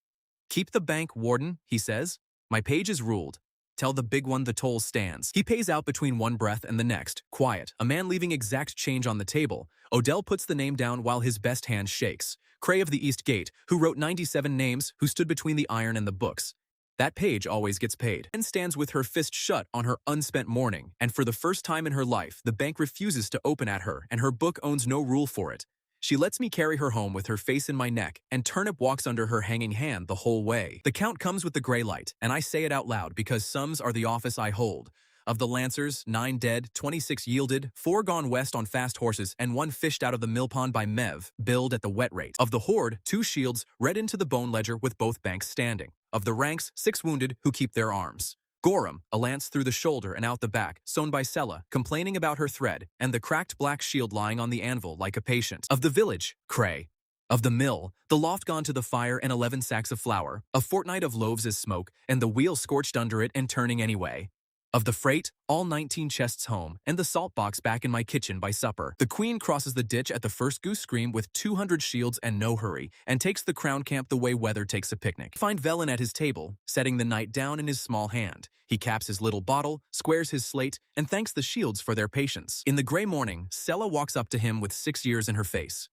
Keep the bank, warden, he says. My page is ruled. Tell the big one the toll stands. He pays out between one breath and the next, quiet, a man leaving exact change on the table. Odell puts the name down while his best hand shakes. Cray of the East Gate, who wrote 97 names, who stood between the iron and the books. That page always gets paid. And stands with her fist shut on her unspent morning, and for the first time in her life, the bank refuses to open at her, and her book owns no rule for it. She lets me carry her home with her face in my neck, and Turnip walks under her hanging hand the whole way. The count comes with the gray light, and I say it out loud because sums are the office I hold. Of the Lancers, 9 dead, 26 yielded, 4 gone west on fast horses, and 1 fished out of the mill pond by Mev, billed at the wet rate. Of the horde, 2 shields, read into the bone ledger with both banks standing. Of the ranks, 6 wounded who keep their arms. Gorham, a lance through the shoulder and out the back, sewn by Sella, complaining about her thread, and the cracked black shield lying on the anvil like a patient. Of the village, Cray. Of the mill, the loft gone to the fire and 11 sacks of flour, a fortnight of loaves as smoke, and the wheel scorched under it and turning anyway. Of the freight, all 19 chests home, and the salt box back in my kitchen by supper. The queen crosses the ditch at the first goose scream with 200 shields and no hurry, and takes the crown camp the way Weather takes a picnic. Find Velen at his table, setting the knight down in his small hand. He caps his little bottle, squares his slate, and thanks the shields for their patience. In the gray morning, Sella walks up to him with 6 years in her face.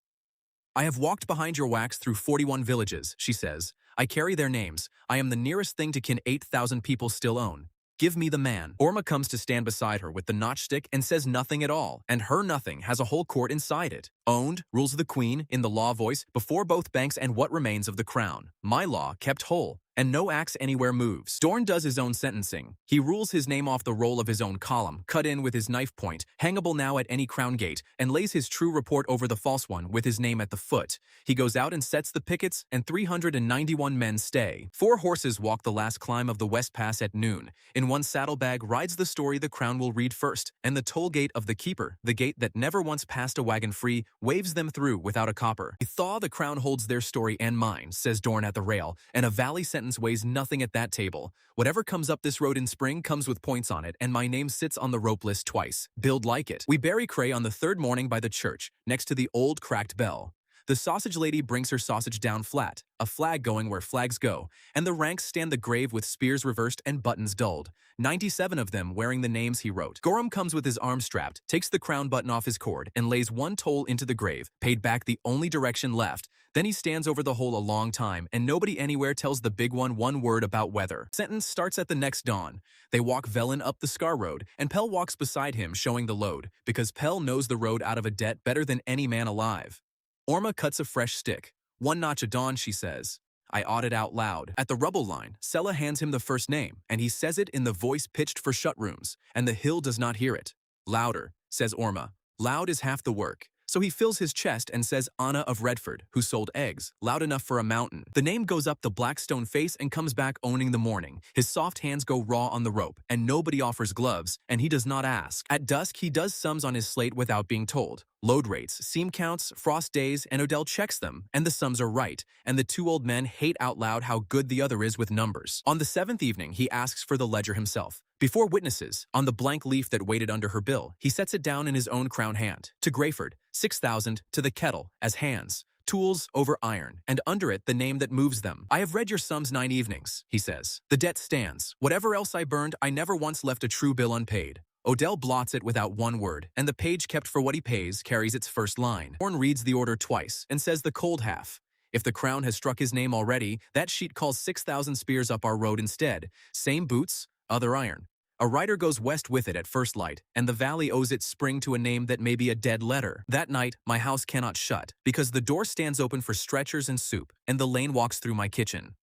I have walked behind your wax through 41 villages, she says. I carry their names. I am the nearest thing to kin 8,000 people still own. Give me the man. Orma comes to stand beside her with the notchstick and says nothing at all, and her nothing has a whole court inside it. Owned, rules the queen, in the law voice, before both banks and what remains of the crown. My law kept whole, and no axe anywhere moves. Dorn does his own sentencing. He rules his name off the roll of his own column, cut in with his knife point, hangable now at any crown gate, and lays his true report over the false one with his name at the foot. He goes out and sets the pickets, and 391 men stay. 4 horses walk the last climb of the West Pass at noon. In one saddlebag rides the story the crown will read first, and the toll gate of the keeper, the gate that never once passed a wagon free, waves them through without a copper. I thaw the crown holds their story and mine, says Dorn at the rail, and a valley sentence weighs nothing at that table. Whatever comes up this road in spring comes with points on it, and my name sits on the rope list twice. Build like it. We bury Cray on the 3rd morning by the church, next to the old cracked bell. The sausage lady brings her sausage down flat, a flag going where flags go, and the ranks stand the grave with spears reversed and buttons dulled, 97 of them wearing the names he wrote. Gorham comes with his arm strapped, takes the crown button off his cord, and lays one toll into the grave, paid back the only direction left. Then he stands over the hole a long time, and nobody anywhere tells the big one word about weather. Sentence starts at the next dawn. They walk Velen up the Scar Road, and Pell walks beside him, showing the load, because Pell knows the road out of a debt better than any man alive. Orma cuts a fresh stick. One notch of dawn, she says. I awed it out loud. At the rubble line, Sella hands him the first name, and he says it in the voice pitched for shut rooms, and the hill does not hear it. Louder, says Orma. Loud is half the work. So he fills his chest and says Anna of Redford, who sold eggs, loud enough for a mountain. The name goes up the black stone face and comes back owning the morning. His soft hands go raw on the rope, and nobody offers gloves, and he does not ask. At dusk, he does sums on his slate without being told. Load rates, seam counts, frost days, and Odell checks them, and the sums are right, and the two old men hate out loud how good the other is with numbers. On the seventh evening, he asks for the ledger himself. Before witnesses, on the blank leaf that waited under her bill, he sets it down in his own crown hand. To Grayford, 6,000, to the kettle, as hands. Tools over iron, and under it the name that moves them. I have read your sums 9 evenings, he says. The debt stands. Whatever else I burned, I never once left a true bill unpaid. Odell blots it without one word, and the page kept for what he pays carries its first line. Horn reads the order twice, and says the cold half. If the crown has struck his name already, that sheet calls 6,000 spears up our road instead. Same boots, other iron. A rider goes west with it at first light, and the valley owes its spring to a name that may be a dead letter. That night, my house cannot shut, because the door stands open for stretchers and soup, and the lane walks through my kitchen.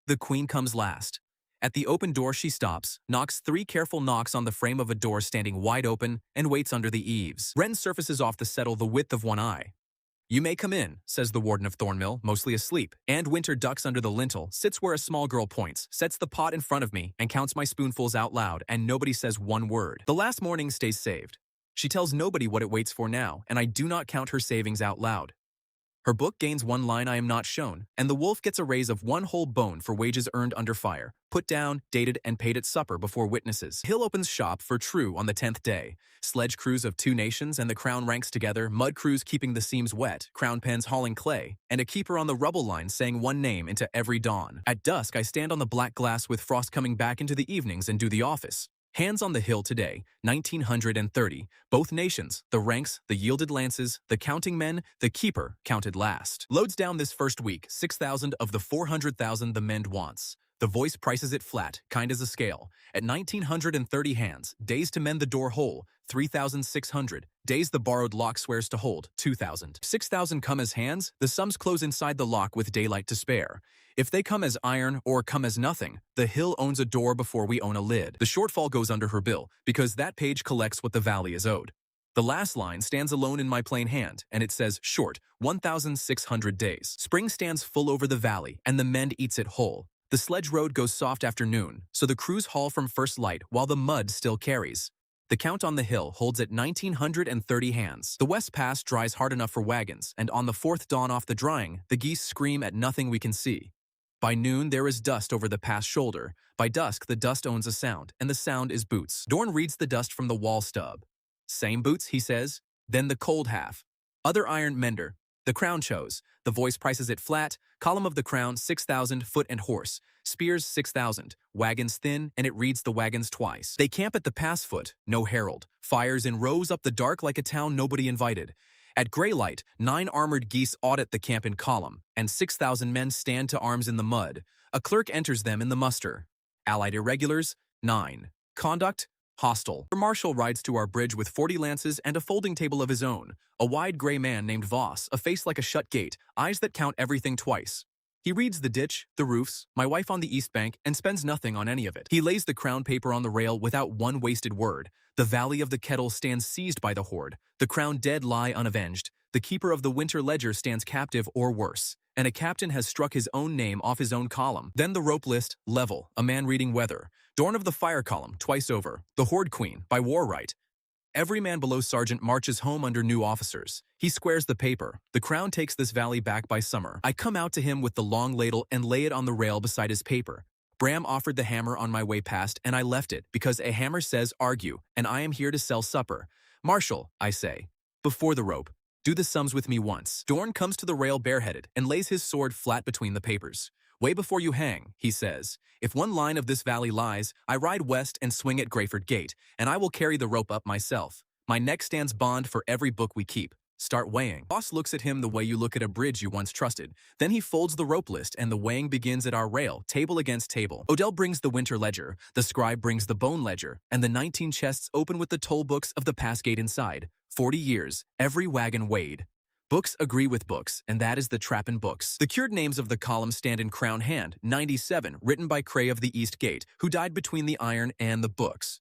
The queen comes last. At the open door she stops, knocks 3 careful knocks on the frame of a door standing wide open, and waits under the eaves. Wren surfaces off the settle the width of one eye. You may come in, says the warden of Thornmill, mostly asleep, and Winter ducks under the lintel, sits where a small girl points, sets the pot in front of me, and counts my spoonfuls out loud, and nobody says one word. The last morning stays saved. She tells nobody what it waits for now, and I do not count her savings out loud. Her book gains 1 line I am not shown, and the wolf gets a raise of 1 whole bone for wages earned under fire, put down, dated, and paid at supper before witnesses. Hill opens shop for True on the 10th day. Sledge crews of 2 nations and the crown ranks together, mud crews keeping the seams wet, crown pens hauling clay, and a keeper on the rubble line saying one name into every dawn. At dusk, I stand on the black glass with frost coming back into the evenings and do the office. Hands on the hill today, 1930, both nations, the ranks, the yielded lances, the counting men, the keeper, counted last. Loads down this first week, 6,000 of the 400,000 the mend wants. The voice prices it flat, kind as a scale. At 1930 hands, days to mend the door whole, 3,600. Days the borrowed lock swears to hold, 2,000. 6,000 come as hands, the sums close inside the lock with daylight to spare. If they come as iron or come as nothing, the hill owns a door before we own a lid. The shortfall goes under her bill, because that page collects what the valley is owed. The last line stands alone in my plain hand, and it says, short, 1,600 days. Spring stands full over the valley, and the mend eats it whole. The sledge road goes soft after noon, so the crews haul from first light while the mud still carries. The count on the hill holds at 1930 hands. The west pass dries hard enough for wagons, and on the 4th dawn off the drying, the geese scream at nothing we can see. By noon, there is dust over the pass shoulder. By dusk, the dust owns a sound, and the sound is boots. Dorn reads the dust from the wall stub. Same boots, he says. Then the cold half. Other iron mender. The crown chose. The voice prices it flat. Column of the crown, 6,000, foot and horse. Spears, 6,000. Wagons thin, and it reads the wagons twice. They camp at the pass foot, no herald. Fires in rows up the dark like a town nobody invited. At gray light, 9 armored geese audit the camp in column, and 6,000 men stand to arms in the mud. A clerk enters them in the muster. Allied irregulars, 9. Conduct, hostile. The marshal rides to our bridge with 40 lances and a folding table of his own. A wide gray man named Voss, a face like a shut gate, eyes that count everything twice. He reads the ditch, the roofs, my wife on the east bank, and spends nothing on any of it. He lays the crown paper on the rail without one wasted word. The valley of the kettle stands seized by the horde. The crown dead lie unavenged. The keeper of the winter ledger stands captive or worse. And a captain has struck his own name off his own column. Then the rope list, level, a man reading weather. Dorn of the fire column, twice over. The horde queen, by war right. Every man below sergeant marches home under new officers. He squares the paper. The crown takes this valley back by summer. I come out to him with the long ladle and lay it on the rail beside his paper. Bram offered the hammer on my way past, and I left it, because a hammer says argue, and I am here to sell supper. Marshal, I say, before the rope. Do the sums with me once. Dorn comes to the rail bareheaded and lays his sword flat between the papers. Way before you hang, he says, if one line of this valley lies, I ride west and swing at Greyford Gate, and I will carry the rope up myself. My neck stands bond for every book we keep. Start weighing. Boss looks at him the way you look at a bridge you once trusted. Then he folds the rope list and the weighing begins at our rail, table against table. Odell brings the winter ledger, the scribe brings the bone ledger, and the 19 chests open with the toll books of the pass gate inside. 40 years, every wagon weighed. Books agree with books, and that is the trap in books. The cured names of the columns stand in crown hand, 97, written by Cray of the East Gate, who died between the iron and the books.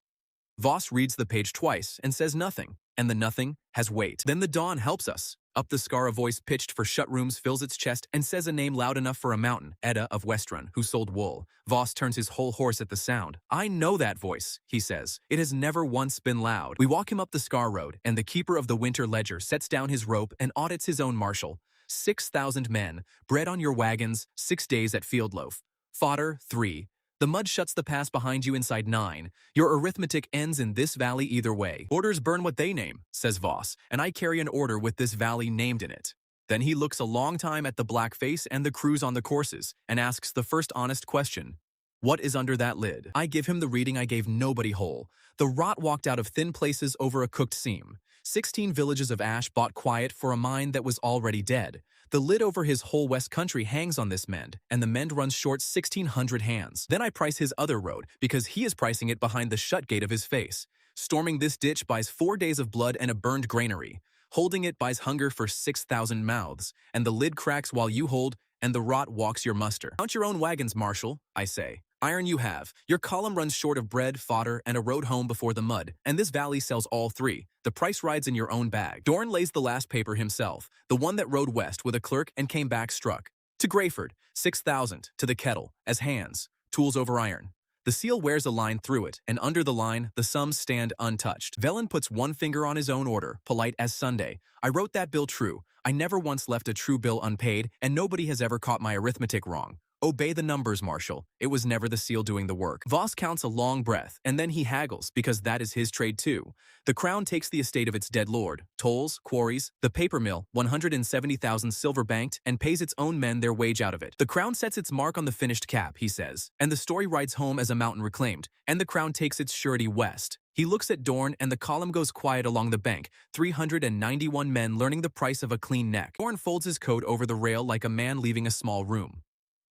Voss reads the page twice and says nothing, and the nothing has weight. Then the dawn helps us. Up the scar a voice pitched for shut rooms fills its chest and says a name loud enough for a mountain, Edda of Westrun, who sold wool. Voss turns his whole horse at the sound. I know that voice, he says. It has never once been loud. We walk him up the scar road, and the keeper of the winter ledger sets down his rope and audits his own marshal. 6,000 men, bread on your wagons, 6 days at field loaf. Fodder, 3. The mud shuts the pass behind you inside 9. Your arithmetic ends in this valley either way. Orders burn what they name, says Voss, and I carry an order with this valley named in it. Then he looks a long time at the black face and the crews on the courses, and asks the first honest question. What is under that lid? I give him the reading I gave nobody whole. The rot walked out of thin places over a cooked seam. 16 villages of ash bought quiet for a mine that was already dead. The lid over his whole west country hangs on this mend, and the mend runs short 1,600 hands. Then I price his other road, because he is pricing it behind the shut gate of his face. Storming this ditch buys 4 days of blood and a burned granary. Holding it buys hunger for 6,000 mouths, and the lid cracks while you hold, and the rot walks your muster. Count your own wagons, Marshal, I say. Iron you have. Your column runs short of bread, fodder, and a road home before the mud, and this valley sells all 3. The price rides in your own bag. Dorn lays the last paper himself, the one that rode west with a clerk and came back struck. To Greyford, 6,000, to the kettle, as hands, tools over iron. The seal wears a line through it, and under the line, the sums stand untouched. Velen puts one finger on his own order, polite as Sunday. I wrote that bill true. I never once left a true bill unpaid, and nobody has ever caught my arithmetic wrong. Obey the numbers, Marshal. It was never the seal doing the work. Voss counts a long breath, and then he haggles, because that is his trade too. The crown takes the estate of its dead lord, tolls, quarries, the paper mill, 170,000 silver banked, and pays its own men their wage out of it. The crown sets its mark on the finished cap, he says, and the story rides home as a mountain reclaimed, and the crown takes its surety west. He looks at Dorn, and the column goes quiet along the bank, 391 men learning the price of a clean neck. Dorn folds his coat over the rail like a man leaving a small room.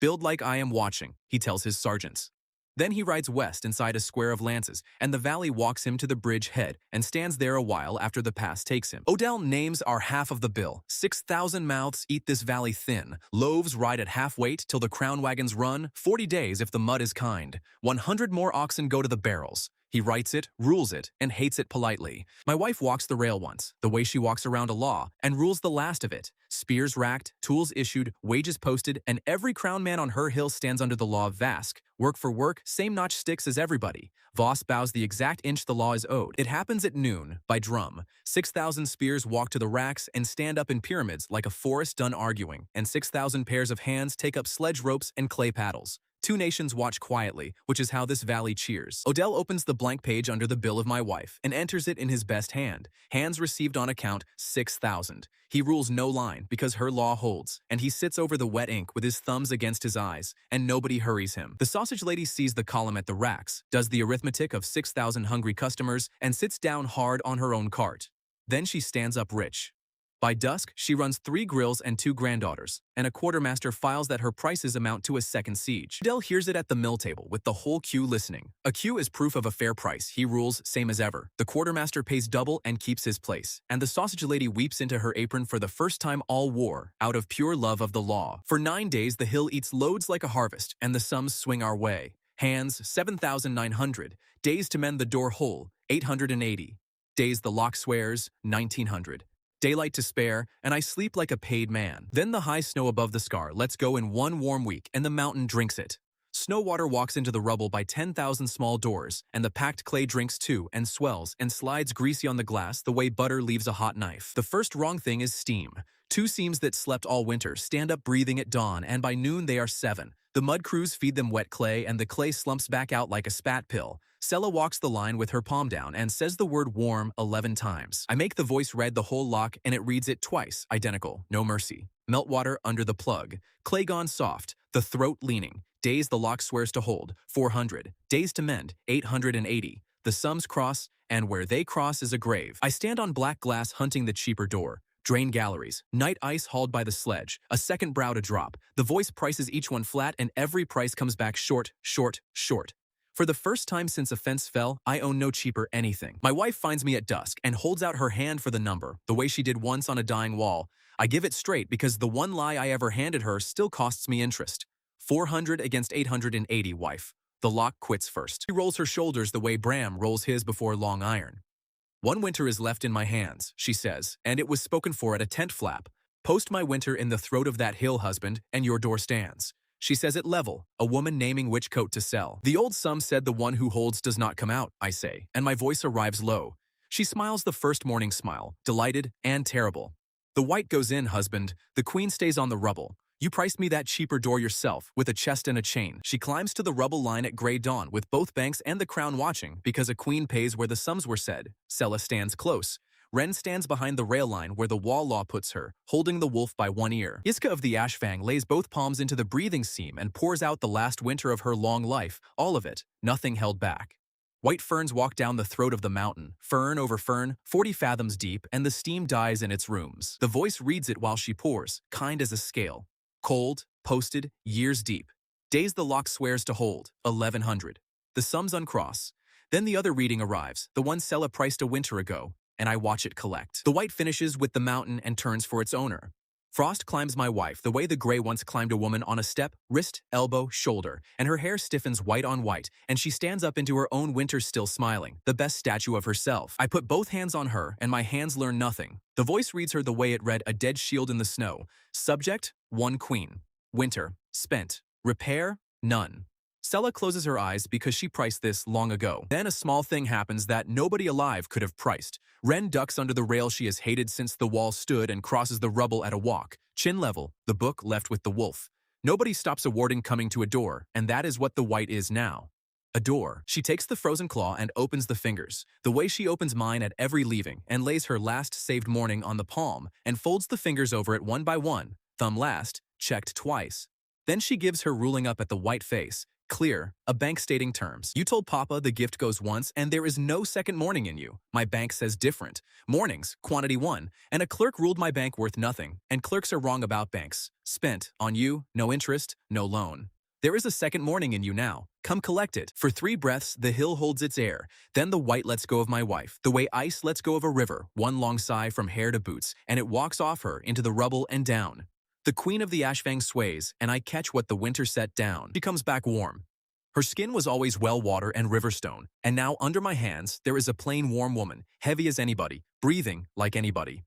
Build like I am watching, he tells his sergeants. Then he rides west inside a square of lances, and the valley walks him to the bridge head and stands there a while after the pass takes him. Odell names our half of the bill. 6,000 mouths eat this valley thin. Loaves ride at half weight till the crown wagons run, 40 days if the mud is kind. 100 more oxen go to the barrels. He writes it, rules it, and hates it politely. My wife walks the rail once, the way she walks around a law, and rules the last of it. Spears racked, tools issued, wages posted, and every crown man on her hill stands under the law of Vask. Work for work, same notch sticks as everybody. Voss bows the exact inch the law is owed. It happens at noon, by drum. 6,000 spears walk to the racks and stand up in pyramids like a forest done arguing, and 6,000 pairs of hands take up sledge ropes and clay paddles. 2 nations watch quietly, which is how this valley cheers. Odell opens the blank page under the bill of my wife and enters it in his best hand. Hands received on account, 6,000. He rules no line because her law holds, and he sits over the wet ink with his thumbs against his eyes, and nobody hurries him. The sausage lady sees the column at the racks, does the arithmetic of 6,000 hungry customers, and sits down hard on her own cart. Then she stands up rich. By dusk, she runs 3 grills and 2 granddaughters, and a quartermaster files that her prices amount to a second siege. Odell hears it at the mill table, with the whole queue listening. A queue is proof of a fair price. He rules, same as ever. The quartermaster pays double and keeps his place, and the sausage lady weeps into her apron for the first time all war, out of pure love of the law. For 9 days, the hill eats loads like a harvest, and the sums swing our way. Hands, 7,900. Days to mend the door hole, 880. Days the lock swears, 1,900. Daylight to spare, and I sleep like a paid man. Then the high snow above the scar lets go in 1 warm week, and the mountain drinks it. Snow water walks into the rubble by 10,000 small doors, and the packed clay drinks too, and swells, and slides greasy on the glass the way butter leaves a hot knife. The first wrong thing is steam. 2 seams that slept all winter stand up breathing at dawn, and by noon they are 7. The mud crews feed them wet clay and the clay slumps back out like a spat pill. Sella walks the line with her palm down and says the word warm 11 times. I make the voice read the whole lock and it reads it twice, identical, no mercy. Meltwater under the plug. Clay gone soft, the throat leaning. Days the lock swears to hold, 400. Days to mend, 880. The sums cross, and where they cross is a grave. I stand on black glass hunting the cheaper door. Drain galleries, night ice hauled by the sledge, a second brow to drop. The voice prices each one flat and every price comes back short, short, short. For the first time since a fence fell, I own no cheaper anything. My wife finds me at dusk and holds out her hand for the number, the way she did once on a dying wall. I give it straight because the one lie I ever handed her still costs me interest. 400 against 880, wife. The lock quits first. She rolls her shoulders the way Bram rolls his before long iron. One winter is left in my hands, she says, and it was spoken for at a tent flap. Post my winter in the throat of that hill, husband, and your door stands. She says it level, a woman naming which coat to sell. The old sum said the one who holds does not come out, I say, and my voice arrives low. She smiles the first morning smile, delighted and terrible. The white goes in, husband, the queen stays on the rubble. You priced me that cheaper door yourself, with a chest and a chain. She climbs to the rubble line at gray dawn, with both banks and the crown watching, because a queen pays where the sums were said. Sella stands close. Ren stands behind the rail line where the wall law puts her, holding the wolf by one ear. Iska of the Ashfang lays both palms into the breathing seam and pours out the last winter of her long life, all of it, nothing held back. White ferns walk down the throat of the mountain, fern over fern, 40 fathoms deep, and the steam dies in its rooms. The voice reads it while she pours, kind as a scale. Cold, posted, years deep. Days the lock swears to hold, 1100. The sums uncross. Then the other reading arrives, the one Sella priced a winter ago, and I watch it collect. The white finishes with the mountain and turns for its owner. Frost climbs my wife the way the gray once climbed a woman on a step, wrist, elbow, shoulder, and her hair stiffens white on white, and she stands up into her own winter still smiling, the best statue of herself. I put both hands on her, and my hands learn nothing. The voice reads her the way it read a dead shield in the snow. Subject, one queen. Winter, spent. Repair, none. Sella closes her eyes because she priced this long ago. Then a small thing happens that nobody alive could have priced. Ren ducks under the rail she has hated since the wall stood and crosses the rubble at a walk. Chin level, the book left with the wolf. Nobody stops a warden coming to a door, and that is what the white is now. A door. She takes the frozen claw and opens the fingers, the way she opens mine at every leaving, and lays her last saved morning on the palm, and folds the fingers over it one by one, thumb last, checked twice. Then she gives her ruling up at the white face. Clear, a bank stating terms. You told Papa the gift goes once and there is no second morning in you. My bank says different. Mornings, quantity 1, and a clerk ruled my bank worth nothing, and clerks are wrong about banks. Spent, on you, no interest, no loan. There is a second morning in you now. Come collect it. For 3 breaths, the hill holds its air. Then the white lets go of my wife, the way ice lets go of a river, one long sigh from hair to boots, and it walks off her into the rubble and down. The queen of the Ashfang sways, and I catch what the winter set down. She comes back warm. Her skin was always well water and riverstone, and now under my hands there is a plain warm woman, heavy as anybody, breathing like anybody.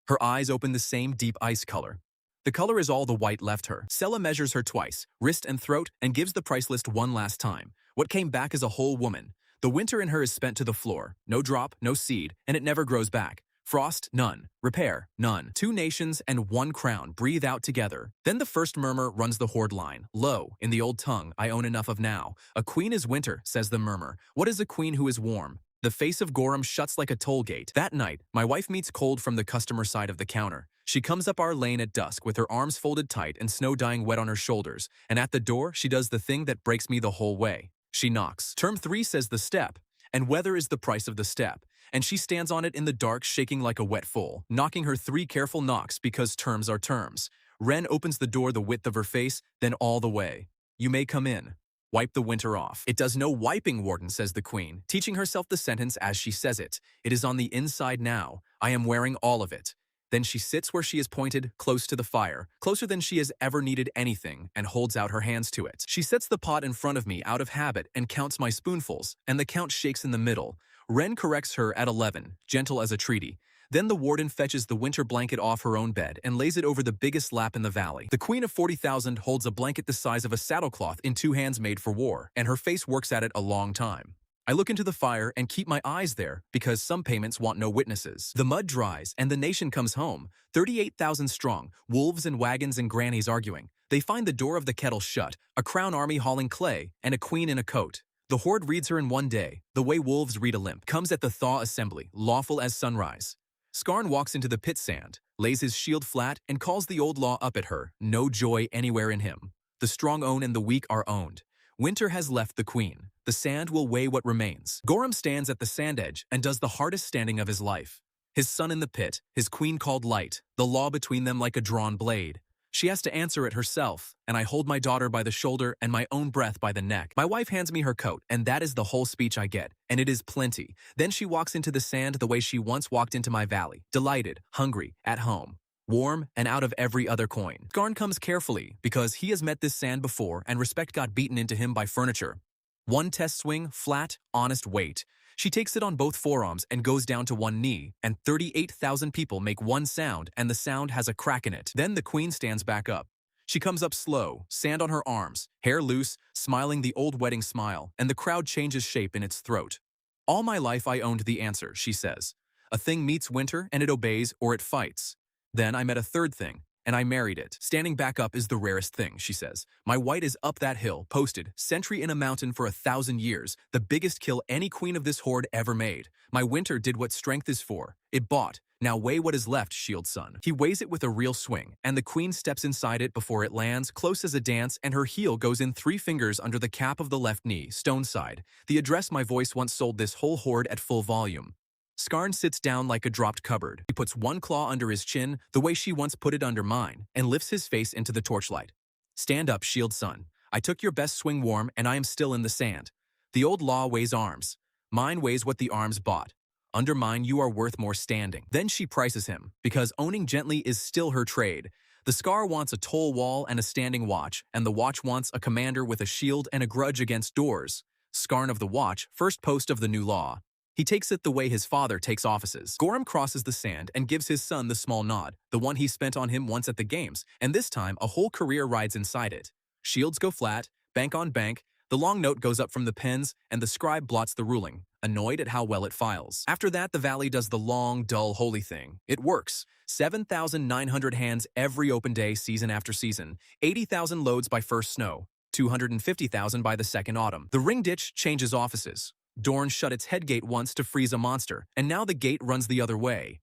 Her eyes open the same deep ice color. The color is all the white left her. Sella measures her twice, wrist and throat, and gives the price list one last time. What came back is a whole woman. The winter in her is spent to the floor. No drop, no seed, and it never grows back. Frost, none. Repair, none. 2 nations and 1 crown breathe out together. Then the first murmur runs the horde line. Lo, in the old tongue I own enough of now. A queen is winter, says the murmur. What is a queen who is warm? The face of Gorham shuts like a toll gate. That night, my wife meets cold from the customer side of the counter. She comes up our lane at dusk with her arms folded tight and snow dyeing wet on her shoulders, and at the door she does the thing that breaks me the whole way. She knocks. Term 3 says the step, and weather is the price of the step. And she stands on it in the dark, shaking like a wet foal, knocking her 3 careful knocks because terms are terms. Ren opens the door the width of her face, then all the way. You may come in. Wipe the winter off. It does no wiping, warden, says the queen, teaching herself the sentence as she says it. It is on the inside now. I am wearing all of it. Then she sits where she is pointed, close to the fire, closer than she has ever needed anything, and holds out her hands to it. She sets the pot in front of me out of habit and counts my spoonfuls, and the count shakes in the middle. Ren corrects her at 11, gentle as a treaty. Then the warden fetches the winter blanket off her own bed and lays it over the biggest lap in the valley. The queen of 40,000 holds a blanket the size of a saddlecloth in 2 hands made for war, and her face works at it a long time. I look into the fire and keep my eyes there because some payments want no witnesses. The mud dries and the nation comes home, 38,000 strong, wolves and wagons and grannies arguing. They find the door of the kettle shut, a crown army hauling clay, and a queen in a coat. The horde reads her in one day, the way wolves read a limp. Comes at the thaw assembly, lawful as sunrise. Skarn walks into the pit sand, lays his shield flat, and calls the old law up at her, no joy anywhere in him. The strong own and the weak are owned. Winter has left the queen. The sand will weigh what remains. Gorum stands at the sand edge and does the hardest standing of his life. His son in the pit, his queen called light, the law between them like a drawn blade. She has to answer it herself, and I hold my daughter by the shoulder and my own breath by the neck. My wife hands me her coat, and that is the whole speech I get, and it is plenty. Then she walks into the sand the way she once walked into my valley, delighted, hungry, at home, warm, and out of every other coin. Skarn comes carefully, because he has met this sand before and respect got beaten into him by furniture. One test swing, flat, honest weight. She takes it on both forearms and goes down to one knee, and 38,000 people make one sound, and the sound has a crack in it. Then the queen stands back up. She comes up slow, sand on her arms, hair loose, smiling the old wedding smile, and the crowd changes shape in its throat. All my life I owned the answer, she says. A thing meets winter, and it obeys, or it fights. Then I met a third thing, and I married it. Standing back up is the rarest thing, she says. My white is up that hill, posted, sentry in a mountain for 1,000 years, the biggest kill any queen of this horde ever made. My winter did what strength is for. It bought. Now weigh what is left, shield son. He weighs it with a real swing, and the queen steps inside it before it lands, close as a dance, and her heel goes in 3 fingers under the cap of the left knee, stone side. The address my voice once sold this whole horde at full volume. Skarn sits down like a dropped cupboard. He puts one claw under his chin, the way she once put it under mine, and lifts his face into the torchlight. Stand up, shield son. I took your best swing warm, and I am still in the sand. The old law weighs arms. Mine weighs what the arms bought. Under mine, you are worth more standing. Then she prices him, because owning gently is still her trade. The Scar wants a toll wall and a standing watch, and the watch wants a commander with a shield and a grudge against doors. Skarn of the watch, first post of the new law. He takes it the way his father takes offices. Gorum crosses the sand and gives his son the small nod, the one he spent on him once at the games, and this time a whole career rides inside it. Shields go flat, bank on bank, the long note goes up from the pens, and the scribe blots the ruling, annoyed at how well it files. After that, the valley does the long, dull, holy thing. It works. 7,900 hands every open day, season after season. 80,000 loads by first snow. 250,000 by the second autumn. The ring ditch changes offices. Dorne shut its head gate once to freeze a monster, and now the gate runs the other way.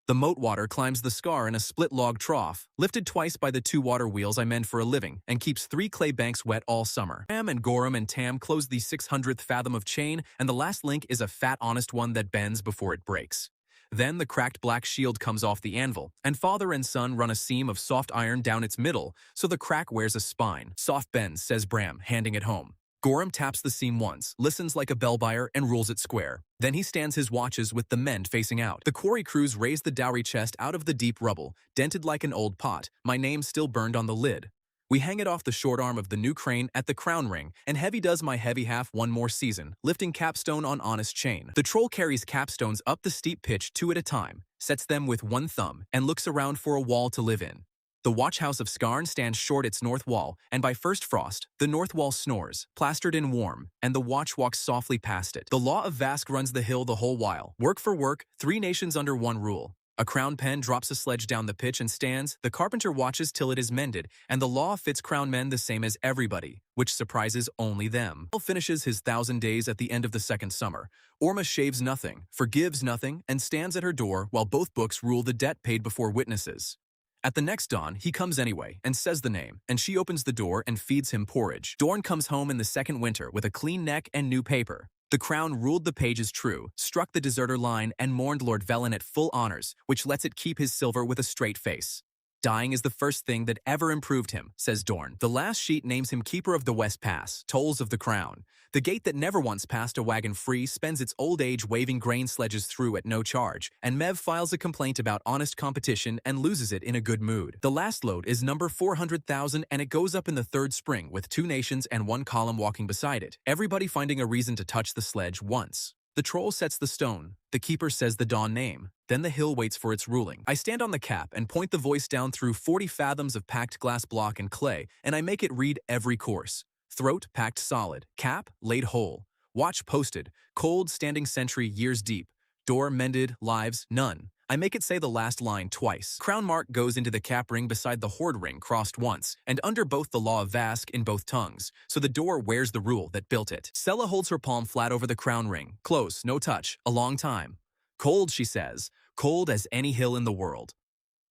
The moat water climbs the Scar in a split log trough, lifted twice by the 2 water wheels I mend for a living, and keeps 3 clay banks wet all summer. Ram and Gorum and Tam close the 600th fathom of chain, and the last link is a fat, honest one that bends before it breaks. Then the cracked black shield comes off the anvil, and father and son run a seam of soft iron down its middle, so the crack wears a spine. Soft bends, says Bram, handing it home. Gorum taps the seam once, listens like a bell buyer, and rules it square. Then he stands his watches with the mend facing out. The quarry crews raise the dowry chest out of the deep rubble, dented like an old pot, my name still burned on the lid. We hang it off the short arm of the new crane at the crown ring, and Heavy does my heavy half one more season, lifting capstone on honest chain. The troll carries capstones up the steep pitch 2 at a time, sets them with one thumb, and looks around for a wall to live in. The watch house of Skarn stands short its north wall, and by first frost, the north wall snores, plastered in warm, and the watch walks softly past it. The law of Vask runs the hill the whole while. Work for work, 3 nations under one rule. A crown pen drops a sledge down the pitch and stands, the carpenter watches till it is mended, and the law fits crown men the same as everybody, which surprises only them. He finishes his 1,000 days at the end of the second summer. Orma shaves nothing, forgives nothing, and stands at her door while both books rule the debt paid before witnesses. At the next dawn, he comes anyway, and says the name, and she opens the door and feeds him porridge. Dorne comes home in the second winter with a clean neck and new paper. The crown ruled the pages true, struck the deserter line, and mourned Lord Velen at full honors, which lets it keep his silver with a straight face. Dying is the first thing that ever improved him, says Dorne. The last sheet names him Keeper of the West Pass, tolls of the crown. The gate that never once passed a wagon free spends its old age waving grain sledges through at no charge, and Mev files a complaint about honest competition and loses it in a good mood. The last load is number 400,000, and it goes up in the 3rd spring with 2 nations and 1 column walking beside it, everybody finding a reason to touch the sledge once. The troll sets the stone. The keeper says the dawn name. Then the hill waits for its ruling. I stand on the cap and point the voice down through 40 fathoms of packed glass block and clay, and I make it read every course. Throat packed solid. Cap laid whole. Watch posted. Cold standing sentry years deep. Door mended. Lives none. I make it say the last line twice. Crown mark goes into the cap ring beside the horde ring crossed once, and under both the law of Vask in both tongues, so the door wears the rule that built it. Sella holds her palm flat over the crown ring, close, no touch, a long time. Cold, she says, cold as any hill in the world.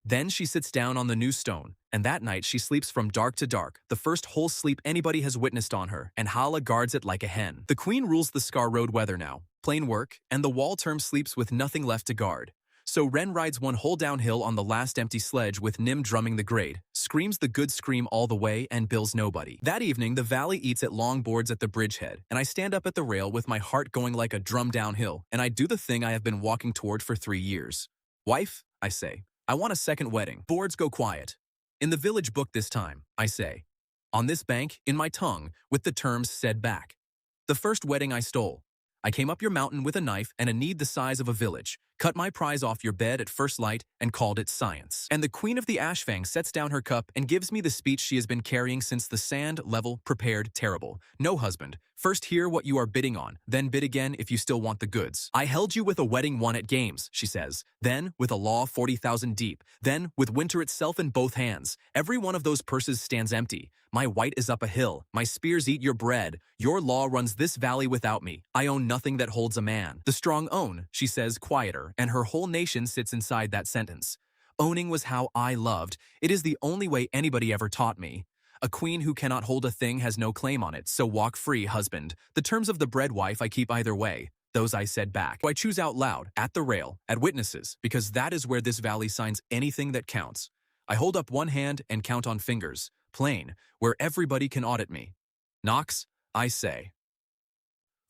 Then she sits down on the new stone, and that night she sleeps from dark to dark, the first whole sleep anybody has witnessed on her, and Hala guards it like a hen. The queen rules the Scar Road weather now, plain work, and the wall term sleeps with nothing left to guard. So Ren rides one whole downhill on the last empty sledge with Nim drumming the grade, screams the good scream all the way, and bills nobody. That evening, the valley eats at long boards at the bridgehead, and I stand up at the rail with my heart going like a drum downhill, and I do the thing I have been walking toward for 3 years. Wife, I say, I want a second wedding. Boards go quiet. In the village book this time, I say, on this bank, in my tongue, with the terms said back. The first wedding I stole. I came up your mountain with a knife and a need the size of a village, cut my prize off your bed at first light, and called it science. And the queen of the Ashfang sets down her cup and gives me the speech she has been carrying since the sand, level, prepared, terrible. No, husband. First hear what you are bidding on, then bid again if you still want the goods. I held you with a wedding won at games, she says. Then with a law 40,000 deep. Then with winter itself in both hands. Every one of those purses stands empty. My white is up a hill. My spears eat your bread. Your law runs this valley without me. I own nothing that holds a man. The strong own, she says, quieter, and her whole nation sits inside that sentence. Owning was how I loved. It is the only way anybody ever taught me. A queen who cannot hold a thing has no claim on it, so walk free, husband. The terms of the bread wife I keep either way. Those I said back. I choose out loud, at the rail, at witnesses, because that is where this valley signs anything that counts. I hold up one hand and count on fingers. Plain, where everybody can audit me. Knox, I say.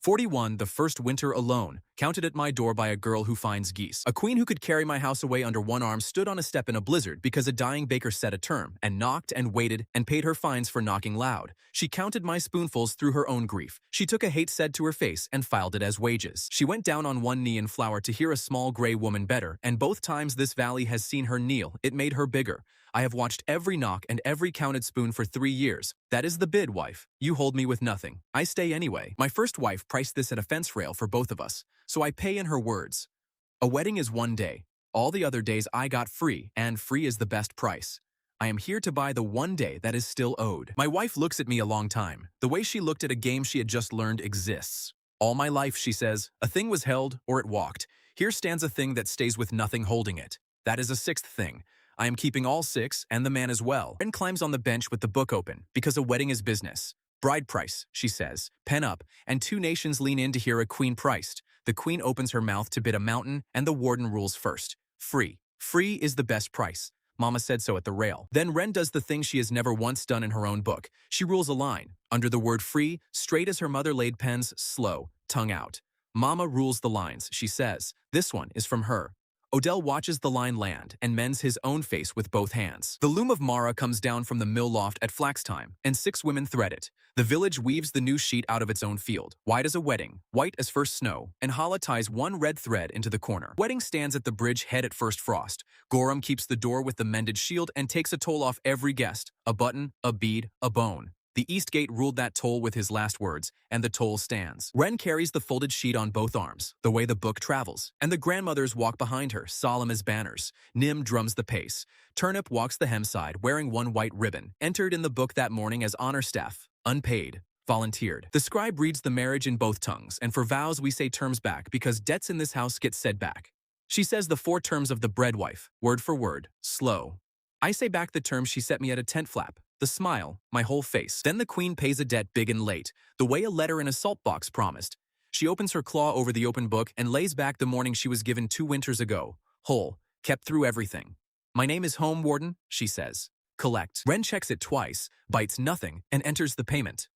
41, the first winter alone, counted at my door by a girl who finds geese. A queen who could carry my house away under one arm stood on a step in a blizzard because a dying baker set a term, and knocked and waited and paid her fines for knocking loud. She counted my spoonfuls through her own grief. She took a hate said to her face and filed it as wages. She went down on one knee in flour to hear a small gray woman better, and both times this valley has seen her kneel, it made her bigger. I have watched every knock and every counted spoon for 3 years. That is the bid, wife. You hold me with nothing. I stay anyway. My first wife priced this at a fence rail for both of us, so I pay in her words. A wedding is 1 day. All the other days I got free, and free is the best price. I am here to buy the 1 day that is still owed. My wife looks at me a long time. The way she looked at a game she had just learned exists. All my life, she says, a thing was held or it walked. Here stands a thing that stays with nothing holding it. That is a 6th thing. I am keeping all 6, and the man as well. Ren climbs on the bench with the book open, because a wedding is business. Bride price, she says, pen up, and 2 nations lean in to hear a queen priced. The queen opens her mouth to bid a mountain, and the warden rules first. Free. Free is the best price. Mama said so at the rail. Then Ren does the thing she has never once done in her own book. She rules a line. Under the word free, straight as her mother laid pens, slow, tongue out. Mama rules the lines, she says. This one is from her. Odell watches the line land and mends his own face with both hands. The loom of Mara comes down from the mill loft at flax time, and 6 women thread it. The village weaves the new sheet out of its own field, white as a wedding, white as first snow, and Hala ties one red thread into the corner. Wedding stands at the bridge head at first frost. Gorham keeps the door with the mended shield and takes a toll off every guest, a button, a bead, a bone. The East Gate ruled that toll with his last words, and the toll stands. Ren carries the folded sheet on both arms, the way the book travels, and the grandmothers walk behind her, solemn as banners. Nim drums the pace. Turnip walks the hem side, wearing one white ribbon, entered in the book that morning as honor staff, unpaid, volunteered. The scribe reads the marriage in both tongues, and for vows we say terms back, because debts in this house get said back. She says the 4 terms of the bread wife, word for word, slow. I say back the terms she set me at a tent flap. The smile, my whole face. Then the queen pays a debt big and late, the way a letter in a salt box promised. She opens her claw over the open book and lays back the morning she was given 2 winters ago. Whole, kept through everything. My name is Home Warden, she says. Collect. Ren checks it twice, bites nothing, and enters the payment.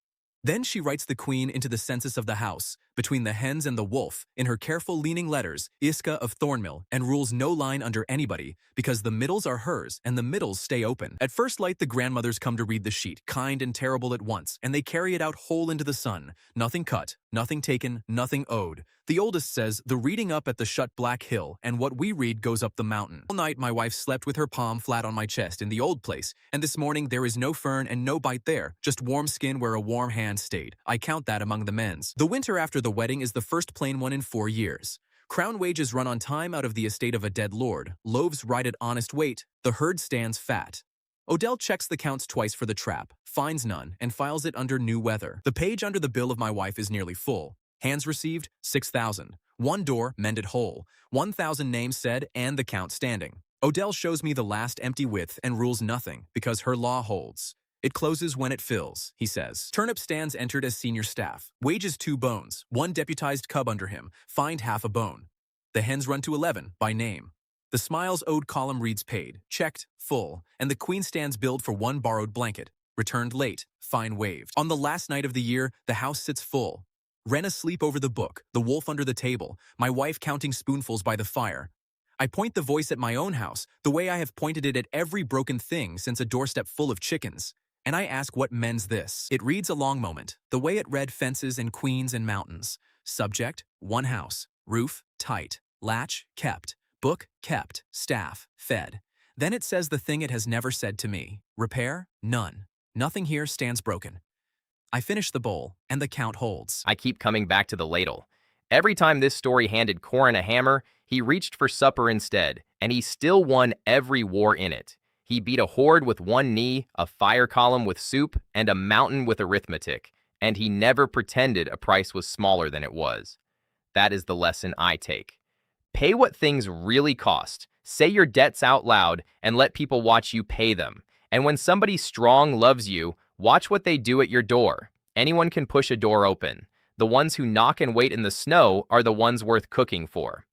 Then she writes the queen into the census of the house, between the hens and the wolf, in her careful leaning letters, Iska of Thornmill, and rules no line under anybody, because the middles are hers and the middles stay open. At first light, the grandmothers come to read the sheet, kind and terrible at once, and they carry it out whole into the sun. Nothing cut, nothing taken, nothing owed. The oldest says, the reading up at the shut black hill, and what we read goes up the mountain. All night my wife slept with her palm flat on my chest in the old place, and this morning there is no fern and no bite there, just warm skin where a warm hand stayed. I count that among the men's. The winter after the wedding is the first plain one in 4 years. Crown wages run on time out of the estate of a dead lord, loaves ride at honest weight, the herd stands fat. Odell checks the counts twice for the trap, finds none, and files it under new weather. The page under the bill of my wife is nearly full. Hands received, 6,000. One door, mended whole. 1,000 names said, and the count standing. Odell shows me the last empty width and rules nothing, because her law holds. It closes when it fills, he says. Turnip stands entered as senior staff. Wages 2 bones, 1 deputized cub under him, fined half a bone. The hens run to 11, by name. The Smiles owed column reads paid, checked, full, and the queen stands billed for 1 borrowed blanket. Returned late, fine waived. On the last night of the year, the house sits full. Wren asleep over the book, the wolf under the table, my wife counting spoonfuls by the fire. I point the voice at my own house, the way I have pointed it at every broken thing since a doorstep full of chickens. And I ask what mends this. It reads a long moment, the way it read fences and queens and mountains. Subject, 1 house. Roof, tight. Latch, kept. Book, kept. Staff, fed. Then it says the thing it has never said to me. Repair, none. Nothing here stands broken. I finish the bowl, and the count holds. I keep coming back to the ladle. Every time this story handed Corin a hammer, he reached for supper instead, and he still won every war in it. He beat a horde with 1 knee, a fire column with soup, and a mountain with arithmetic, and he never pretended a price was smaller than it was. That is the lesson I take. Pay what things really cost. Say your debts out loud and let people watch you pay them. And when somebody strong loves you, watch what they do at your door. Anyone can push a door open. The ones who knock and wait in the snow are the ones worth cooking for.